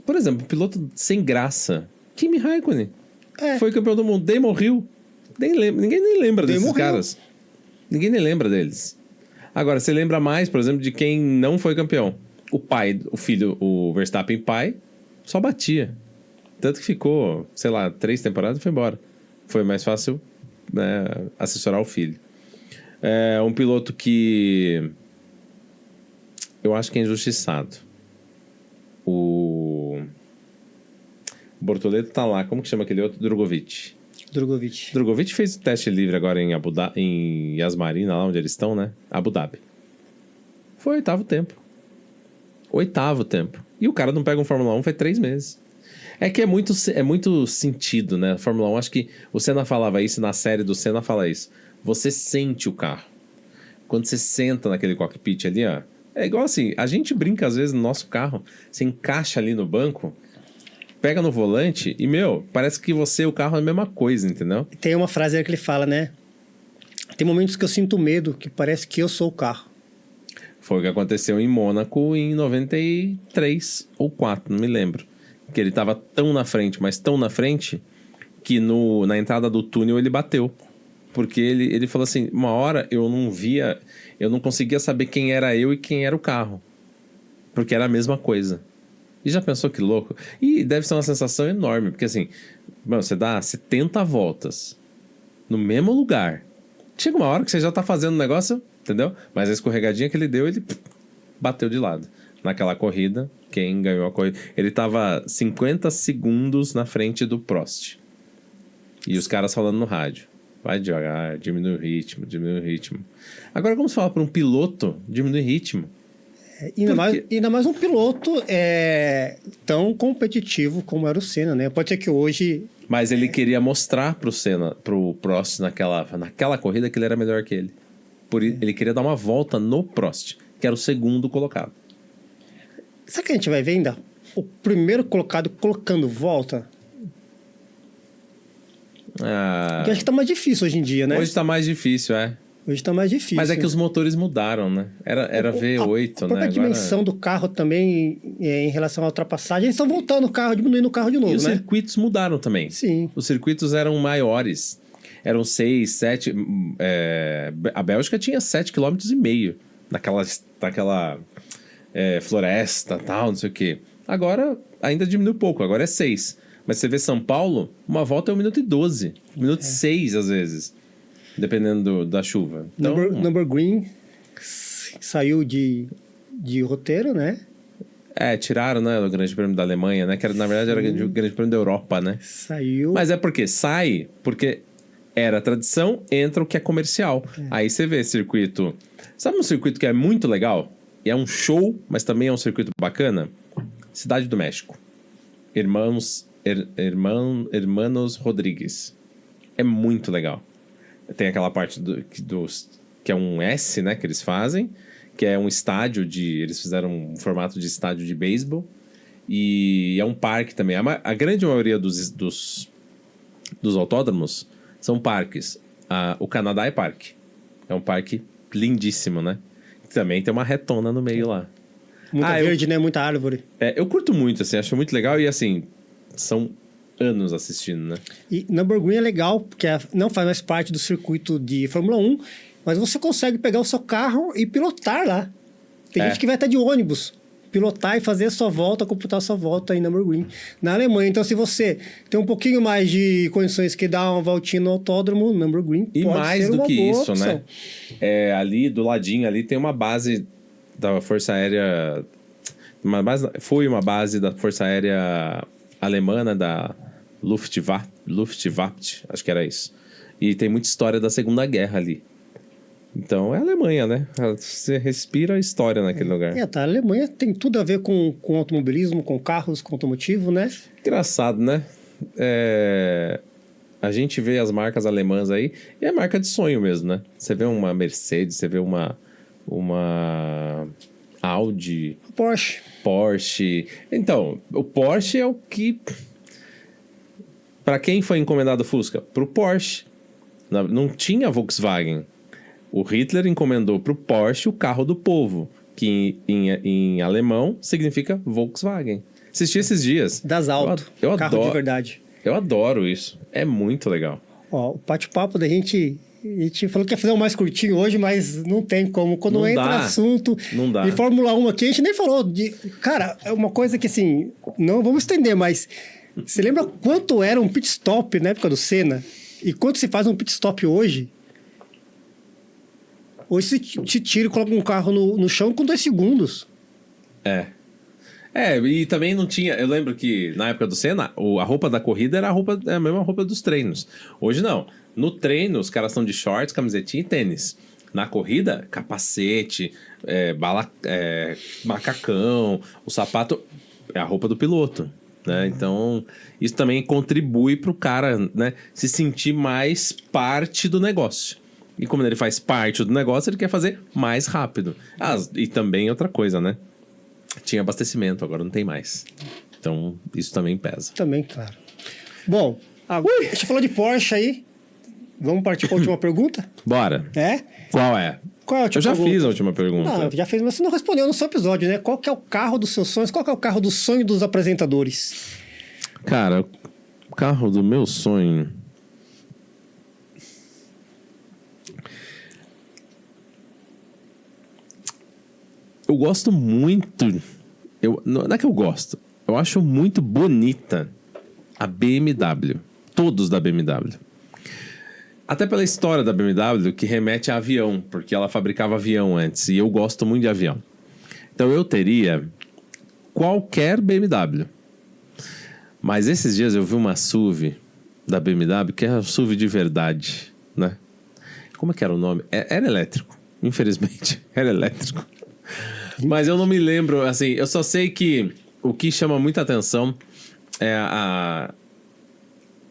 Por exemplo, um piloto sem graça, Kimi Raikkonen, foi campeão do mundo. Damon Hill, ninguém nem lembra desses caras. Ninguém nem lembra deles. Agora, você lembra mais, por exemplo, de quem não foi campeão. O filho, o Verstappen pai, só batia. Tanto que ficou, sei lá, 3 temporadas e foi embora. Foi mais fácil, né, assessorar o filho. É um piloto que eu acho que é injustiçado. O Bortoleto tá lá. Como que chama aquele outro? Drogovic. Drogovic fez o teste livre agora em Yas Marina, lá onde eles estão, né? Abu Dhabi. Foi 8º tempo. 8º tempo. E o cara não pega um Fórmula 1 faz 3 meses. É que é muito sentido, né? Fórmula 1, acho que o Senna falava isso, na série do Senna fala isso. Você sente o carro. Quando você senta naquele cockpit ali, ó. É igual assim, a gente brinca às vezes no nosso carro. Você encaixa ali no banco, pega no volante e, parece que você e o carro é a mesma coisa, entendeu? Tem uma frase aí que ele fala, né? Tem momentos que eu sinto medo, que parece que eu sou o carro. Foi o que aconteceu em Mônaco em 93 ou 4, não me lembro. Que ele tava tão na frente, mas tão na frente, que na entrada do túnel ele bateu. Porque ele falou assim, uma hora eu não conseguia saber quem era eu e quem era o carro. Porque era a mesma coisa. E já pensou que louco? E deve ser uma sensação enorme, porque assim, você dá 70 voltas no mesmo lugar. Chega uma hora que você já tá fazendo o negócio, entendeu? Mas a escorregadinha que ele deu, ele bateu de lado. Naquela corrida, quem ganhou a corrida... Ele tava 50 segundos na frente do Prost. E os caras falando no rádio. Vai devagar, diminui o ritmo. Agora, como se fala para um piloto diminuir ritmo? Ainda mais um piloto tão competitivo como era o Senna, né? Pode ser que hoje... Mas ele queria mostrar pro Prost naquela corrida que ele era melhor que ele. Ele queria dar uma volta no Prost, que era o segundo colocado. Sabe que a gente vai ver ainda? O primeiro colocado colocando volta? Porque acho que tá mais difícil hoje em dia, né? Hoje tá mais difícil, Hoje tá mais difícil. Mas é que os motores mudaram, né? Era V8, a própria dimensão do carro também, em relação à ultrapassagem, eles estão voltando o carro, diminuindo o carro de novo, e os né? circuitos mudaram também. Sim. Os circuitos eram maiores. Eram 6, 7... a Bélgica tinha 7,5 km naquela floresta, tal, não sei o quê. Agora, ainda diminuiu pouco. Agora é 6. Mas você vê São Paulo, uma volta é 1 minuto e 12. 1 minuto e 6, às vezes. Dependendo da chuva. Então, Nürburgring saiu de roteiro, né? Tiraram, né, o Grande Prêmio da Alemanha, né? Que na verdade era o Grande Prêmio da Europa, né? Saiu. Mas é porque era tradição, entra o que é comercial. Aí você vê circuito... Sabe um circuito que é muito legal? E é um show, mas também é um circuito bacana? Cidade do México. Hermanos Rodrigues. É muito legal. Tem aquela parte que é um S, né, que eles fazem, que é um estádio eles fizeram um formato de estádio de beisebol, e é um parque também. A grande maioria dos autódromos são parques. O Canadá é parque. É um parque lindíssimo, né? Também tem uma retona no meio lá. Muita verde, né? Muita árvore. Eu curto muito, assim, acho muito legal. E assim, são anos assistindo, né? E Nürburgring é legal, porque não faz mais parte do circuito de Fórmula 1, mas você consegue pegar o seu carro e pilotar lá. Tem gente que vai até de ônibus, pilotar e fazer a sua volta, computar a sua volta em Nürburgring, na Alemanha. Então, se você tem um pouquinho mais de condições que dá uma voltinha no autódromo, Nürburgring e pode mais ser do uma que boa isso, opção. né? Ali, do ladinho, ali tem uma base da Força Aérea... Foi uma base da Força Aérea Alemã, né, da Luftwaffe, acho que era isso. E tem muita história da Segunda Guerra ali. Então é a Alemanha, né? Você respira a história naquele lugar. A Alemanha tem tudo a ver com automobilismo, com carros, com automotivo, né? Engraçado, né? A gente vê as marcas alemãs aí, e é marca de sonho mesmo, né? Você vê uma Mercedes, você vê uma Audi... Porsche. Então, o Porsche é o que... Para quem foi encomendado o Fusca? Pro Porsche. Não tinha Volkswagen. O Hitler encomendou pro Porsche o carro do povo, que em alemão significa Volkswagen. Assisti esses dias. Das Auto. Eu carro adoro, de verdade. Eu adoro isso. É muito legal. Ó, o bate-papo da gente... A gente falou que ia fazer um mais curtinho hoje, mas não tem como. Quando Não entra dá. assunto Não dá. de Fórmula 1 aqui, a gente nem falou de... Cara, é uma coisa que assim, não vamos estender, mas você lembra quanto era um pit stop na época do Senna? E quanto se faz um pit stop hoje? Hoje se tira e coloca um carro no chão com 2 segundos. E também não tinha... Eu lembro que na época do Senna, a roupa da corrida era a mesma roupa dos treinos. Hoje não. No treino, os caras estão de shorts, camisetinha e tênis. Na corrida, capacete, macacão, o sapato é a roupa do piloto. Né? Então, isso também contribui para o cara, né, se sentir mais parte do negócio. E como ele faz parte do negócio, ele quer fazer mais rápido. E também outra coisa, né? Tinha abastecimento, agora não tem mais. Então, isso também pesa. Também, claro. Bom, a gente falou de Porsche aí. Vamos partir para a última pergunta? Bora. É? Qual é? Qual é a última Eu já pergunta? fiz a última pergunta. Não, já fez, mas você não respondeu no seu episódio, né? Qual que é o carro dos seus sonhos? Qual que é o carro do sonho dos apresentadores? Cara, o carro do meu sonho... Eu gosto muito... Não é que eu gosto. Eu acho muito bonita a BMW. Todos da BMW. Até pela história da BMW, que remete a avião. Porque ela fabricava avião antes. E eu gosto muito de avião. Então eu teria qualquer BMW. Mas esses dias eu vi uma SUV da BMW, que é a SUV de verdade, né? Como é que era o nome? Era elétrico. Infelizmente, era elétrico. Mas eu não me lembro, assim, eu só sei que o que chama muita atenção é a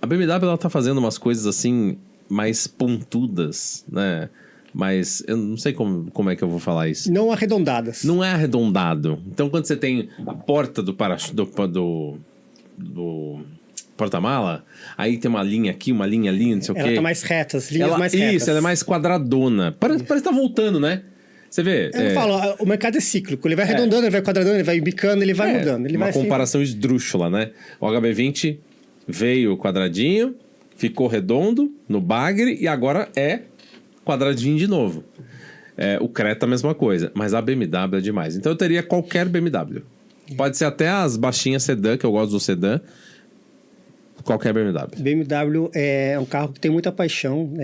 BMW, ela tá fazendo umas coisas assim, mais pontudas, né? Mas eu não sei como é que eu vou falar isso. Não arredondadas. Não é arredondado. Então, quando você tem a porta do porta-mala, aí tem uma linha aqui, uma linha ali, não sei o quê. Ela tá mais reta, as linhas mais retas. Isso, ela é mais quadradona. Parece que tá voltando, né? Você vê? Eu falo, o mercado é cíclico. Ele vai arredondando, ele vai quadradando, ele vai bicando, ele vai mudando. Ele uma vai comparação esdrúxula, né? O HB20 veio quadradinho, ficou redondo no bagre e agora é quadradinho de novo. O Creta a mesma coisa, mas a BMW é demais. Então eu teria qualquer BMW. Pode ser até as baixinhas sedã, que eu gosto do sedã. Qualquer BMW. BMW é um carro que tem muita paixão.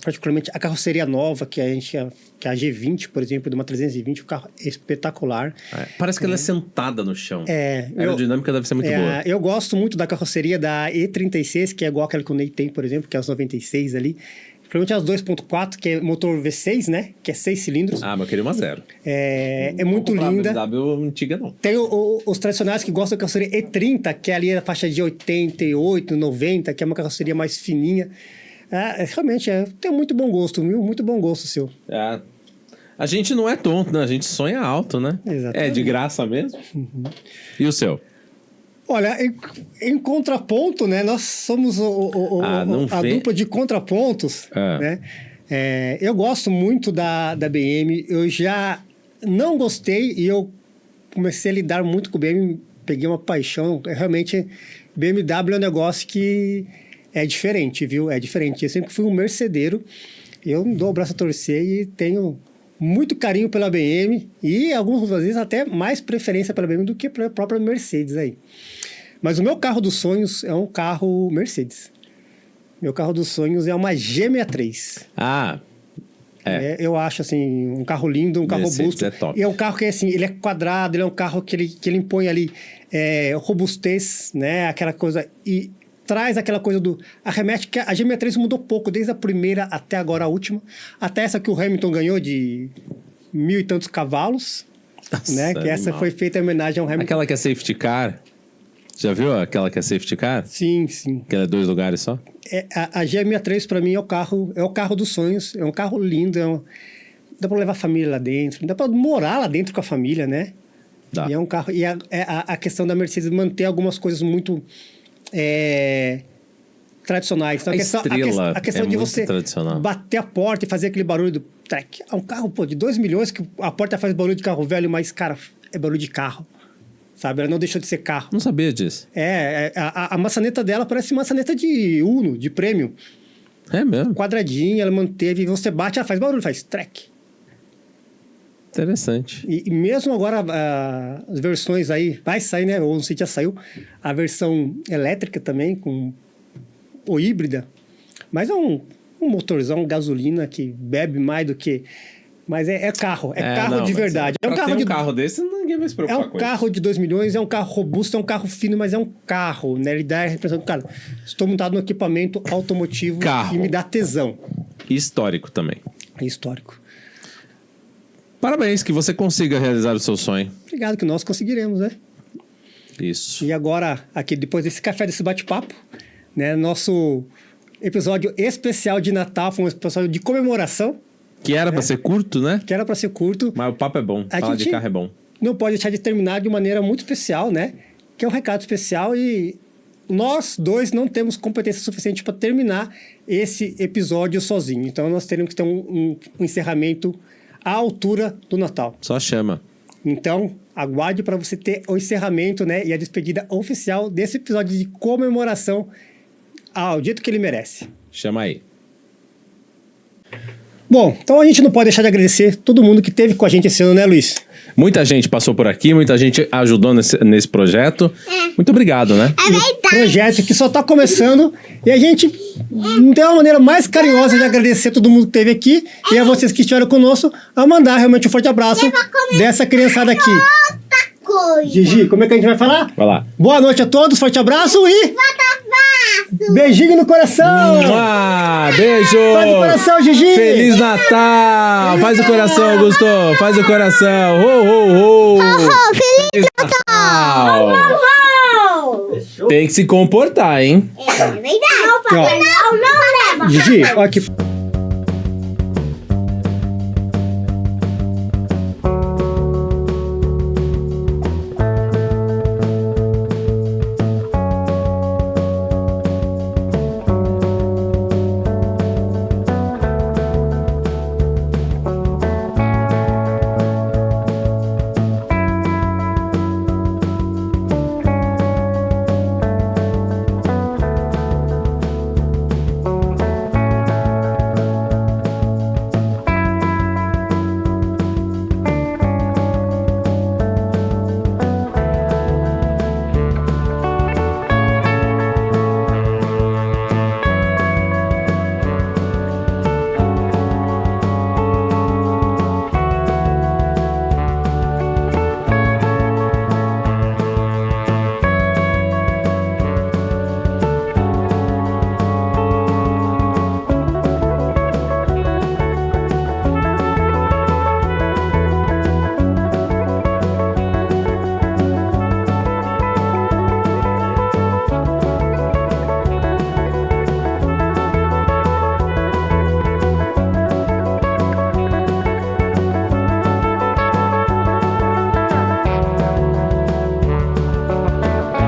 Particularmente a carroceria nova, que a G20, por exemplo, de uma 320, o carro é espetacular. Parece que ela é sentada no chão. A A aerodinâmica deve ser muito boa. Eu gosto muito da carroceria da E36, que é igual aquela que o Ney tem, por exemplo, que é as 96 ali. Principalmente as 2.4, que é motor V6, né? Que é 6 cilindros. Mas eu queria uma zero. É muito linda. BMW antiga, não. Tem os tradicionais que gostam da carroceria E30, que é ali a faixa de 88, 90, que é uma carroceria mais fininha. Realmente, tem muito bom gosto, viu? Muito bom gosto seu. A gente não é tonto, né? A gente sonha alto, né? Exatamente. É de graça mesmo. Uhum. E o seu? Olha, em contraponto, né? Nós somos a dupla de contrapontos, né? Eu gosto muito da BM. Eu já não gostei e eu comecei a lidar muito com o BM. Peguei uma paixão. Realmente, BMW é um negócio que é diferente, viu? É diferente. Eu sempre fui um mercedeiro. Eu não dou o braço a torcer e tenho muito carinho pela BM e algumas vezes até mais preferência pela BM do que pela própria Mercedes aí. Mas o meu carro dos sonhos é um carro Mercedes. Meu carro dos sonhos é uma G63. Eu acho, assim, um carro lindo, um carro robusto. É top. E é um carro que, assim, ele é quadrado, ele é um carro que ele impõe ali robustez, né? Aquela coisa... E traz aquela coisa do... Arremete que a G63 mudou pouco, desde a primeira até agora a última. Até essa que o Hamilton ganhou de 1.000 e tantos cavalos. Nossa, né? Que essa foi feita em homenagem ao Hamilton. Aquela que é safety car... Já viu aquela que é safety car? Sim, sim. Que ela é 2 lugares só? A G63 para mim é o carro dos sonhos. É um carro lindo. Dá para levar a família lá dentro. Dá para morar lá dentro com a família, né? Dá. E é um carro... E a questão da Mercedes manter algumas coisas muito... tradicionais. Então, A Estrela a questão é de muito você tradicional. bater a porta e fazer aquele barulho do trek. É um carro, pô, de 2 milhões, que a porta faz barulho de carro velho, mas, cara, é barulho de carro. Sabe? Ela não deixou de ser carro. Não sabia disso. A maçaneta dela parece maçaneta de Uno, de prêmio. É mesmo? Quadradinha, ela manteve. Você bate, ela faz barulho, faz trek. Interessante. E mesmo agora, as versões aí, vai sair, né? Ou não sei se já saiu, a versão elétrica também, ou híbrida. Mas é um motorzão, gasolina, que bebe mais do que... Mas é carro, carro não, de mas verdade. É um pra carro ter de... um carro desse, ninguém vai se É preocupar um com carro de 2 milhões, é um carro robusto, é um carro fino, mas é um carro, né? Ele dá a representação, cara, estou montado no equipamento automotivo Carro. e me dá tesão. isso. Histórico também. É histórico. Parabéns, que você consiga realizar o seu sonho. Obrigado, que nós conseguiremos, né? Isso. E agora, aqui, depois desse café, desse bate-papo, né? Nosso episódio especial de Natal, foi um episódio de comemoração, Que era pra ser curto, né? que era para ser curto. Mas o papo é bom. A Falar de gente- carro é bom. Não pode deixar de terminar de maneira muito especial, né? Que é um recado especial e nós dois não temos competência suficiente para terminar esse episódio sozinho. Então nós teremos que ter um encerramento à altura do Natal. Só chama. Então aguarde para você ter o encerramento, né? E a despedida oficial desse episódio de comemoração ao jeito que ele merece. Chama aí. Bom, então a gente não pode deixar de agradecer todo mundo que esteve com a gente esse ano, né, Luiz? Muita gente passou por aqui, muita gente ajudou nesse projeto. Muito obrigado, né? É verdade. Projeto que só está começando e a gente não tem uma maneira mais carinhosa de agradecer todo mundo que esteve aqui e a vocês que estiveram conosco a mandar realmente um forte abraço dessa criançada aqui. Outra coisa. Gigi, como é que a gente vai falar? Vai lá. Boa noite a todos, forte abraço e Fotofaço. beijinho no coração! Mua! Beijo! Faz o coração, Gigi! Feliz Natal! Faz o coração, Augusto! Faz o coração! Ho, ho, ho! Feliz Natal! Natal. Tem que se comportar, hein? É verdade. Não, Papai Noel não leva. Gigi, olha aqui.